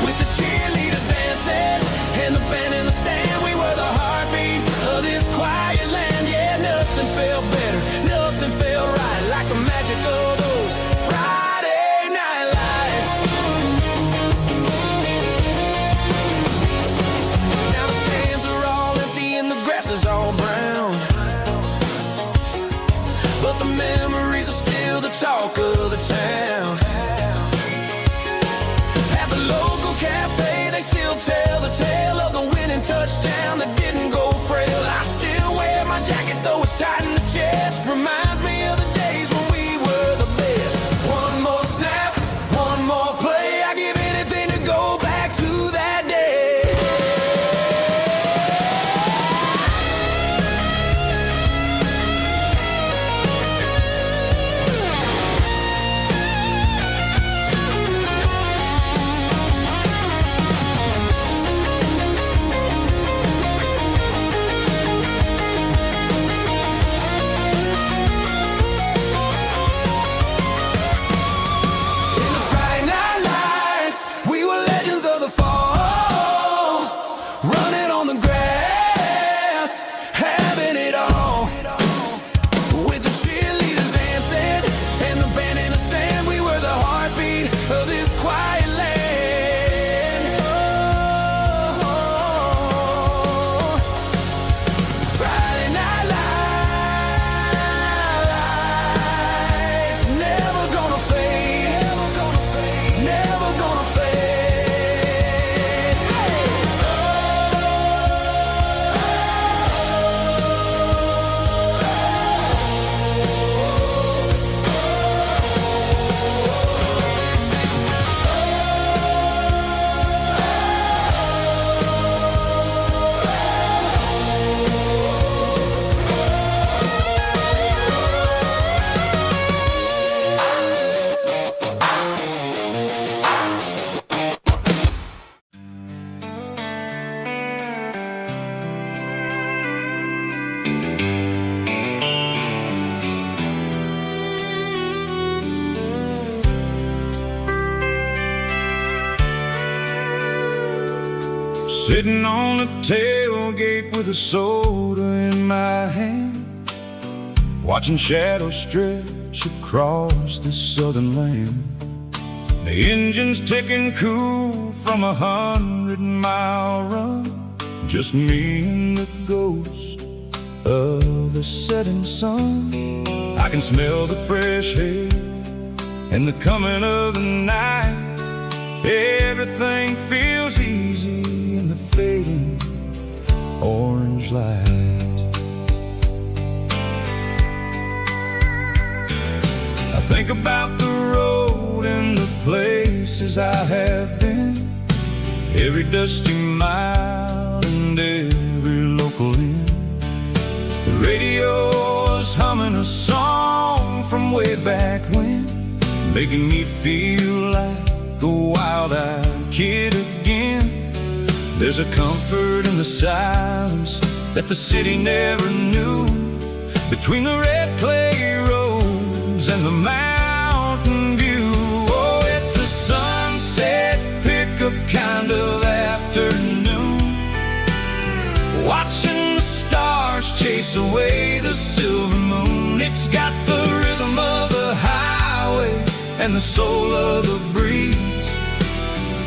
with the cheerleaders dancing and the band in the stand. We were the heartbeat of this quiet land. Yeah, nothing felt better, nothing felt right like the magic of those Friday night lights. Sitting on the tailgate with a soda in my hand, watching shadows stretch across this southern land. The engine's ticking cool from 100-mile run, just me and the ghost of the setting sun. I can smell the fresh air and the coming of the night. Everything feels easy in the fading orange light. I think about the road and the places I have been, every dusty mile and every local inn. The radio is humming a song from way back when, making me feel like a wild-eyed kid again. There's a comfort in the silence that the city never knew, between the red clay roads and the mountain view. Oh, it's a sunset pickup kind of afternoon, watching the stars chase away the silver moon. It's got the rhythm of the highway and the soul of the breeze,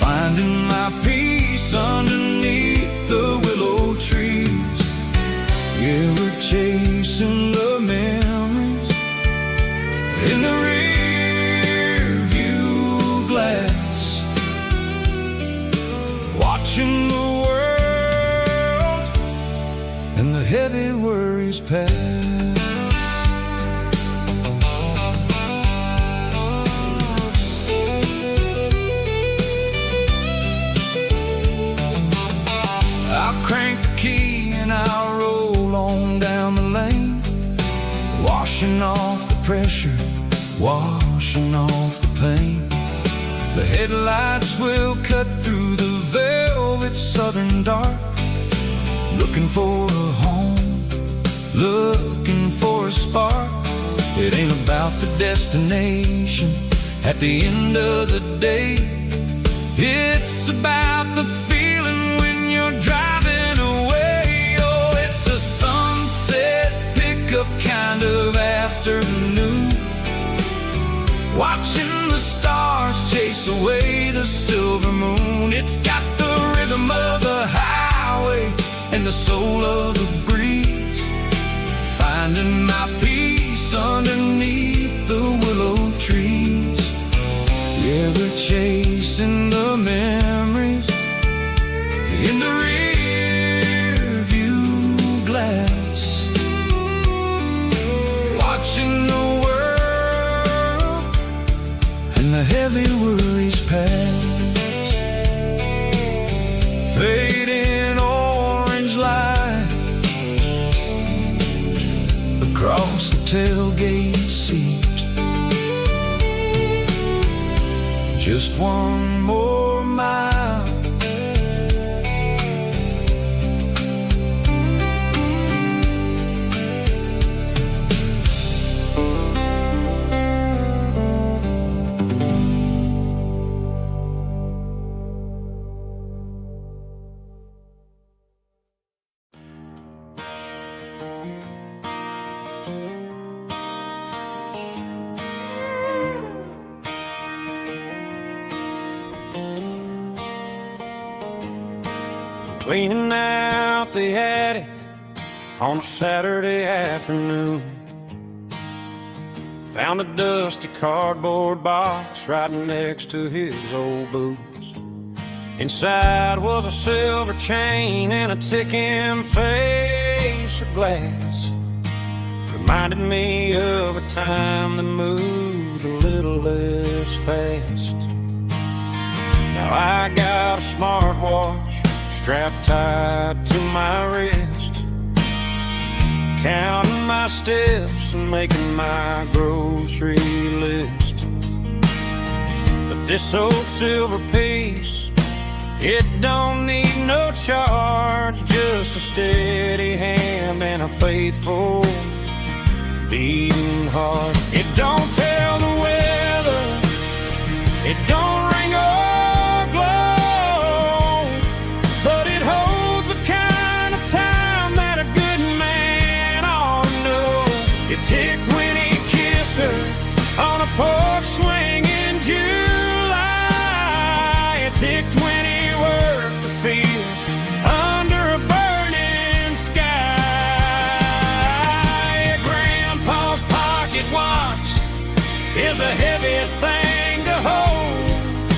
finding my peace underneath the willow trees. Yeah, we're chasing the memories in the rear view glass, watching the world and the heavy worries pass. I'll crank the key and I'll roll on down the lane, washing off the pressure, washing off the pain. The headlights will cut through the velvet southern dark, looking for a home, looking for a spark. It ain't about the destination at the end of the day, it's about the feeling when you're driving away. Oh, it's a sunset pickup kind of afternoon, watching the stars chase away the silver moon. It's got the rhythm of the highway and the soul of the breeze, finding my peace underneath the willow trees. Yeah, we're chasing the memories in the rear view glass, watching the world and the heavy worries pass. Fading orange light across the tailgate seat, just one more mile. Cleaning out the attic on a Saturday afternoon, found a dusty cardboard box right next to his old boots. Inside was a silver chain and a ticking face of glass, reminded me of a time that moved a little less fast. Now I got a smartwatch strapped tight to my wrist, counting my steps and making my grocery list. But this old silver piece, it don't need no charge, just a steady hand and a faithful beating heart. It don't tell the weather, it don't ring or glow, but it holds Tick 20 worked the fields under a burning sky. Grandpa's pocket watch is a heavy thing to hold,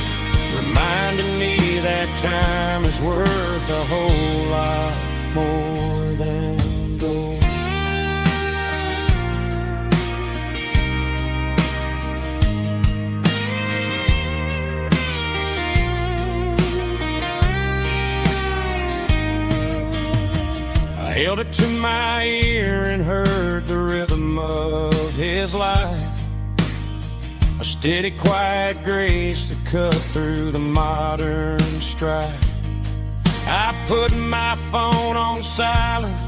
reminding me that time is worth a whole lot more than gold. I held it to my ear and heard the rhythm of his life, a steady, quiet grace to cut through the modern strife. I put my phone on silent,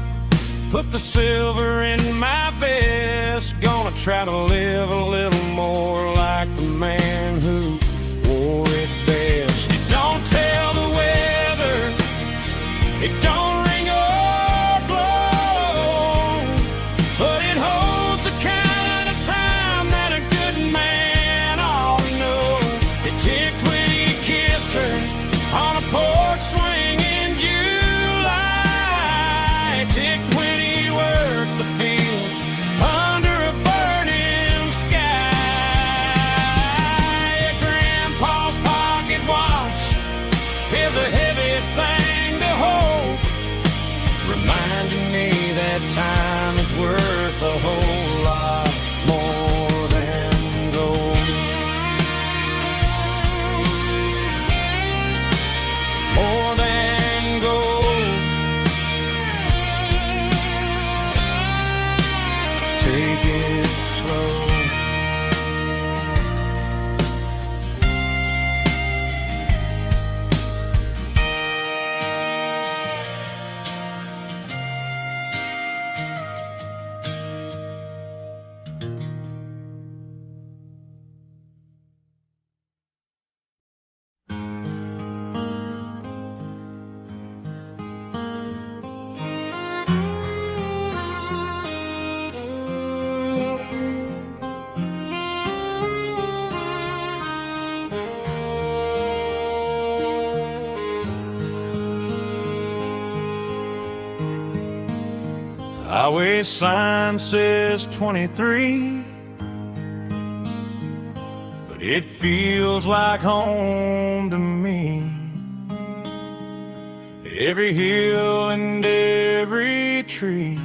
put the silver in my vest. Gonna try to live a little more like the man who wore it best. It don't tell the weather, it don't ring or blow, but it holds the kind of time that a good man ought to know. It ticked when he kissed her on a porch swing in July. It ticked when he worked the fields under a burning sky. Grandpa's pocket watch is a heavy thing to hold, reminding me that time is worth a whole lot more than gold. More than gold. Take it slow. Highway sign says 23, but it feels like home to me. Every hill and every tree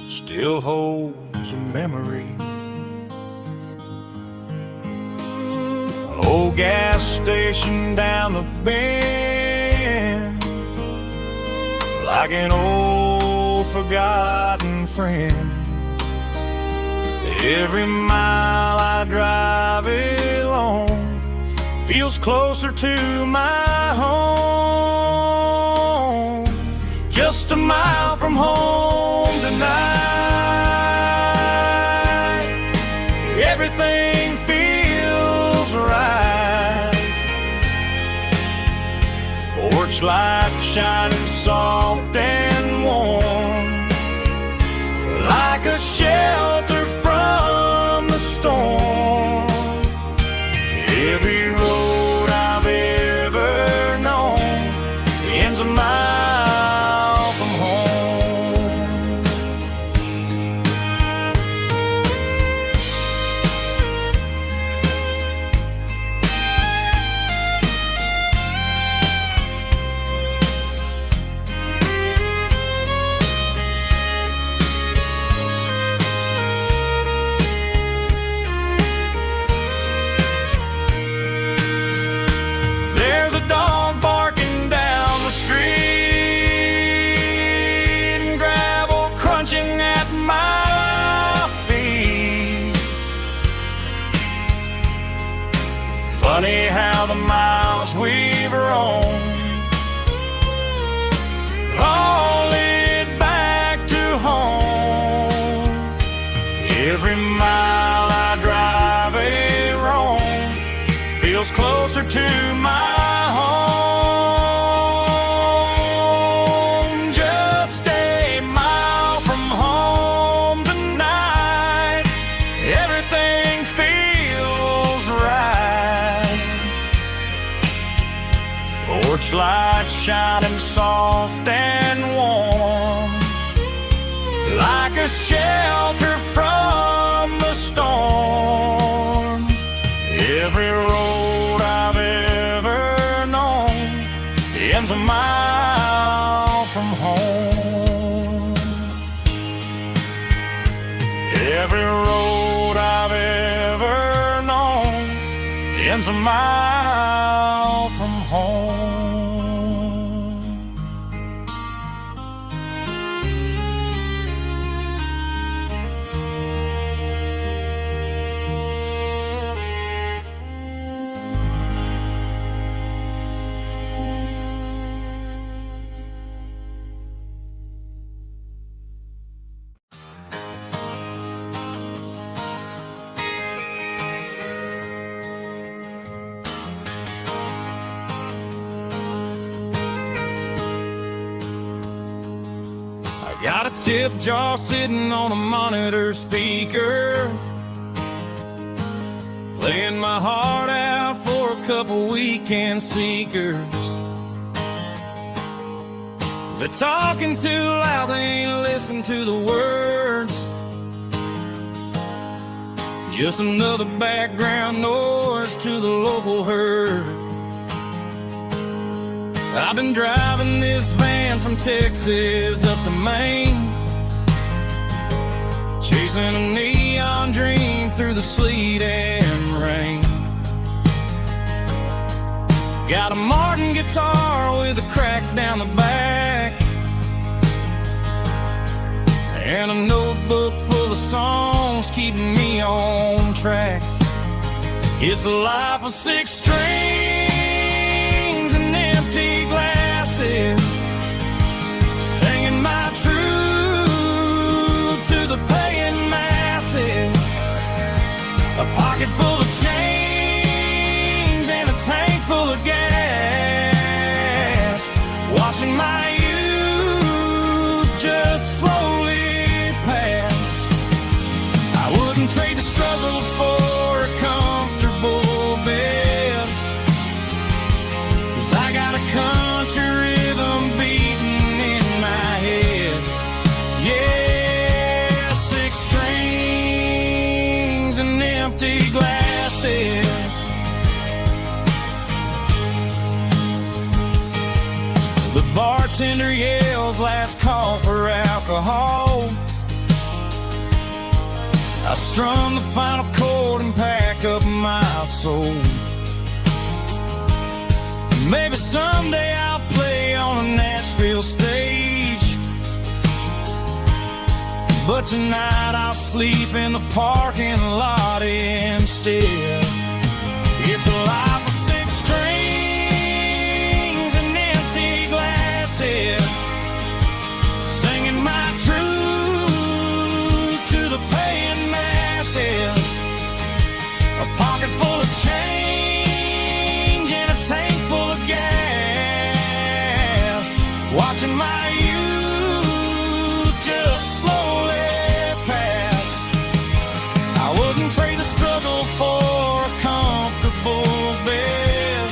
still holds a memory. An old gas station down the bend, like an old forgotten friend. Every mile I drive it along feels closer to my home. Just a mile from home tonight, everything feels right. Porch light shining soft and warm, like a shelter from the storm. Every road I've ever known ends a mile from home. There's a dog barking down the street, and gravel crunching at my feet. Funny how the miles we've roamed all lead back to home. Every mile I drive a roam feels closer to my home. Just a mile from home tonight, everything feels right. Porch light shining soft and warm, like a shelter from the storm. Every road I've ever known ends a mile from home. Every road I've ever known ends a mile from home. Got a tip jar sitting on a monitor speaker, playing my heart out for a couple weekend seekers. They're talking too loud, they ain't listen to the words. Just another background noise to the local herd. I've been driving this van from Texas up to Maine, chasing a neon dream through the sleet and rain. Got a Martin guitar with a crack down the back, and a notebook full of songs keeping me on track. It's a life of 6 strings and empty glasses, singing my truth to the paying masses. A pocket full of change and a tank full of gas, watching my youth just slowly pass. I wouldn't trade the struggle for a comfortable bed, 'cause I got a country rhythm beating in my head. Yeah, 6 strings and empty glasses. The bartender yells last call for alcohol. I strum the final chord and pack up my soul. Maybe someday I'll play on a Nashville stage, but tonight I'll sleep in the parking lot instead. It's a life of 6 strings and empty glasses, singing my truth to the paying masses. A pocket full of change and a tank full of gas, watching my youth just slowly pass. I wouldn't trade the struggle for a comfortable bed,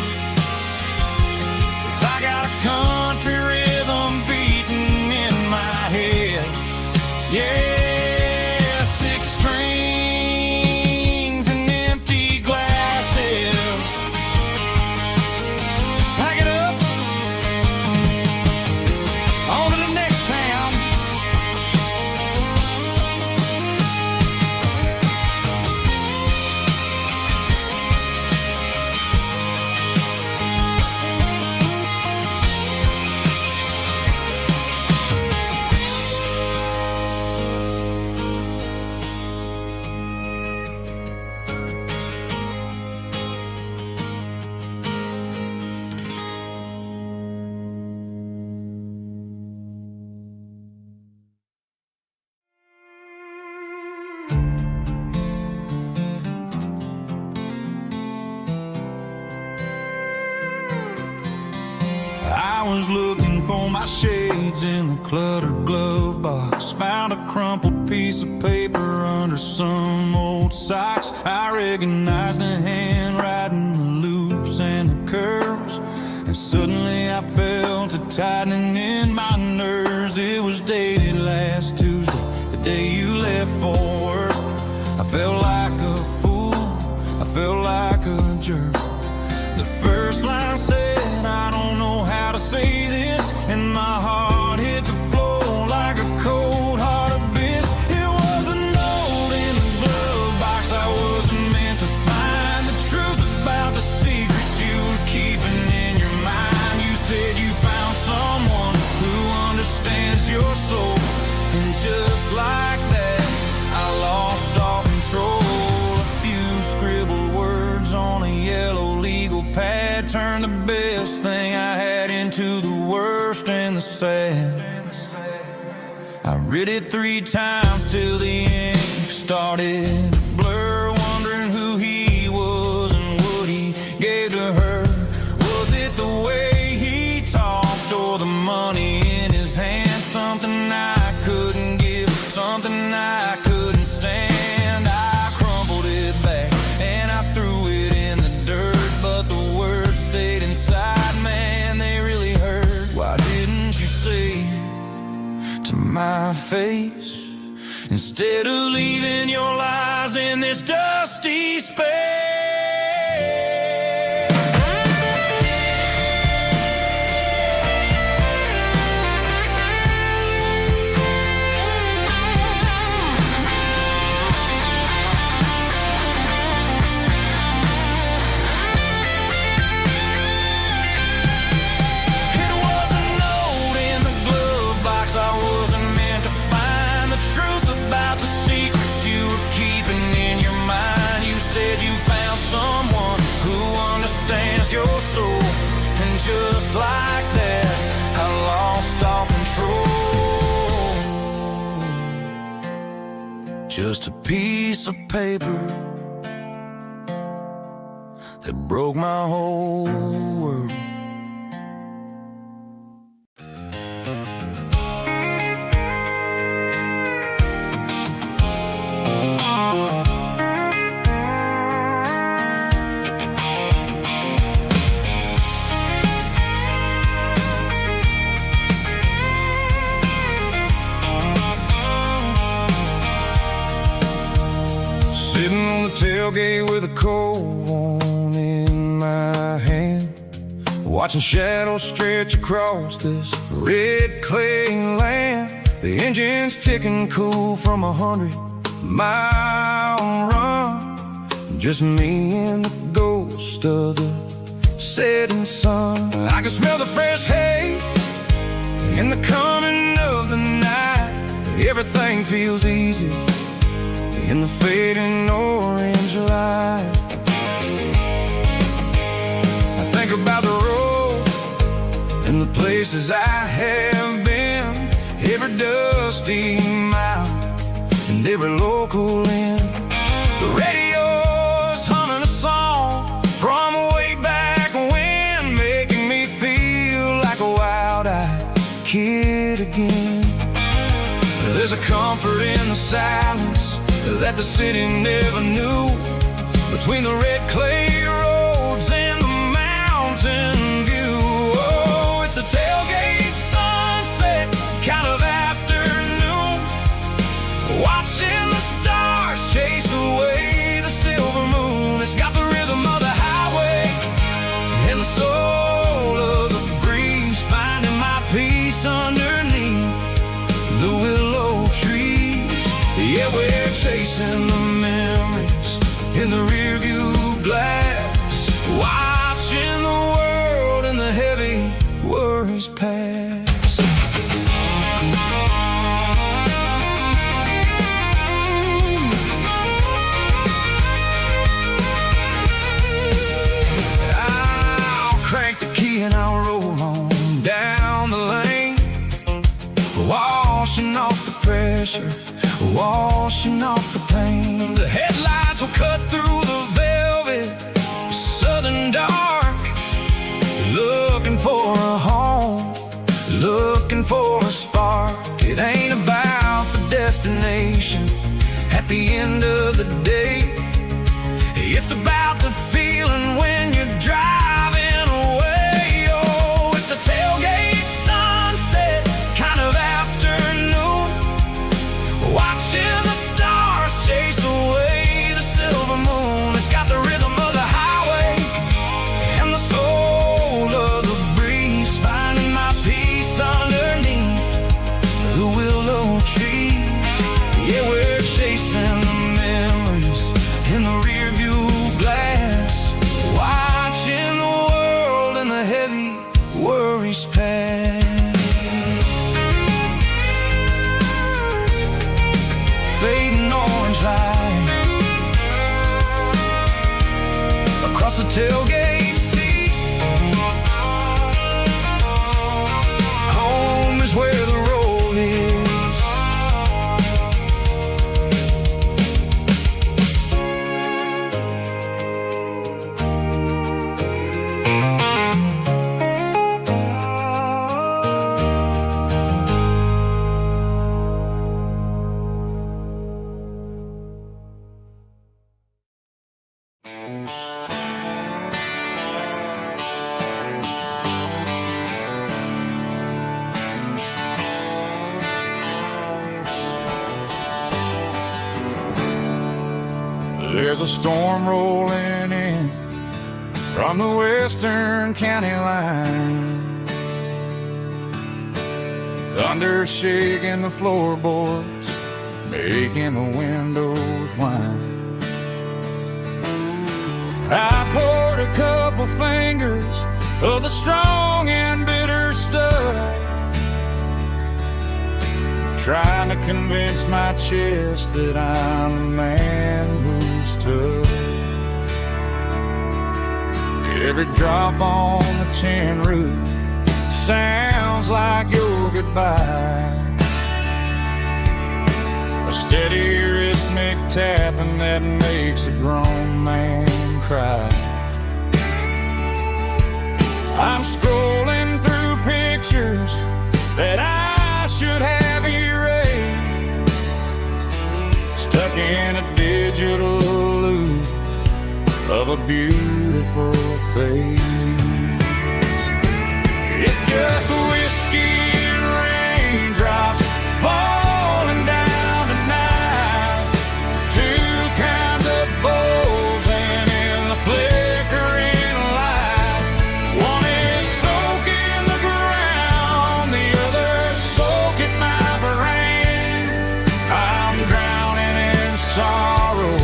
'cause I got a country rhythm beating in my head. Yeah, 6 strings and empty glasses. Pack it up, on to the next town. I was looking for my shades in the cluttered glove box, found a crumpled piece of paper under some old socks. I recognized the handwriting, the loops and the curves, and suddenly I felt a tightening in my nerves. It was dated last Tuesday, the day you left for work. I felt like a fool, I felt like a jerk. The first line said, I don't know how to say this, and my heart hit the floor like a cold heart abyss. It was a note in the glove box I wasn't meant to find. The truth about the secrets you were keeping in your mind. You said you found someone who understands your soul, and just like that I lost all control. A few scribbled words on a yellow legal pad turned the best thing I had into the worst and the sad. I read it 3 times till the ink started to blur, wondering who he was and what he gave to her. Was it the way he talked or the money in his hand? Something I couldn't give, something I couldn't stand. I crumpled it back and I threw it in the dirt, but the words stayed inside, man, they really hurt. Why didn't you say to my face, instead of leaving your lies in this dusty space? It was a note in the glove box I wasn't meant to find. The truth about the secrets you were keeping in your mind. You said you found someone who understands your soul, and just like that I lost all control. Just a piece of paper that broke my whole world. Sitting on the tailgate with a cold one in my hand, watching shadows stretch across this red clay land. The engine's ticking cool from 100-mile run. Just me and the ghost of the setting sun. I can smell the fresh hay in the coming of the night. Everything feels easy in the fading orange light. I think about the road and the places I have been, every dusty mile and every local inn. The radio's humming a song from way back when, making me feel like a wild-eyed kid again. There's a comfort in the silence that the city never knew, between the red clay roads and the mountain view. Oh, it's a tailgate sunset kind of afternoon, watching the stars chase away the silver moon. It's got the rhythm of the highway and the soul of the breeze, finding my peace underneath the willow trees. Yeah, we're chasing the memories in the rearview glass, watching the world and the heavy worries pass. I'll crank the key and I'll roll on down the lane, washing off the pressure, washing off the pain. The headlights will cut through the velvet southern dark, looking for a home, looking for a spark. It ain't about the destination at the end of the day, it's about the feeling when you're driving away. Oh, heavy worries past, fading orange light across the tailgate seat. Home is where the road is. There's a storm rolling in from the western county line. Thunder shaking the floorboards, making the windows whine. I poured a couple fingers of the strong and bitter stuff, trying to convince my chest that I'm a man who's tough. Every drop on the tin roof sounds like your goodbye, a steady rhythmic tapping that makes a grown man cry. I'm scrolling through pictures that I should have erased, stuck in a digital loop of a beautiful face. It's just whiskey and raindrops falling down tonight, two kinds of bowls and in the flickering light. One is soaking the ground, the other soaking my brain. I'm drowning in sorrow,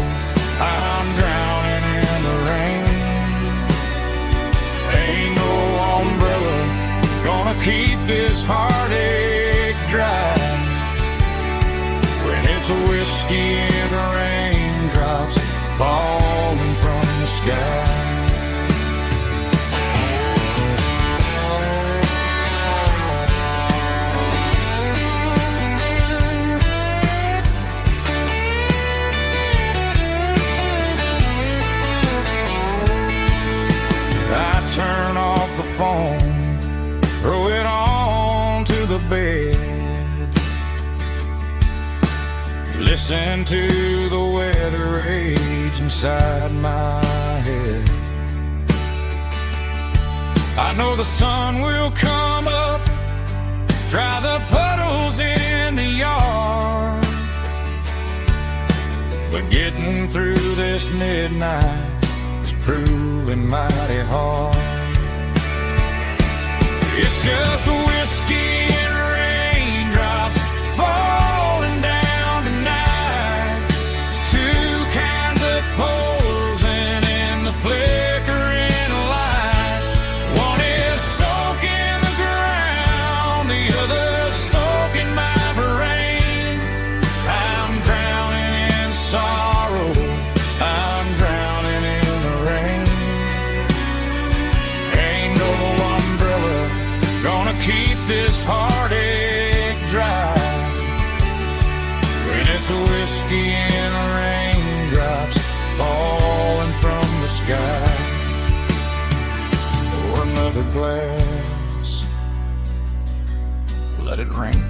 I'm drowning in the rain. Ain't no umbrella gonna keep this heartache dry when it's a whiskey and raindrops falling from the sky. I turn off the phone, throw it on to the bed, listen to the weather rage inside my head. I know the sun will come up, dry the puddles in the yard, but getting through this midnight is proving mighty hard. It's just whiskey and raindrops falling down tonight, two kinds of poles and in the flickering light. One is soaking the ground, the other soaking my brain. I'm drowning in sorrow, I'm drowning in the rain. Ain't no umbrella gonna keep this heartache dry when it's a whiskey and raindrops falling from the sky. Pour another glass, let it rain.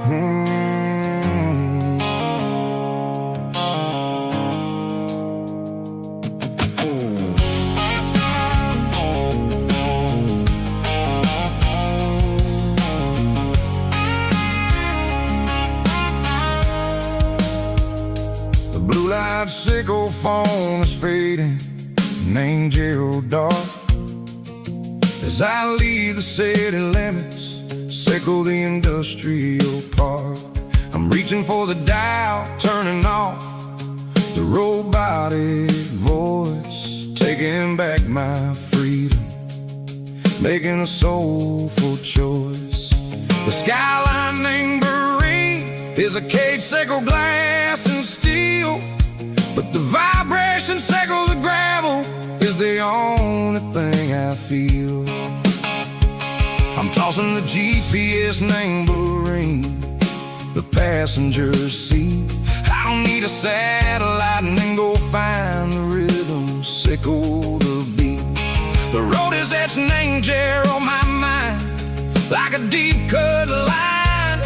The blue light sickle foam is fading, named Gill dark. As I leave the city limits, sickle the industrial park. I'm reaching for the dial, turning off the robotic voice, taking back my freedom, making a soulful choice. The skyline named Marine is a cage, sickle glass and steel, but the vibration sickle the gravel is the only thing I feel. I'm tossing the GPS named Marine, the passenger seat. I don't need a satellite and then go find the rhythm, sickle the beat. The road is etched named Jer on my mind, like a deep cut line,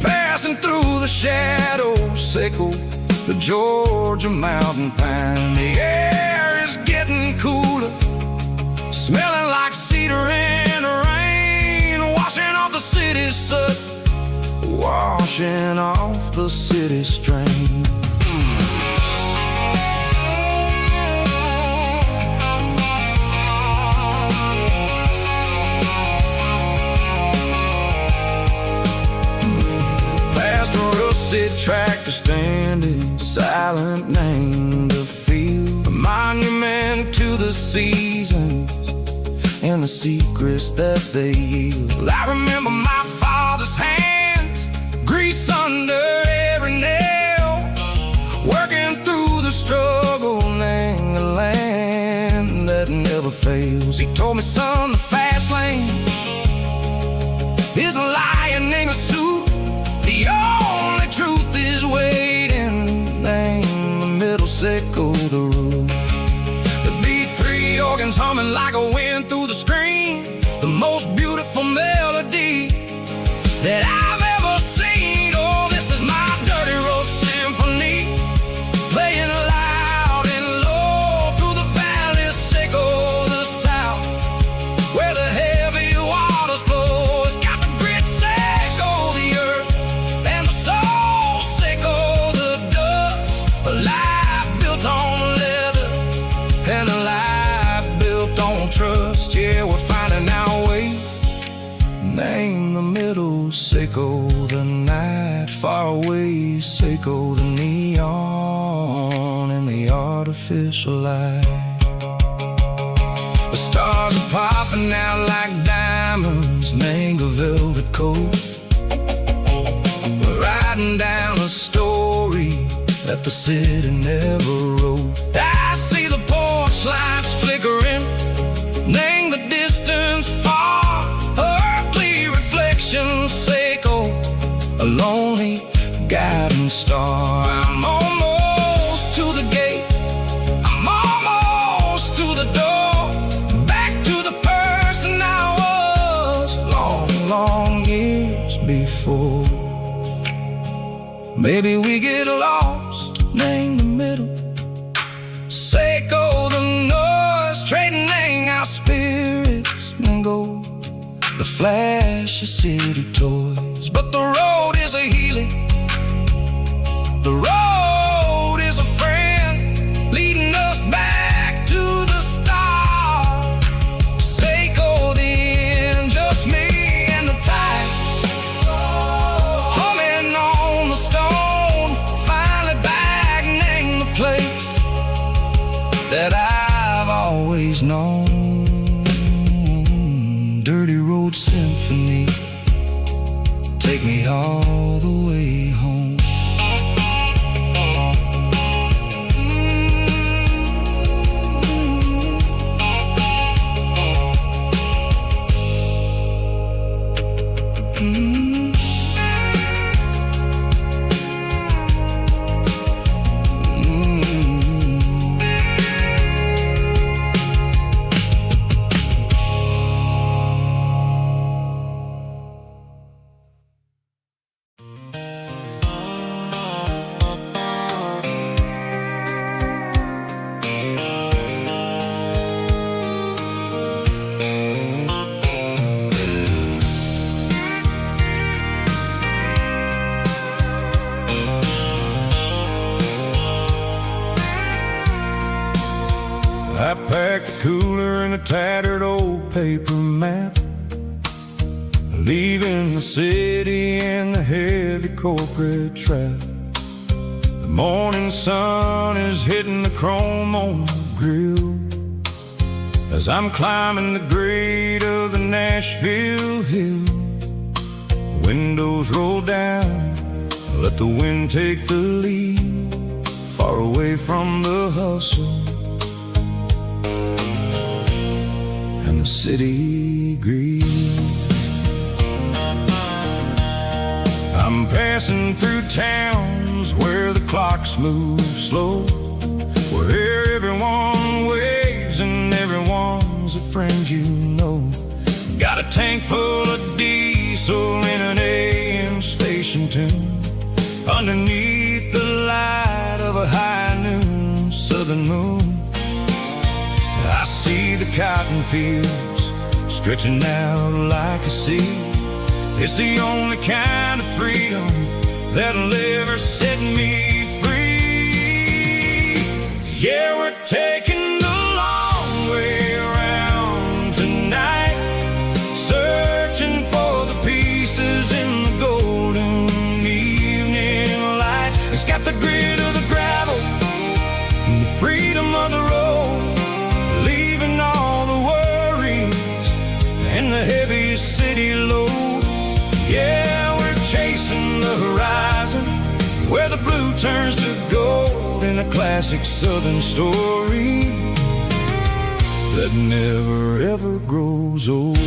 passing through the shadows, sickle the Georgia mountain pine. The air is getting cooler, smelling like cedar in the rain, washing off the city's soot, washing off the city strain. Past a rusted tractor standing silent, named the field, a monument to the seasons and the secrets that they yield. I remember my father's hands, grease under every nail, working through the struggle, named the land that never fails. He told me, son, the fast lane is a lion in a suit, the only truth is waiting, name the middle, sickle the root. The B3 organs humming like a wind through the screen, the most beautiful melody that I've ever seen. Oh, this is my dirty road symphony, playing loud and low through the valleys, sickle the south, where the heavy waters flow. It's got the grit, sickle the earth, and the soul, sickle the dust. A life built on leather and a life built on trust. Yeah, we're finding our way, name the middle, sickle the night, far away, sickle the neon and the artificial light. The stars are popping out like diamonds, name the velvet coat. We're riding down a story that the city never wrote. I see the porch lights flickering, name the distance far, earthly reflections, sickle a lonely guiding star. I'm almost to the gate, I'm almost to the door, back to the person I was long, long years before. Maybe we get lost, name the middle, sickle the noise, trading our spirits and go the flash of city toys. But the road is a healing, the road is a friend, leading us back to the start. Sickle the end, just me and the tides, humming on the stone, finally back, name the place that I've always known. Dirty road symphony, take me all the way home. tattered old paper map, leaving the city in the heavy corporate trap. The morning sun is hitting the chrome on the grill as I'm climbing the grade of the Nashville hill. Windows roll down, let the wind take the lead, far away from the hustle and the city greed. I'm passing through towns where the clocks move slow, where everyone waves and everyone's a friend you know. Got a tank full of diesel in an AM station tune, underneath the light of a high noon southern moon. I see the cotton fields stretching out like a sea. It's the only kind of freedom that'll ever set me free. Yeah, we're taking the long way around tonight, searching for the pieces in the golden evening light. It's got the grit of the gravel and the freedom of the road, leaving all the worries and the heavy city load. Yeah, we're chasing the horizon where the blue turns to gold, in a classic southern story that never ever grows old.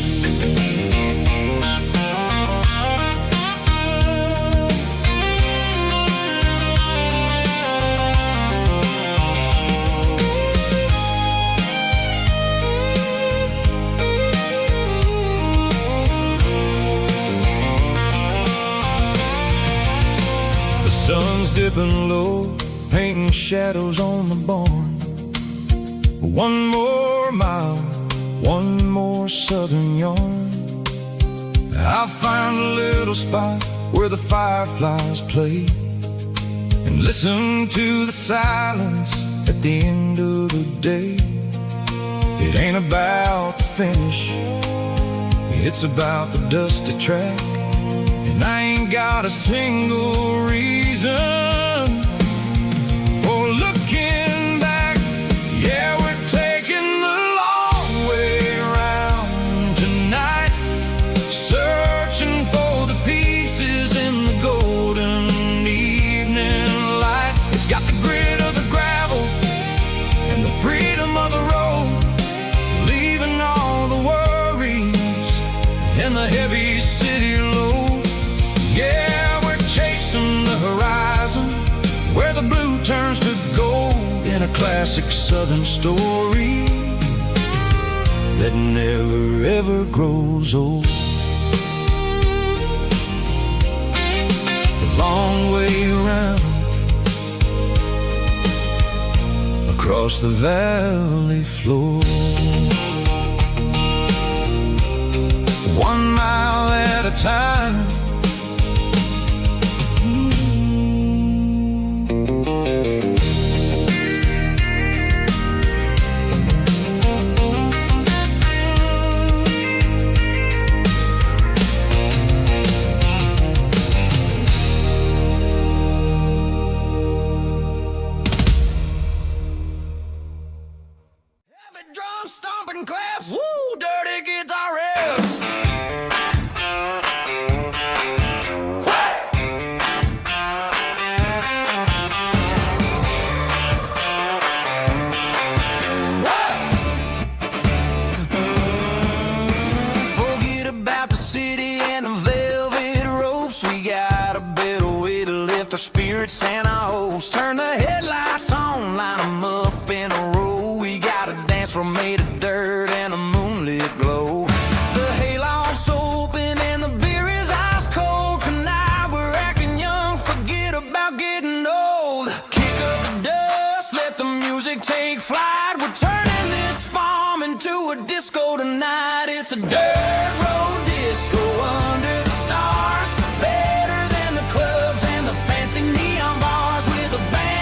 Sun's dipping low, painting shadows on the barn. One more mile, one more southern yarn. I'll find a little spot where the fireflies play and listen to the silence at the end of the day. It ain't about the finish, it's about the dusty track. And I ain't got a single reason for looking back. Yeah, we're taking the long way around tonight, searching for the pieces in the golden evening light. It's got the grit of the gravel and the freedom of the road, leaving all the worries and the heavy city load. Yeah, we're chasing the horizon where the blue turns to gold, in a classic southern story that never ever grows old. The long way around across the valley floor, 1 mile at a time. Drum stomping claps, woo, dirty guitar riffs. Forget about the city and the velvet ropes. We got a better way to lift our spirits and our hopes. Turn the headlights on, line them up in a row. We're made of dirt and a moonlit glow. The hayloft's open and the beer is ice cold. Tonight we're acting young, forget about getting old. Kick up the dust, let the music take flight. We're turning this farm into a disco tonight. It's a dirt road disco under the stars, better than the clubs and the fancy neon bars, with a band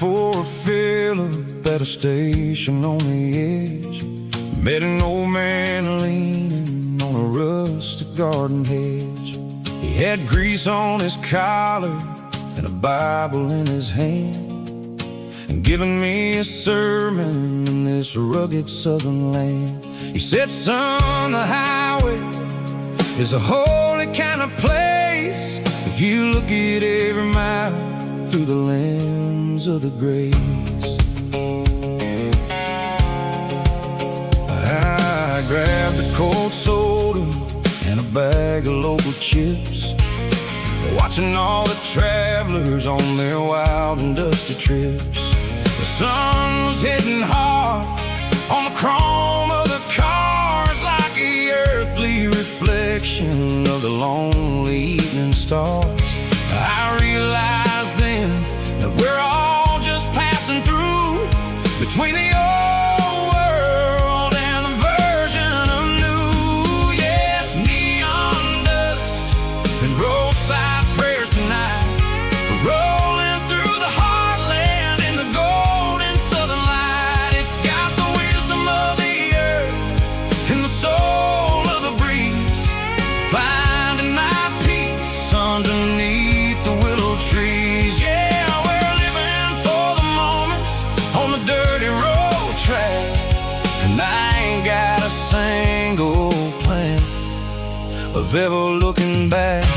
for a fill-up at a station on the edge. Met an old man leaning on a rustic garden hedge. He had grease on his collar and a Bible in his hand, and giving me a sermon in this rugged southern land. He said, son, the highway is a holy kind of place if you look at every mile through the lens of the grace. I grabbed a cold soda and a bag of local chips, watching all the travelers on their wild and dusty trips. The sun was hitting hard on the chrome of the cars, like the earthly reflection of the lonely evening stars. I realized then that we're all just passing through between the old world and the version of new. Yeah, it's neon dust and roadside prayers tonight. We're rolling through the heartland in the golden southern light. It's got the wisdom of the earth and the soul of the breeze, finding my peace underneath the willow trees. Yeah, we're living for the moments on the dirty road track, and I ain't got a single plan of ever looking back.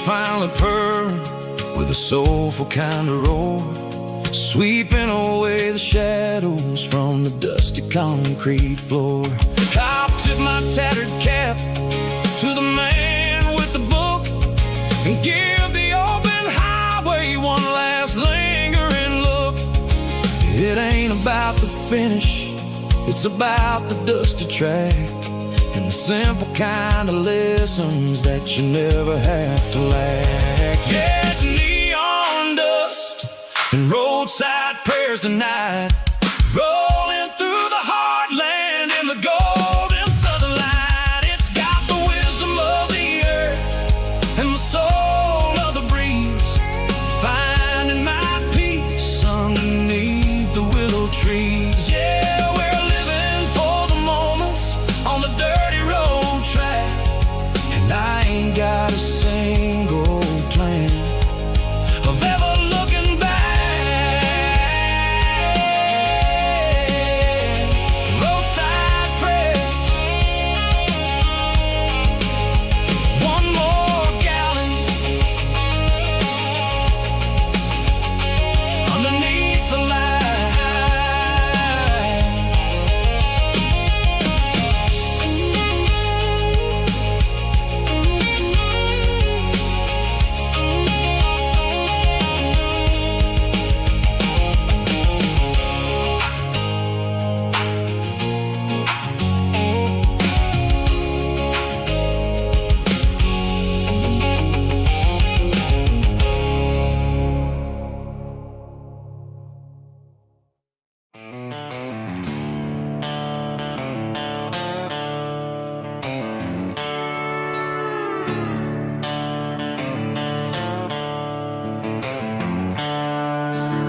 Finally purr with a soulful kind of roar, sweeping away the shadows from the dusty concrete floor. I'll tip my tattered cap to the man with the book and give the open highway one last lingering look. It ain't about the finish, it's about the dusty track and the simple kind of lessons that you never have to lack. Yeah, it's neon dust and roadside prayers tonight, rolling through the heartland in the golden southern light. It's got the wisdom of the earth and the soul of the breeze, finding my peace underneath the willow trees. Yeah, we're living for the moments on the dirty road track, and I ain't got a single plan of ever looking back. Roadside prayers, one more gallon underneath the light.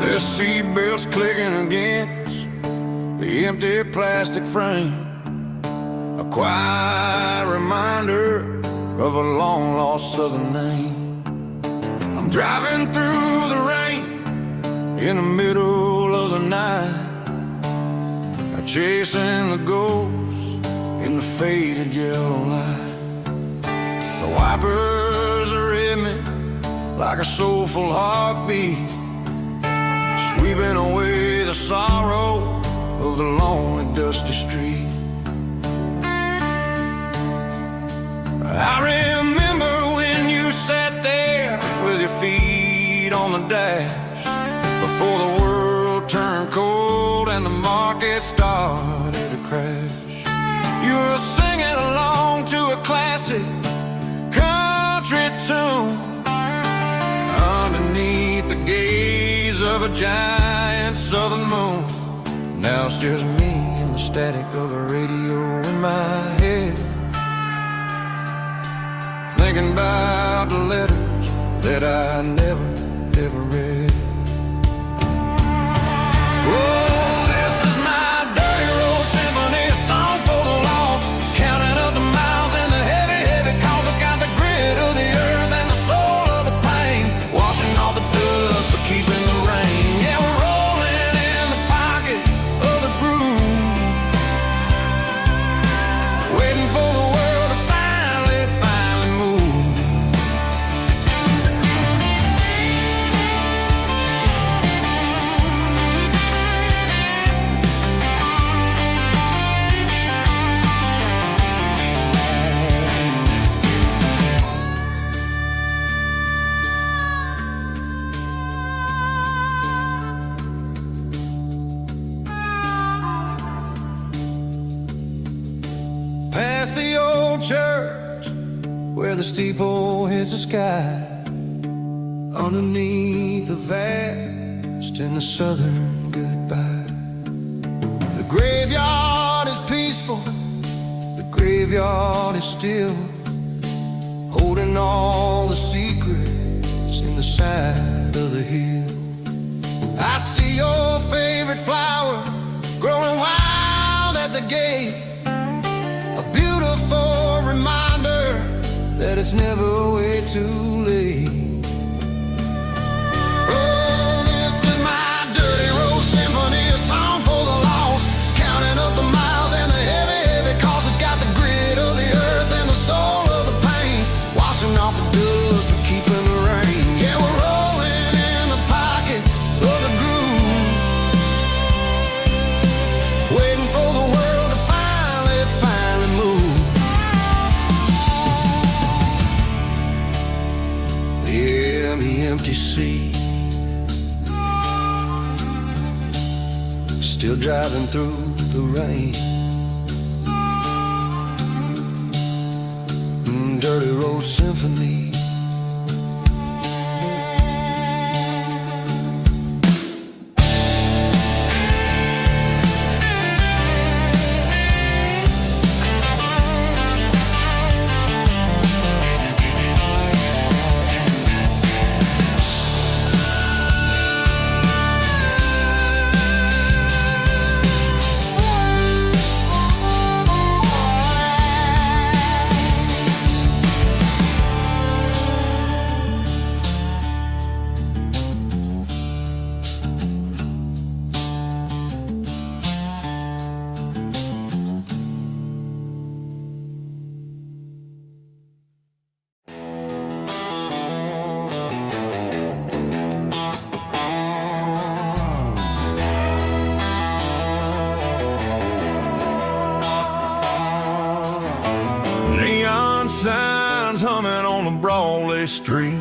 The seatbelts clicking against the empty plastic frame, a quiet reminder of a long-lost southern name. I'm driving through the rain in the middle of the night, chasing the ghosts in the faded yellow light. The wipers are in me like a soulful heartbeat, sweeping away the sorrow of the lonely dusty street. I remember when you sat there with your feet on the dash, before the world turned cold and the market started to crash. You were singing along to a classic country tune underneath the gaze of a giant southern moon. Now it's just me and the static of the radio in my head, thinking about the letters that I never, ever read. Oh, this is my dirty road symphony, a song for the lost, counting up the miles and the heavy, heavy calls. It's got the grit of the earth and the soul of the pain, washing off the dust but keeping the rain. Yeah, we're rolling in the pocket of the groove, waiting for the world to finally, finally move. Past the old church where the steeple hits the sky, underneath the vast and the southern goodbye. The graveyard is peaceful, the graveyard is still, holding all the secrets in the side of the hill. I see your favorite flower growing wild at the gate, a beautiful reminder that it's never way too late. Oh, this is my dirty road symphony, a song for the lost, counting up the miles and the heavy, heavy calls. It's got the grit of the earth and the soul of the pain, washing off the dust but keeping the rain. Yeah, we're rolling in the pocket of the groove, waiting for the world to finally, finally move. Yeah, the empty sea, still driving through the rain. Dirty road symphony. Neon signs humming on the Broadway street,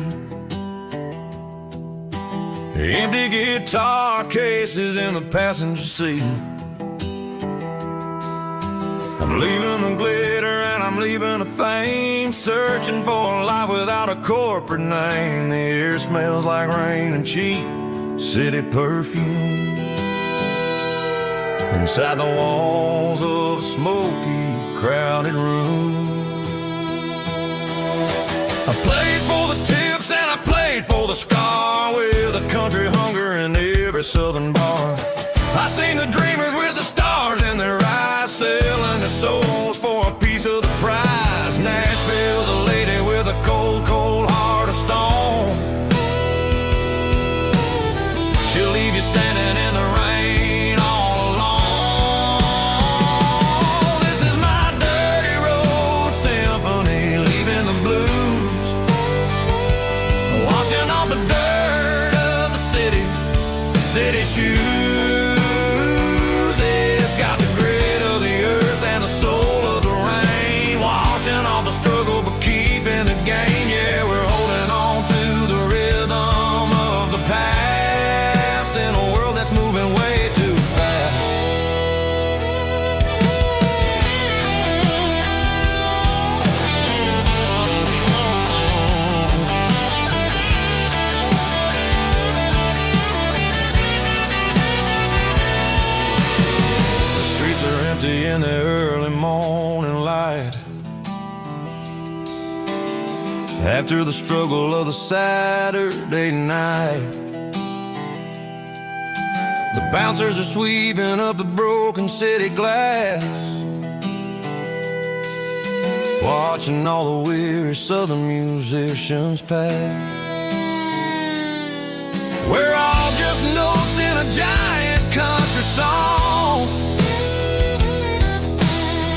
empty guitar cases in the passenger seat. I'm leaving the glitter and I'm leaving the fame, searching for a life without a corporate name. The air smells like rain and cheap city perfume, inside the walls of a smoky, crowded room. I played for the tips and I played for the scar, with a country hunger in every southern bar. I seen the dreamers with the stars in their eyes, selling their souls for a piece of the prize. Nashville's a lady with a cold, cold heart of stone. She'll leave you standing in the rain all alone. This is my dirty road symphony, leaving the blues, washing off the dirt of the city shoes. It's got the grit of the earth and the soul of the rain, washing off the struggle but keeping the game. Yeah, we're holding on to the rhythm of the past in a world that's moving way too fast. after the struggle of the Saturday night. The bouncers are sweeping up the broken city glass, watching all the weary southern musicians pass. We're all just notes in a giant country song,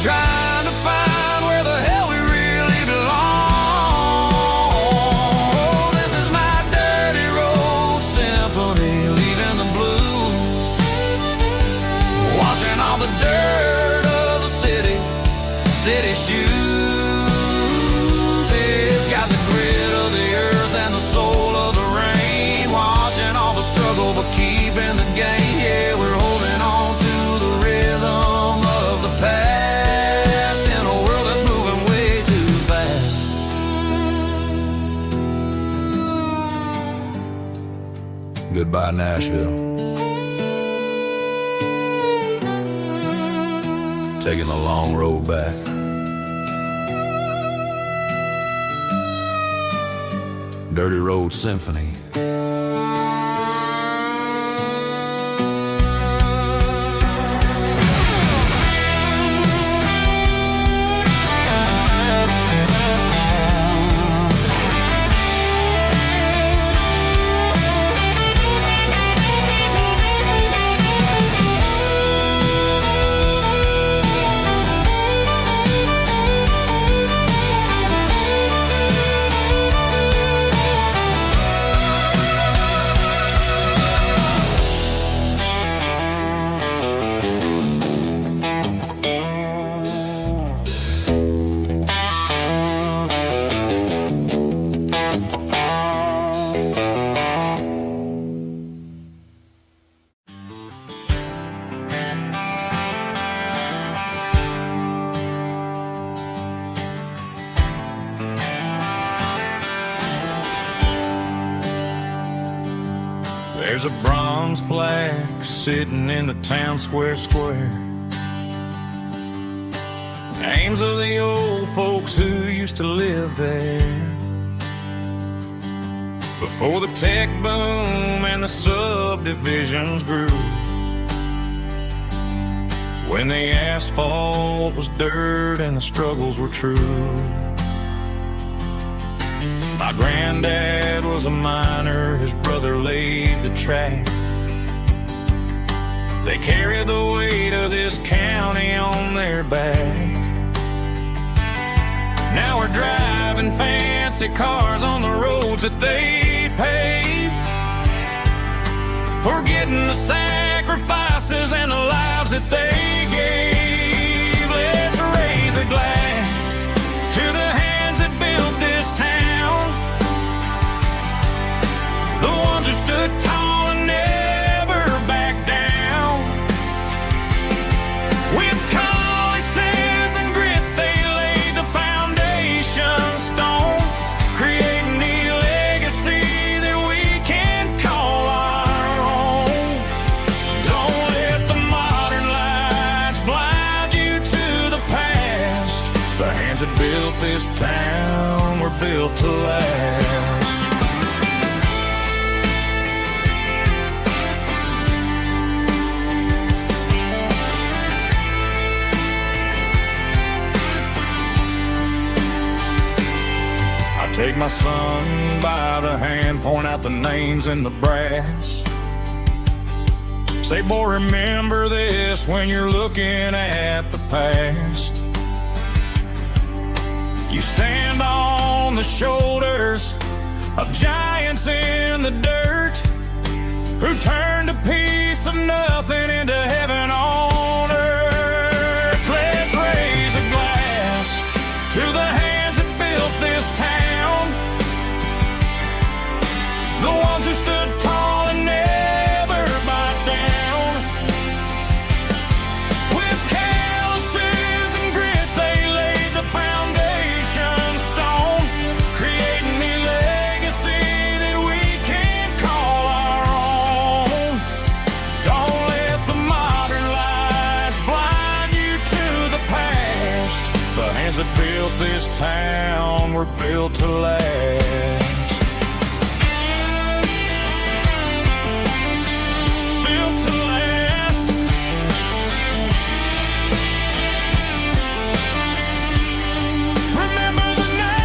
trying to find where the hell we really belong. Oh, this is my dirty road symphony, leaving the blues, washing all the dirt of the city shoes. It's got the grit of the earth and the soul of the rain, washing all the struggle but keeping the game. Yeah, we're holding on to the rhythm of the past in a world that's moving way too fast. Goodbye, Nashville. Taking the long road back. Dirty Road Symphony. There's a bronze plaque sitting in the town square. Names of the old folks who used to live there before the tech boom and the subdivisions grew, when the asphalt was dirt and the struggles were true. My granddad was a miner, his brother laid the track. They carried the weight of this county on their back. Now we're driving fancy cars on the roads that they paved, forgetting the sacrifices and the lives that they gave. Let's raise a glass to the hands that built this town, the ones who stood tall and never backed down. With calluses and grit, they laid the foundation stone, creating the legacy that we can call our own. Don't let the modern lights blind you to the past. The hands that built this town were built to last. Take my son by the hand, point out the names in the brass. Say, boy, remember this when you're looking at the past. You stand on the shoulders of giants in the dirt, who turned a piece of nothing into heaven on earth. Let's raise a glass to the hands that built this town, the ones who stood tall and never backed down. With calluses and grit, they laid the foundation stone, creating the legacy that we can call our own. Don't let the modern lights blind you to the past. The hands that built this town on, we're built to last. Built to last. Remember the name.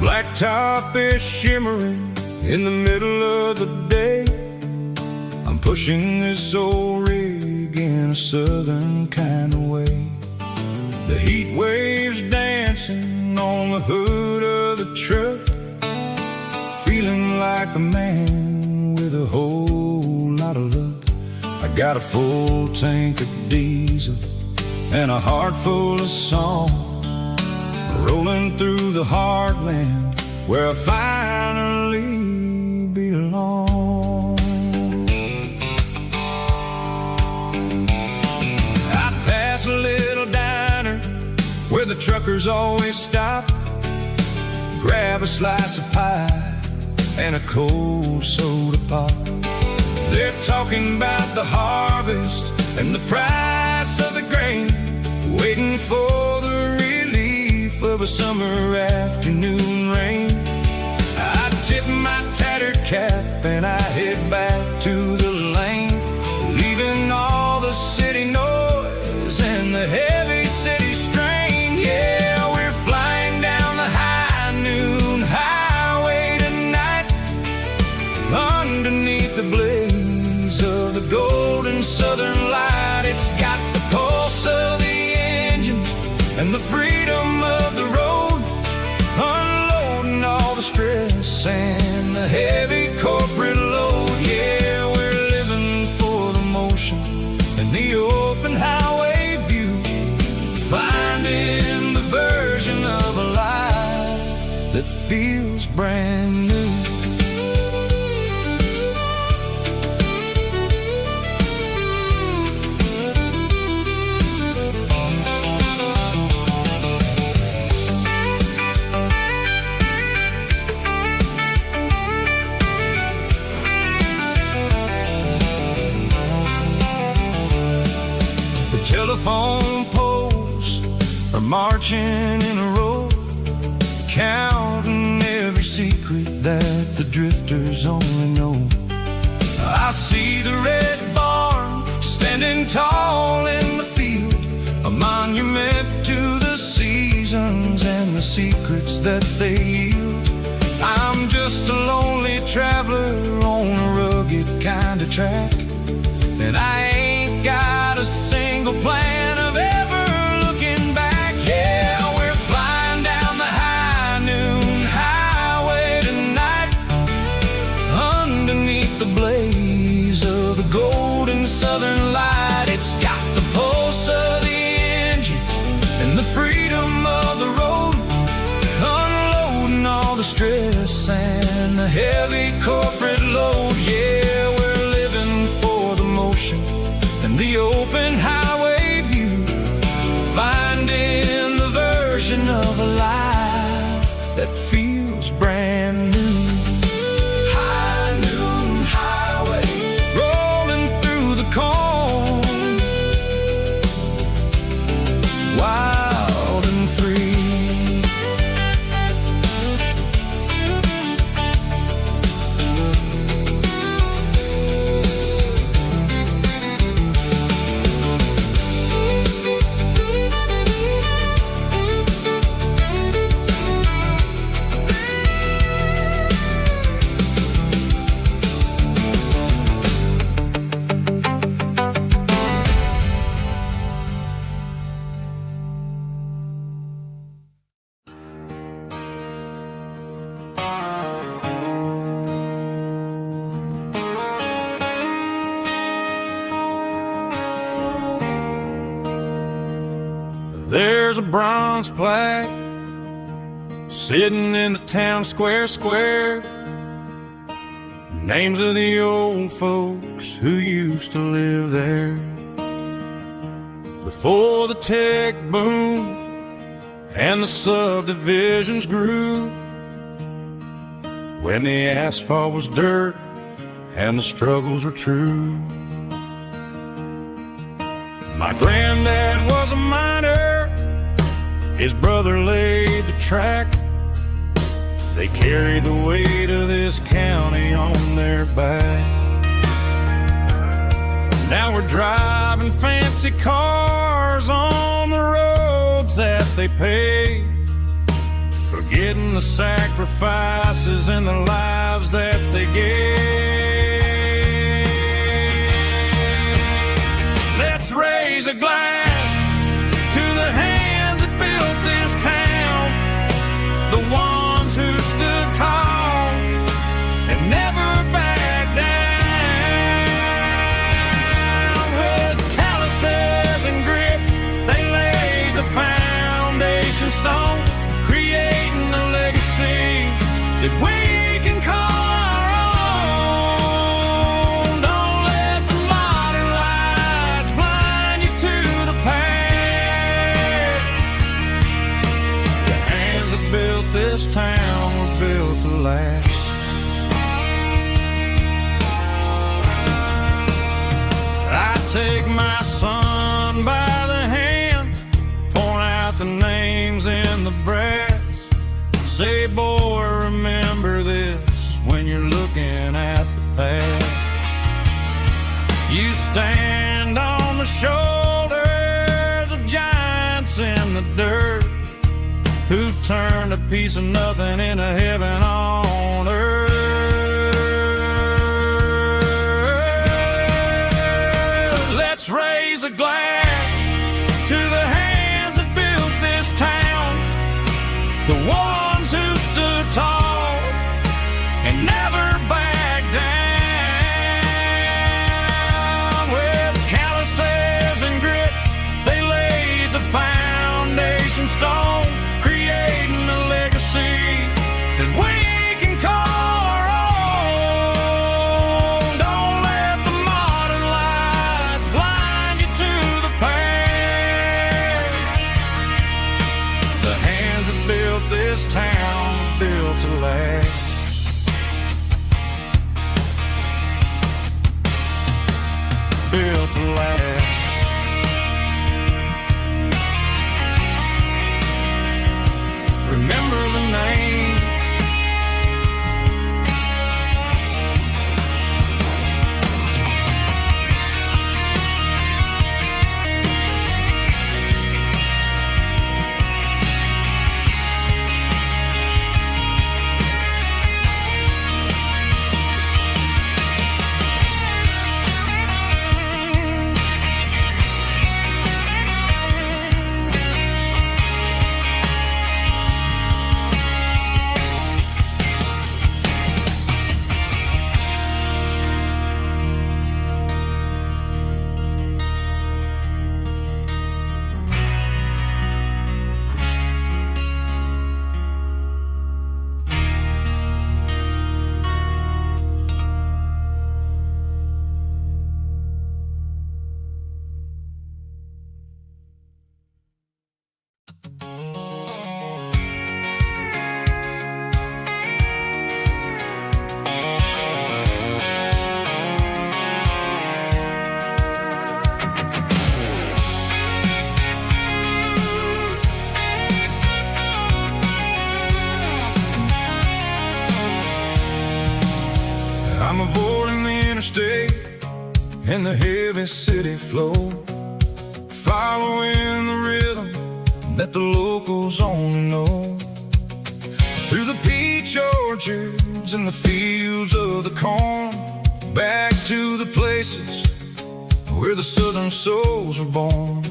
Blacktop is shimmering in the middle of the day. I'm pushing this old rig in a southern kind of way. The heat waves dancing on the hood of the truck, feeling like a man with a whole lot of luck. I got a full tank of diesel and a heart full of song, rolling through the heartland where I finally belong. I pass a little diner where the truckers always stop, grab a slice of pie and a cold soda pop. They're talking about the harvest and the price of the grain, waiting for the of a summer afternoon rain. I tip my tattered cap and I head back to the lane, leaving all the city noise and the heavy city strain. Yeah, we're flying down the high noon highway tonight, underneath the blaze of the golden southern light. It's got the pulse of the engine and the freedom of the road, unloading all the stress and the heavy corporate load. Yeah, we're living for the motion and the open highway view, finding the version of a life that feels brand new. Telephone poles are marching in a row, counting every secret that the drifters only know. I see the red barn standing tall in the field, a monument to the seasons and the secrets that they yield. I'm just a lonely traveler on a rugged kind of track, and I ain't got a single plan of ever looking back. Yeah, we're flying down the high noon highway tonight, underneath the blaze of the golden southern light. It's got the pulse of the engine and the freedom of the road, unloading all the stress and the heavy corporate load. Yeah, we're living for the motion there's a bronze plaque sitting in the town square. Names of the old folks who used to live there. Before the tech boom and the subdivisions grew, when the asphalt was dirt and the struggles were true. My granddad was a miner, his brother laid the track. They carried the weight of this county on their back. Now we're driving fancy cars on the roads that they paved, forgetting the sacrifices and the lives that they gave. Let's raise a glass to the hands that built this town, the ones who stood tall and never backed down. With calluses and grit, they laid the foundation stone, creating a legacy that we can call our own. Don't let the modern lights blind you to the past. The hands that built this town were built to last. I take my son by the hand, point out the names in the brass. Say, boy, remember this when you're looking at the past. You stand on the shoulders of giants in the dirt, who turned a piece of nothing into heaven on earth. Let's raise a glass to the hands that built this town, the ones who stood tall and never backed down. With calluses and grit, they laid the foundation stone, creating a legacy that we can call our own. Don't let the modern lights blind you to the past. The hands that built this town built to last. Built to last. Remember the names. I'm avoiding the interstate and the heavy city flow, following the rhythm that the locals only know. Through the peach orchards and the fields of the corn, back to the places where the southern souls were born.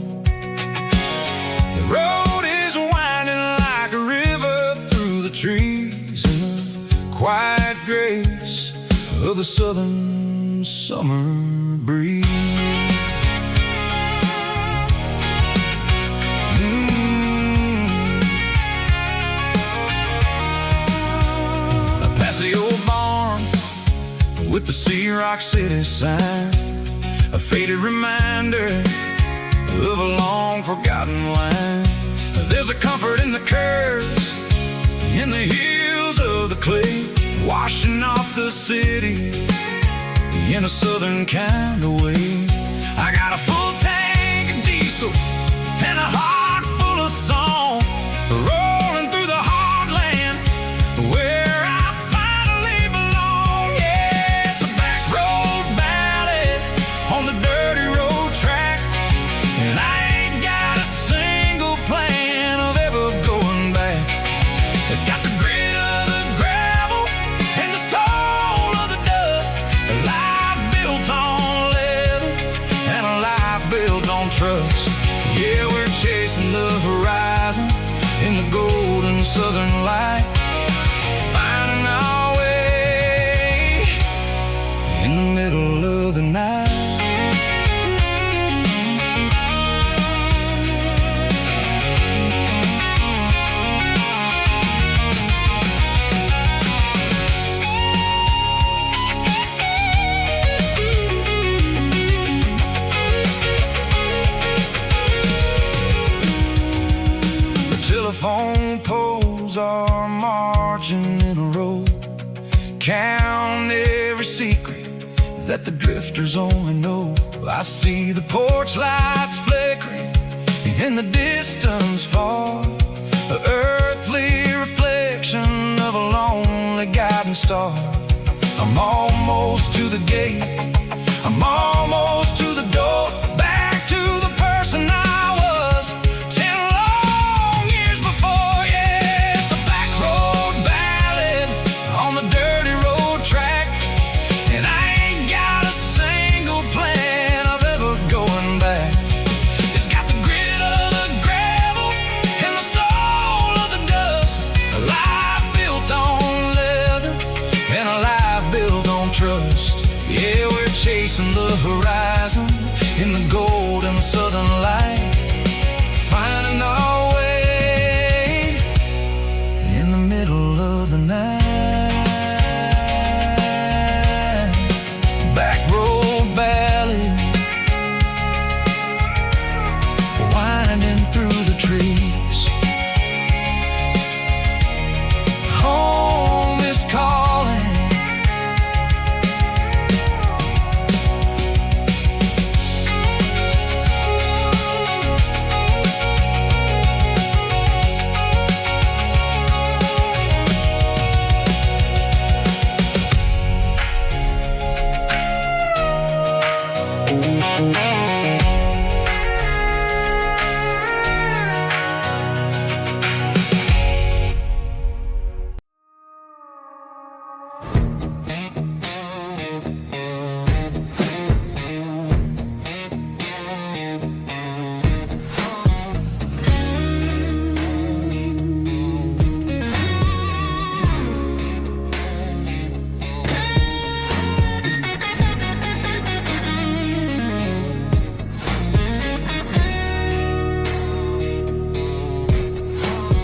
The road is winding like a river through the trees in the quiet grace of the southern summer breeze. the Sea Rock City sign, a faded reminder of a long forgotten line. There's a comfort in the curves, in the hills of the clay, washing off the city in a southern kind of way. I got a full tank of diesel and a heart full of song, rolling through the heartland where I finally belong. Yeah, it's a back road ballad on the dirty road track, and I ain't got a single plan of ever going back. It's got the grit of the gravel and the soul of the dust, a life built on leather and a life built on trust. Yeah, we're chasing the horizon in the golden southern light, finding our way in the middle of the night. Telephone poles are marching in a row, count every secret that the drifters only know. I see the porch lights flickering in the distance far, an earthly reflection of a lonely guiding star. I'm almost to the gate, I'm almost to the door, back to the person I was 10 long years before. Yeah, it's a back road ballad on the dirty road track, and I ain't got a single plan of ever going back. It's got the grit of the gravel and the soul of the dust, a life built on leather and a life built on trust. Yeah, we're chasing the horizon in the golden southern light, finding our way in the middle of the night. Back road ballad, winding through the trees. Home is calling.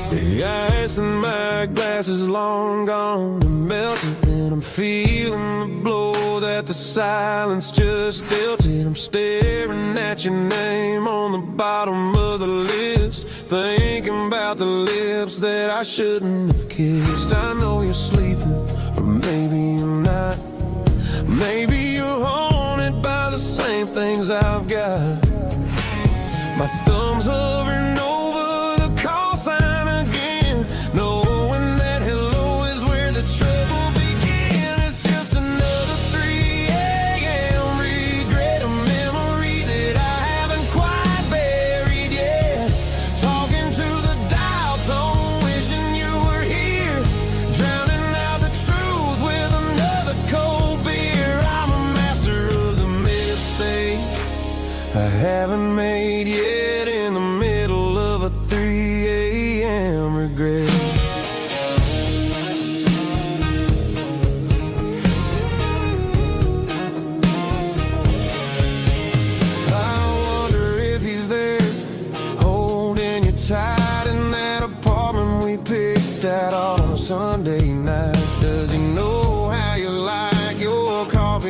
The ice in my glass is long gone and melted, and I'm feeling the blow that the silence just dealt it. I'm staring at your name on the bottom of the list, thinking about the lips that I shouldn't have kissed. I know you're sleeping, or maybe you're not. Maybe you're haunted by the same things I've got. My thumb's hovering over the call sign again, knowing that hello is where the trouble began. It's just another 3 a.m. regret, a memory that I haven't quite buried yet. Talking to the dial tone, wishing you were here, drowning out the truth with another cold beer. I'm a master of the mistakes I haven't made yet, in the middle of a 3 a.m. regret. I wonder if he's there, holding you tight in that apartment we picked out on a Sunday night. Does he know how you like your coffee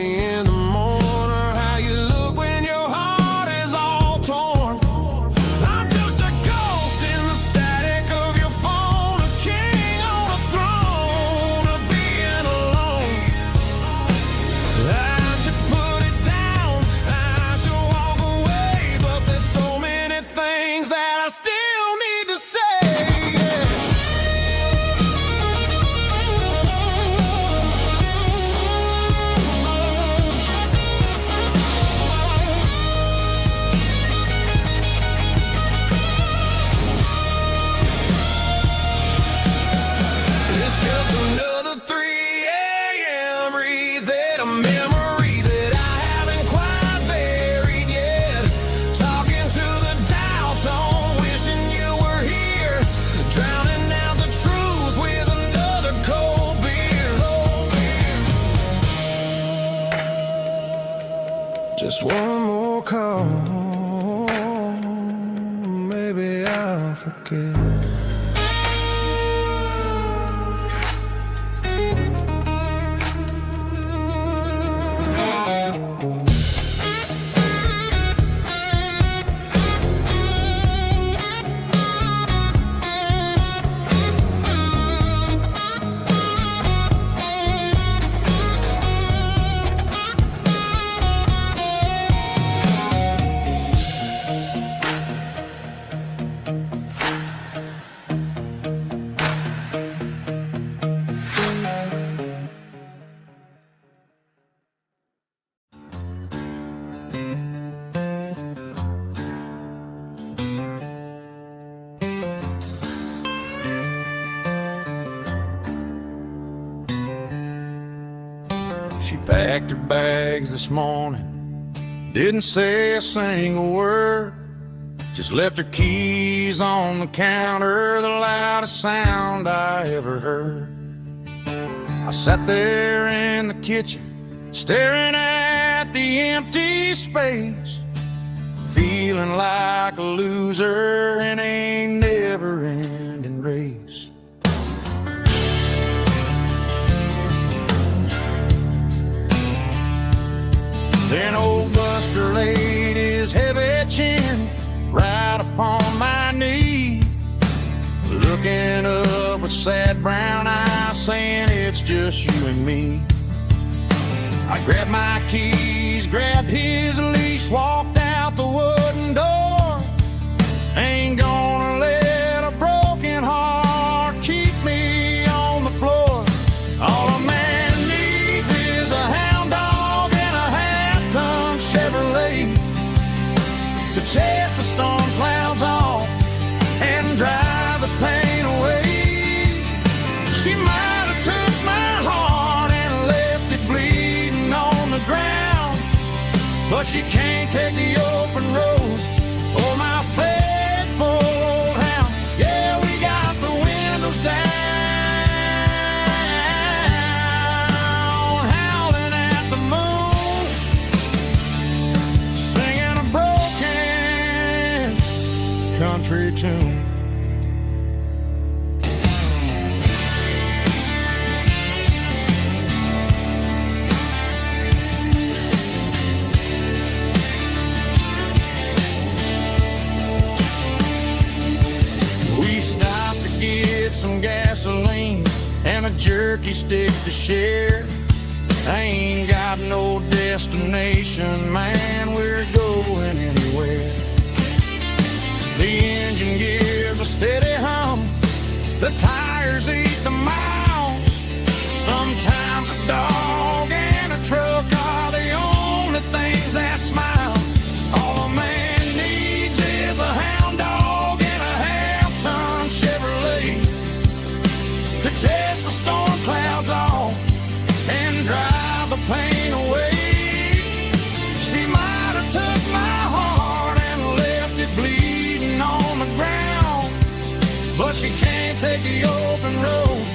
Just one more call, maybe I'll forget. She packed her bags this morning, didn't say a single word, just left her keys on the counter, the loudest sound I ever heard. I sat there in the kitchen, staring at the empty space, feeling like a loser in a never-ending race. Then old Buster laid his heavy chin right upon my knee, looking up with sad brown eyes, saying it's just you and me. I grabbed my keys, grabbed his leash, walked out the wooden door. Ain't gonna let a broken heart keep me on the floor. All a man needs is a hound dog and a half-ton Chevrolet to chase the storm clouds off and drive the pain away. She might have took my heart and left it bleeding on the ground, but she can't take the open road or my faithful old hound. Yeah, we got the windows down, howling at the moon, singing a broken country tune. We stopped to get some gasoline and a jerky stick to share. I ain't got no destination, man, we're going anywhere. The engine gives a steady hum, the tires eat the miles. Sometimes a dog and a truck are the only things that smile. All a man needs is a hound dog and a half-ton Chevrolet to chase the storm clouds off and drive the pain away. She might have took my heart and left it bleeding on the ground, but she can't take the open road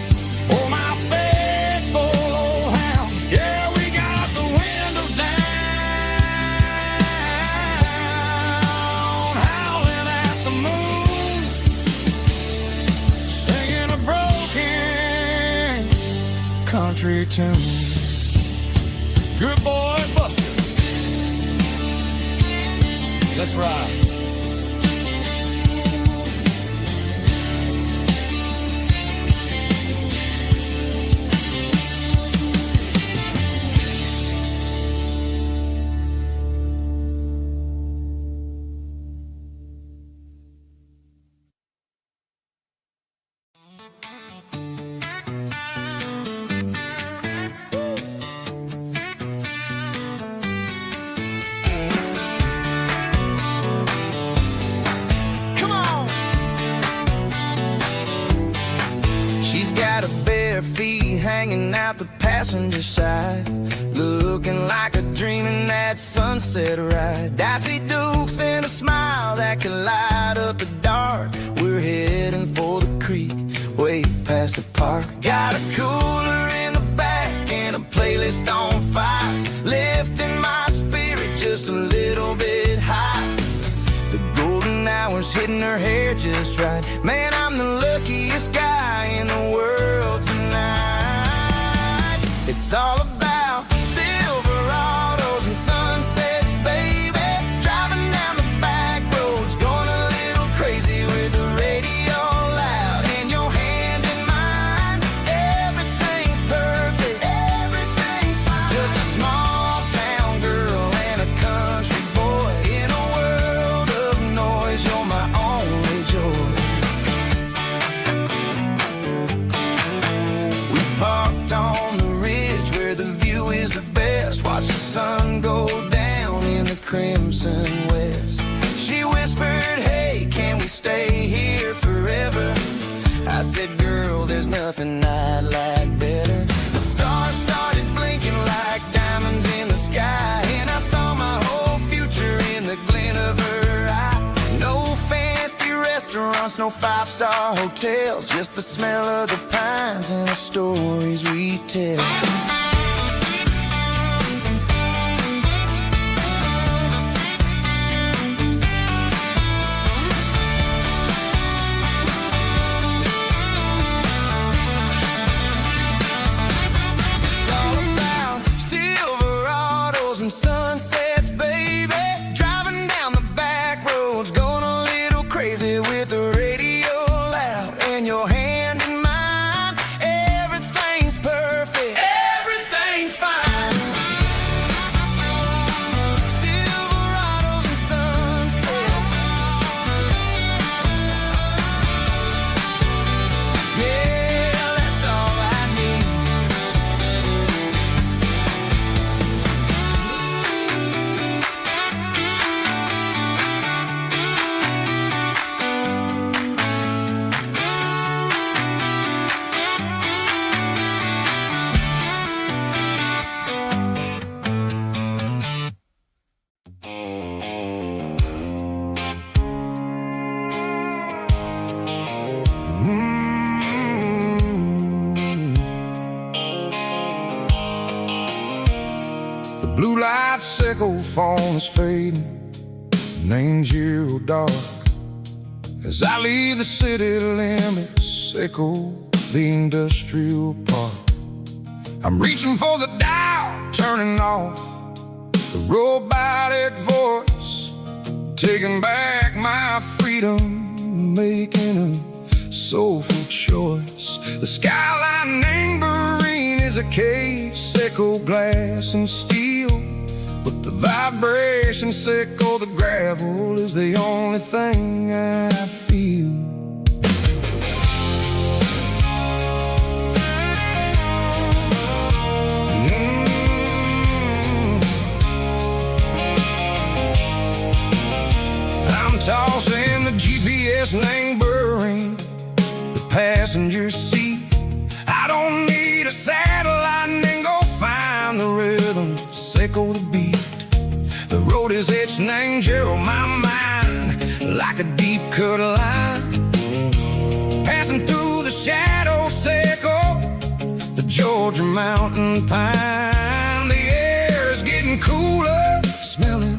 or my faithful old hound. Yeah, we got the windows down, howling at the moon, singing a broken country tune. Good boy, Buster. Let's ride. Come on. She's got her bare feet hanging out the passenger side, looking like a dream in that sunset ride. Dicey dukes and a smile that can light up the dark. We're heading for the creek, way past the park. Got a cooler in the back and a playlist on fire, lifting my spirit just her hair just right. Man, I'm the luckiest guy in the world tonight. It's all about Silverados and sunsets, baby. Driving down the back roads, going a little crazy with the radio loud. And your hand in mine, everything's perfect, everything's fine. Just a small town girl and a country boy in a world of noise. You're my only joy. We parked on the ridge where the view is the best. Watch the sun go down in the crimson west. She whispered, hey, can we stay here forever? I said, girl, there's nothing I'd like better. The stars started blinking like diamonds in the sky, and I saw my whole future in the glint of her eye. No fancy restaurants, no five-star hotels, just the smell of the pines and the stories we tell. It's all about Silverados and sunsets, baby. Driving down the back roads, going a little crazy with the radio loud. And your hand in mine, everything's perfect, everything's fine. Silverados and sunsets, yeah, that's all I need. The blue light sickle phone is fading, name's you dark. As I leave the city limits, sickle the industrial park. I'm reaching for the dial, turning off the robotic voice, taking back my freedom, making a soulful choice. The skyline neighboring is a cave, sickle glass and steel, but the vibration sickle, the gravel is the only thing I feel. I'm tossing the GPS neighboring the passenger seat. I don't need a satellite and go find the rhythm, sickle the beat. The road is etched and angel on my mind like a deep cut line, passing through the shadow sickle, the Georgia mountain pine. The air is getting cooler, smelling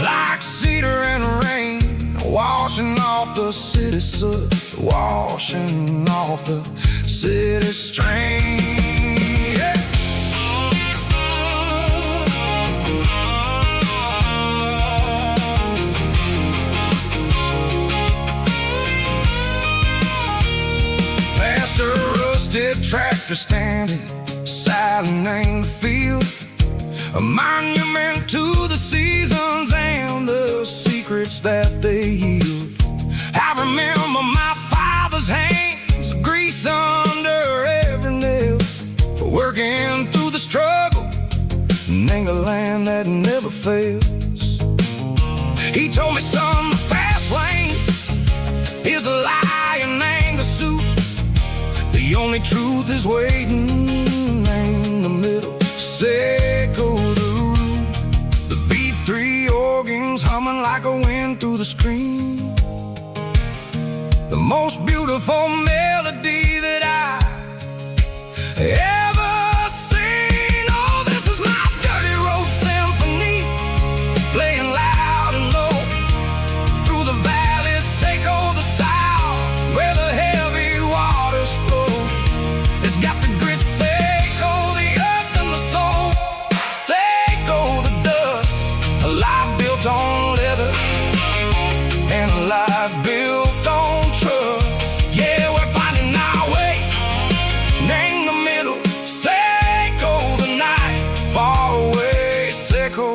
like cedar and rain, washing off the city soot, washing off the city strain. Yeah. Past a rusted tractor standing silent in the field, a monument to the seasons and the secrets that they yield. I remember my father's hands, grease under every nail, for working through the struggle, and ain't a land that never fails. He told me, son, the fast lane is a lie and ain't the suit. The only truth is waiting in the middle, sickle the root. The B3 organs humming like a wind through the screen, the most beautiful melody that I ever seen. Oh, this is my dirty road symphony, playing loud and low through the valley,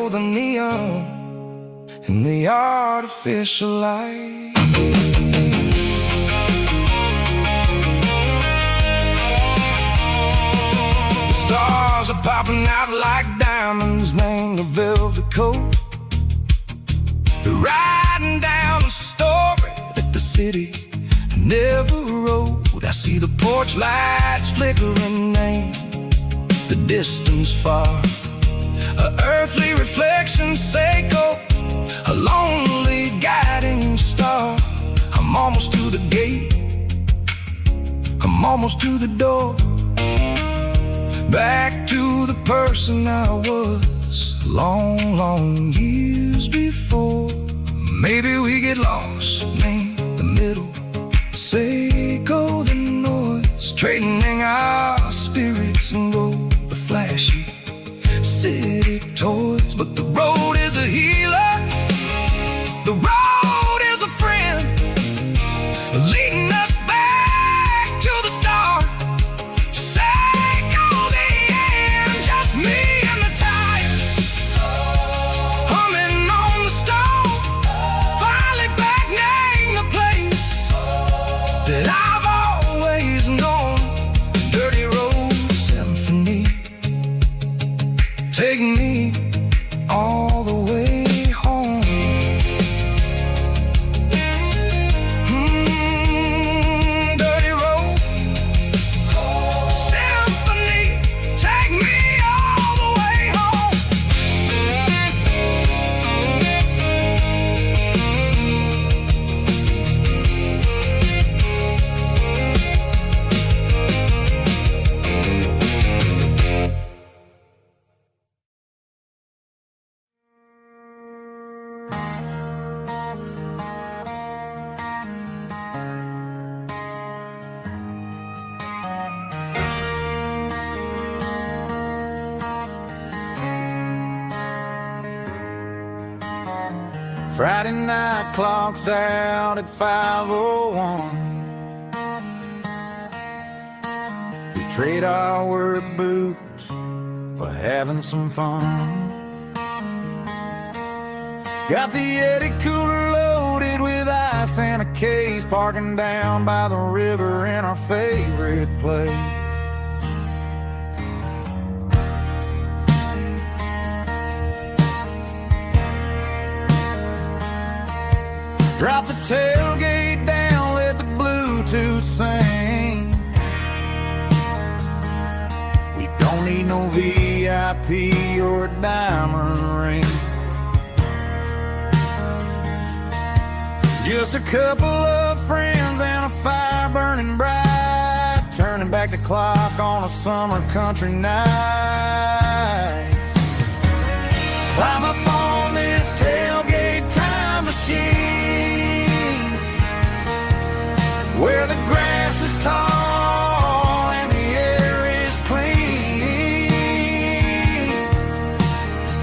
below the neon and the artificial light. The stars are popping out like diamonds named the velvet coat. They're riding down a story that the city never wrote. I see the porch lights flickering in the distance far. An earthly reflection, Seiko, a lonely guiding star. I'm almost to the gate, I'm almost to the door. Back to the person I was long, long years before. Maybe we get lost in the middle, Seiko the noise, trading our spirits and go the flashy city toys. But the road is a healer, the road is a friend, leading us back to the start. Seiko the end, just me and the tires, humming on the stove. Finally back name the place that I've always known. Dirty Road Symphony, take me all the way home. Dirty Road Symphony, take me all the way home. Friday night clock's out at 5:01. We trade our work boots for having some fun. Got the Yeti cooler loaded with ice and a case, parking down by the river in our favorite place. Drop the tailgate down, let the Bluetooth sing. We don't need no VIP or a diamond ring. Just a couple of friends and a fire burning bright, turning back the clock on a summer country night. Climb up on this tailgate time machine, where the grass is tall and the air is clean.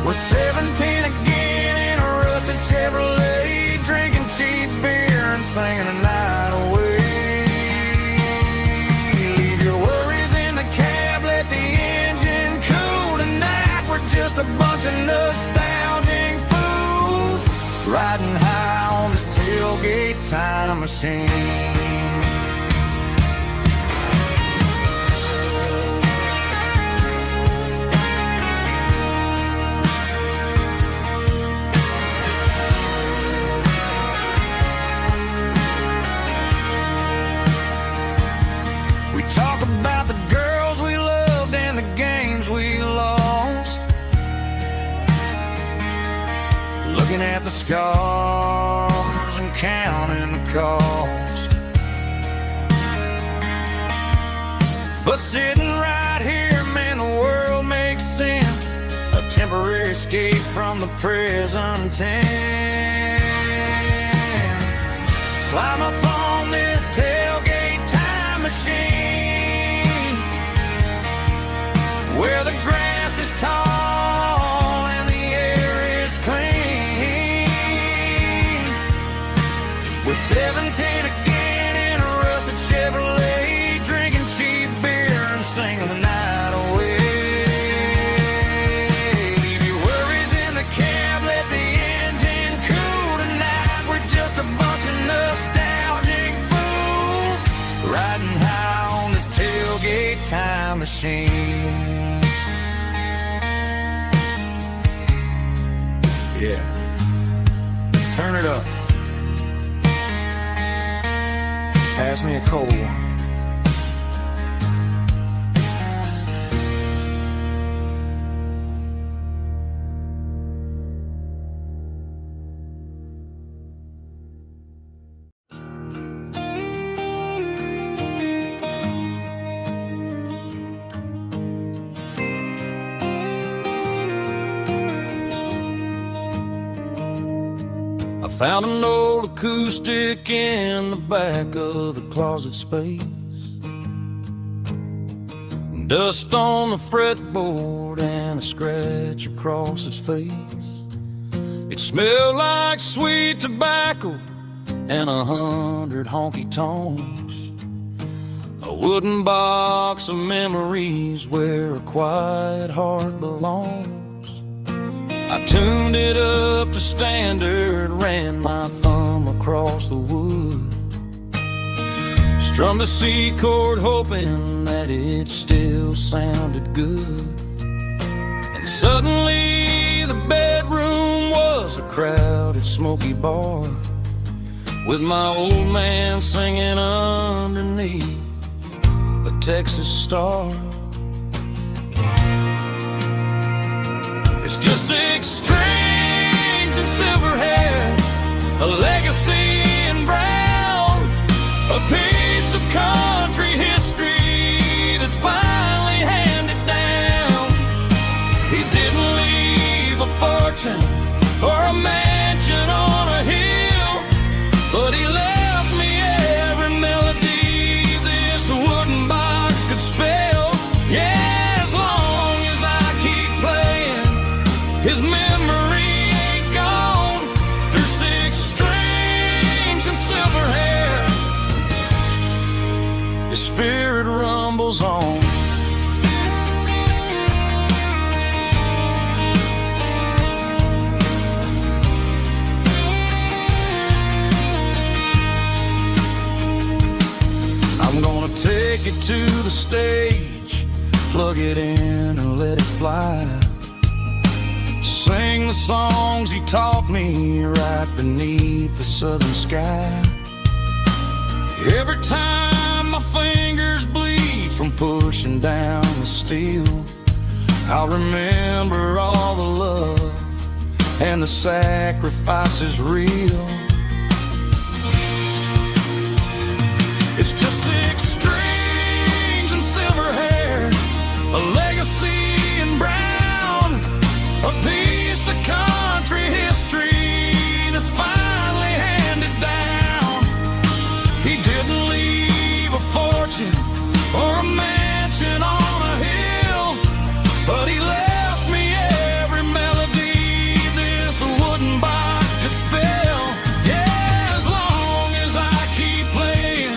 We're 17 again in a rusted Chevrolet, drinking cheap beer and singing the night away. Leave your worries in the cab, let the engine cool tonight. We're just a bunch of nostalgic fools, riding high on this tailgate time machine. We talk about the girls we loved and the games we lost, looking at the scars and counting the cost. But sitting right here, man, the world makes sense. A temporary escape from the present tense. Climb up on this tailgate time machine, where the grass is tall and the air is clean. We're 17 again in a rusted Chevrolet, drinking cheap beer and singing the night away. Leave your worries in the machine. Yeah, turn it up. Pass me a cold one. Found an old acoustic in the back of the closet space. Dust on the fretboard and a scratch across its face. It smelled like sweet tobacco and 100 honky-tonks. A wooden box of memories where a quiet heart belongs. I tuned it up to standard, ran my thumb across the wood, strummed a C chord hoping that it still sounded good. And suddenly the bedroom was a crowded smoky bar, with my old man singing underneath the Texas star. It's just 6 strings and silver hair, a legacy in brown, a piece of country history that's finally handed down. He didn't leave a fortune or a mansion on a hill, but he left me every melody this wooden box could spell. Yeah. His memory ain't gone through 6 strings and silver hair. His spirit rumbles on. I'm gonna take it to the stage, plug it in and let it fly. Sing the songs he taught me right beneath the southern sky. Every time my fingers bleed from pushing down the steel, I'll remember all the love and the sacrifices real. It's just 6 strings and silver hair, a legacy in brown, a piece of country history that's finally handed down. He didn't leave a fortune or a mansion on a hill, but he left me every melody this wooden box could spell. Yeah, as long as I keep playing,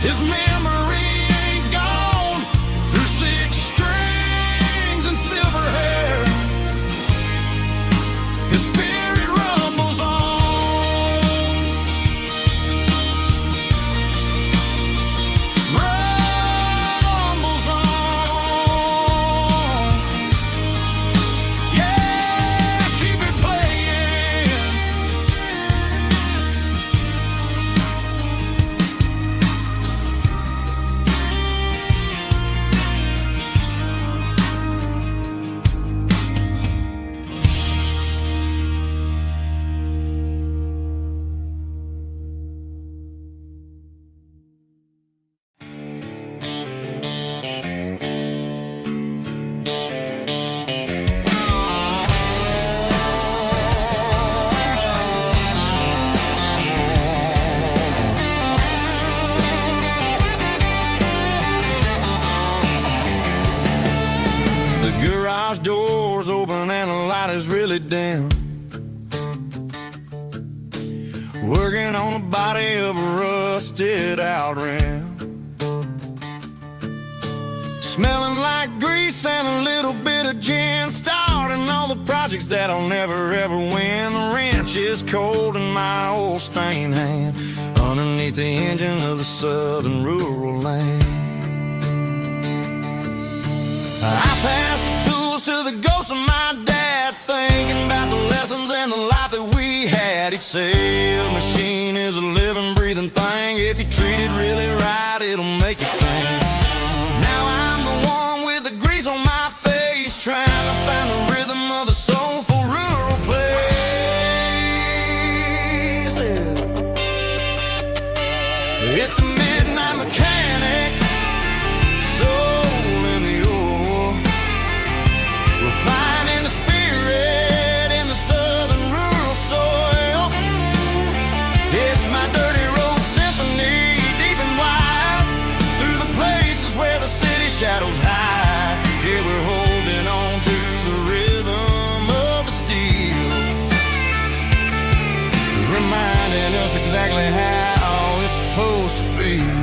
his memory ain't gone through 6 strings and silver hair. His spirit rumbles on. Rumbles on. Yeah, keep it playing. The garage door's open and the light is really dim. Working on the body of a rusted out rim. Smelling like grease and a little bit of gin. Starting all the projects that I'll never ever win. The wrench is cold in my old stained hand, underneath the engine of the southern rural land. I pass the tools to the ghost of my dad, thinking about the lessons and the life that we had. He'd say a machine is a living, breathing thing. If you treat it really right, it'll make you sing. Now I'm the one with the grease on my face, trying to find the rhythm of the soulful rural place. It's a midnight mechanic, soul in the ore, refining the spirit in the southern rural soil. It's my dirty road symphony, deep and wide, through the places where the city shadows hide. Yeah, we're holding on to the rhythm of the steel, reminding us exactly how it's supposed to feel.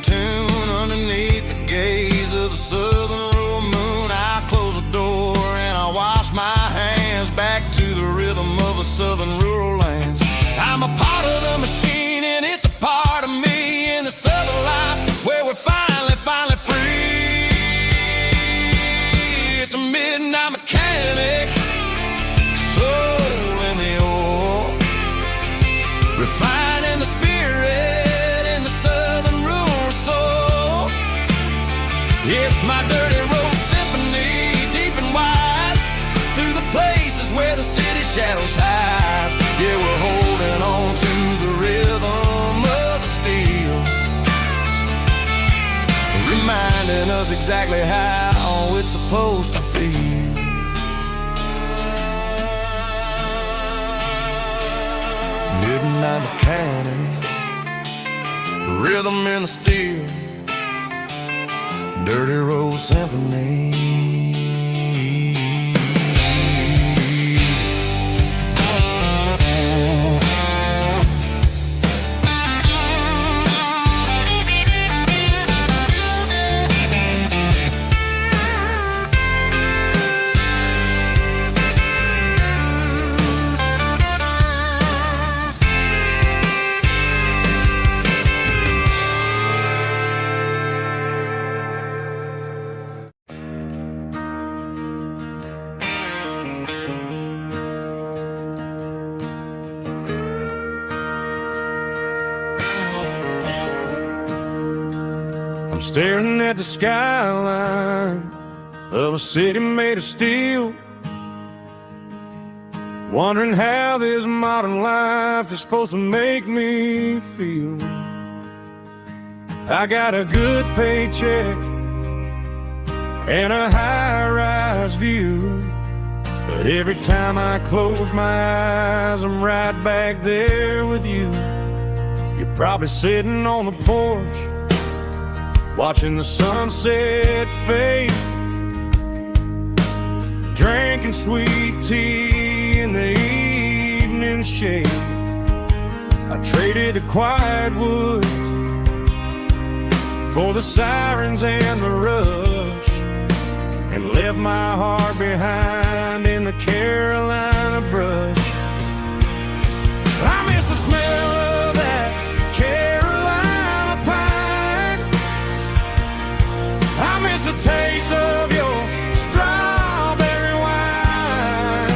Tune underneath the gaze of the southern rural moon. I close the door and I wash my hands, back to the rhythm of the southern rural lands. I'm a part of the machine and it's a part of me in the southern life where we're finally free. It's a midnight mechanic, soul in the ore, refining the spirit in the southern rural soul. It's my dirty road symphony, deep and wide, through the places where the city shadows hide. Yeah, we're holding on to the rhythm of the steel, reminding us exactly how it's supposed to feel. Midnight mechanic, rhythm in the steel, dirty road symphony. I'm staring at the skyline of a city made of steel, wondering how this modern life is supposed to make me feel. I got a good paycheck and a high-rise view, but every time I close my eyes, I'm right back there with you. You're probably sitting on the porch, watching the sunset fade, drinking sweet tea in the evening shade. I traded the quiet woods for the sirens and the rush, and left my heart behind in the Carolina brush. I miss the smell of that Carolina pine. I miss the taste of your strawberry wine.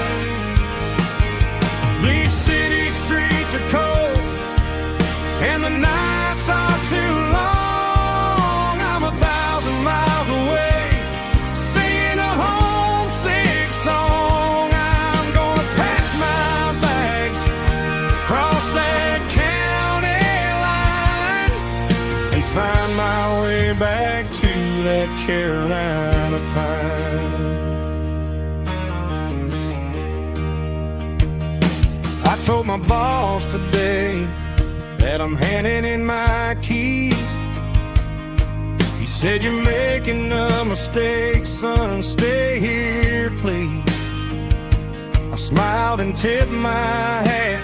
These city streets are cold and the nights are too long. I'm 1,000 miles away, singing a homesick song. I'm gonna pack my bags, cross that county line, and find my way back to that Carolina pine. I told my boss today that I'm handing in my keys. He said, "You're making a mistake, son, stay here, please." I smiled and tipped my hat,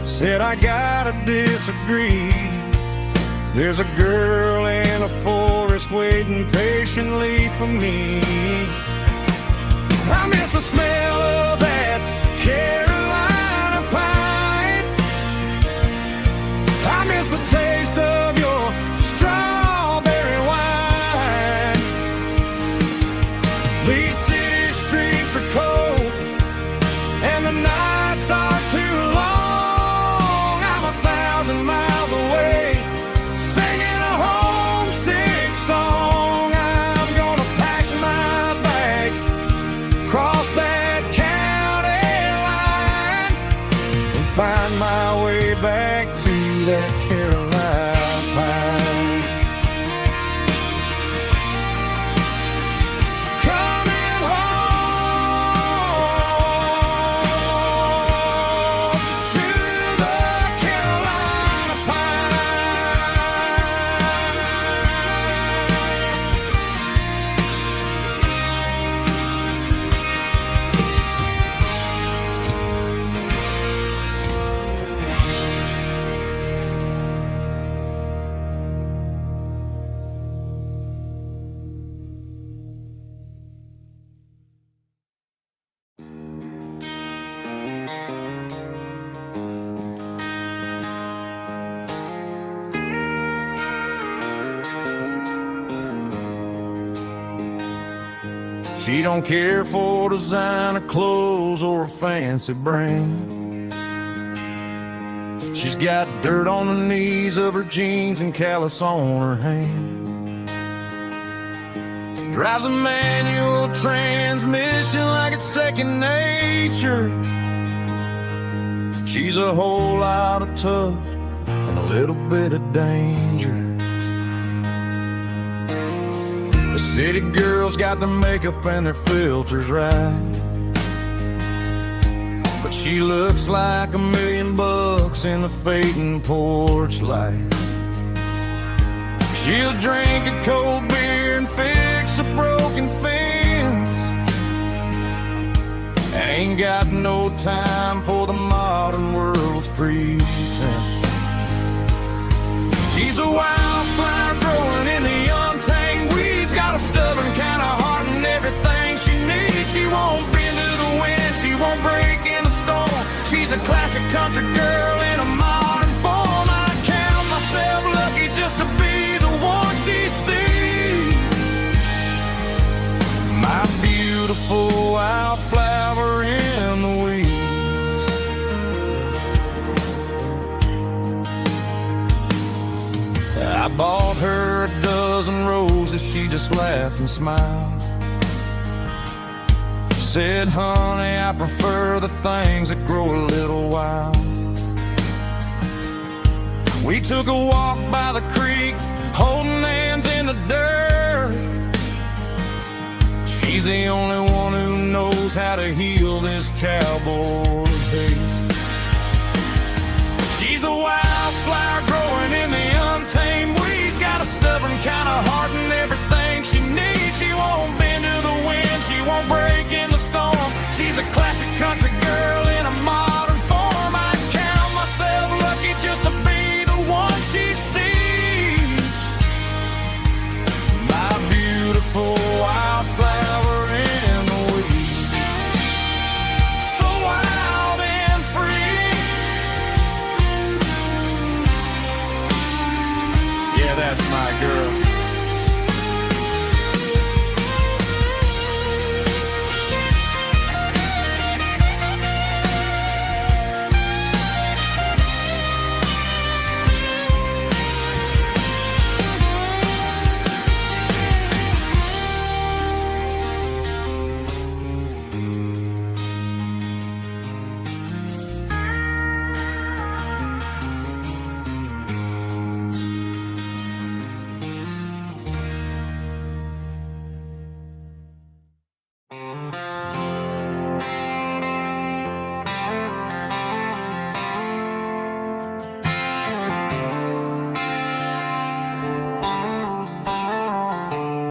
said, "I gotta disagree. There's a girl in a forest just waiting patiently for me. I miss the smell of that Carolina pine. I miss the taste of your strawberry wine. These city streets are cold and the nights are too long. I'm 1,000 miles away, singing a homesick song. I'm gonna pack my bags, cross that county line, and find my way back to that Carolina pine. Coming home to the Carolina She don't care for designer clothes or a fancy brand. She's got dirt on the knees of her jeans and callus on her hand. Drives a manual transmission like it's second nature. She's a whole lot of tough and a little bit of danger. The city girls got their makeup and their filters right, but she looks like $1 million in the fading porch light. She'll drink a cold beer and fix a broken fence. Ain't got no time for the modern world's pretense. She's a wildflower growing in the untamed weeds, got a stubborn kind of heart and everything she needs. She won't bend to the wind, she won't break in the storm. She's a classic country girl in a modern form. I count myself lucky just to be the one she sees. My beautiful wildflower in the weeds. I bought her a dozen roses, she just laughed and smiled. Said, honey, I prefer the things that grow a little wild. We took a walk by the creek, holding hands in the dirt. She's the only one who knows how to heal this cowboy's hate. She's a wild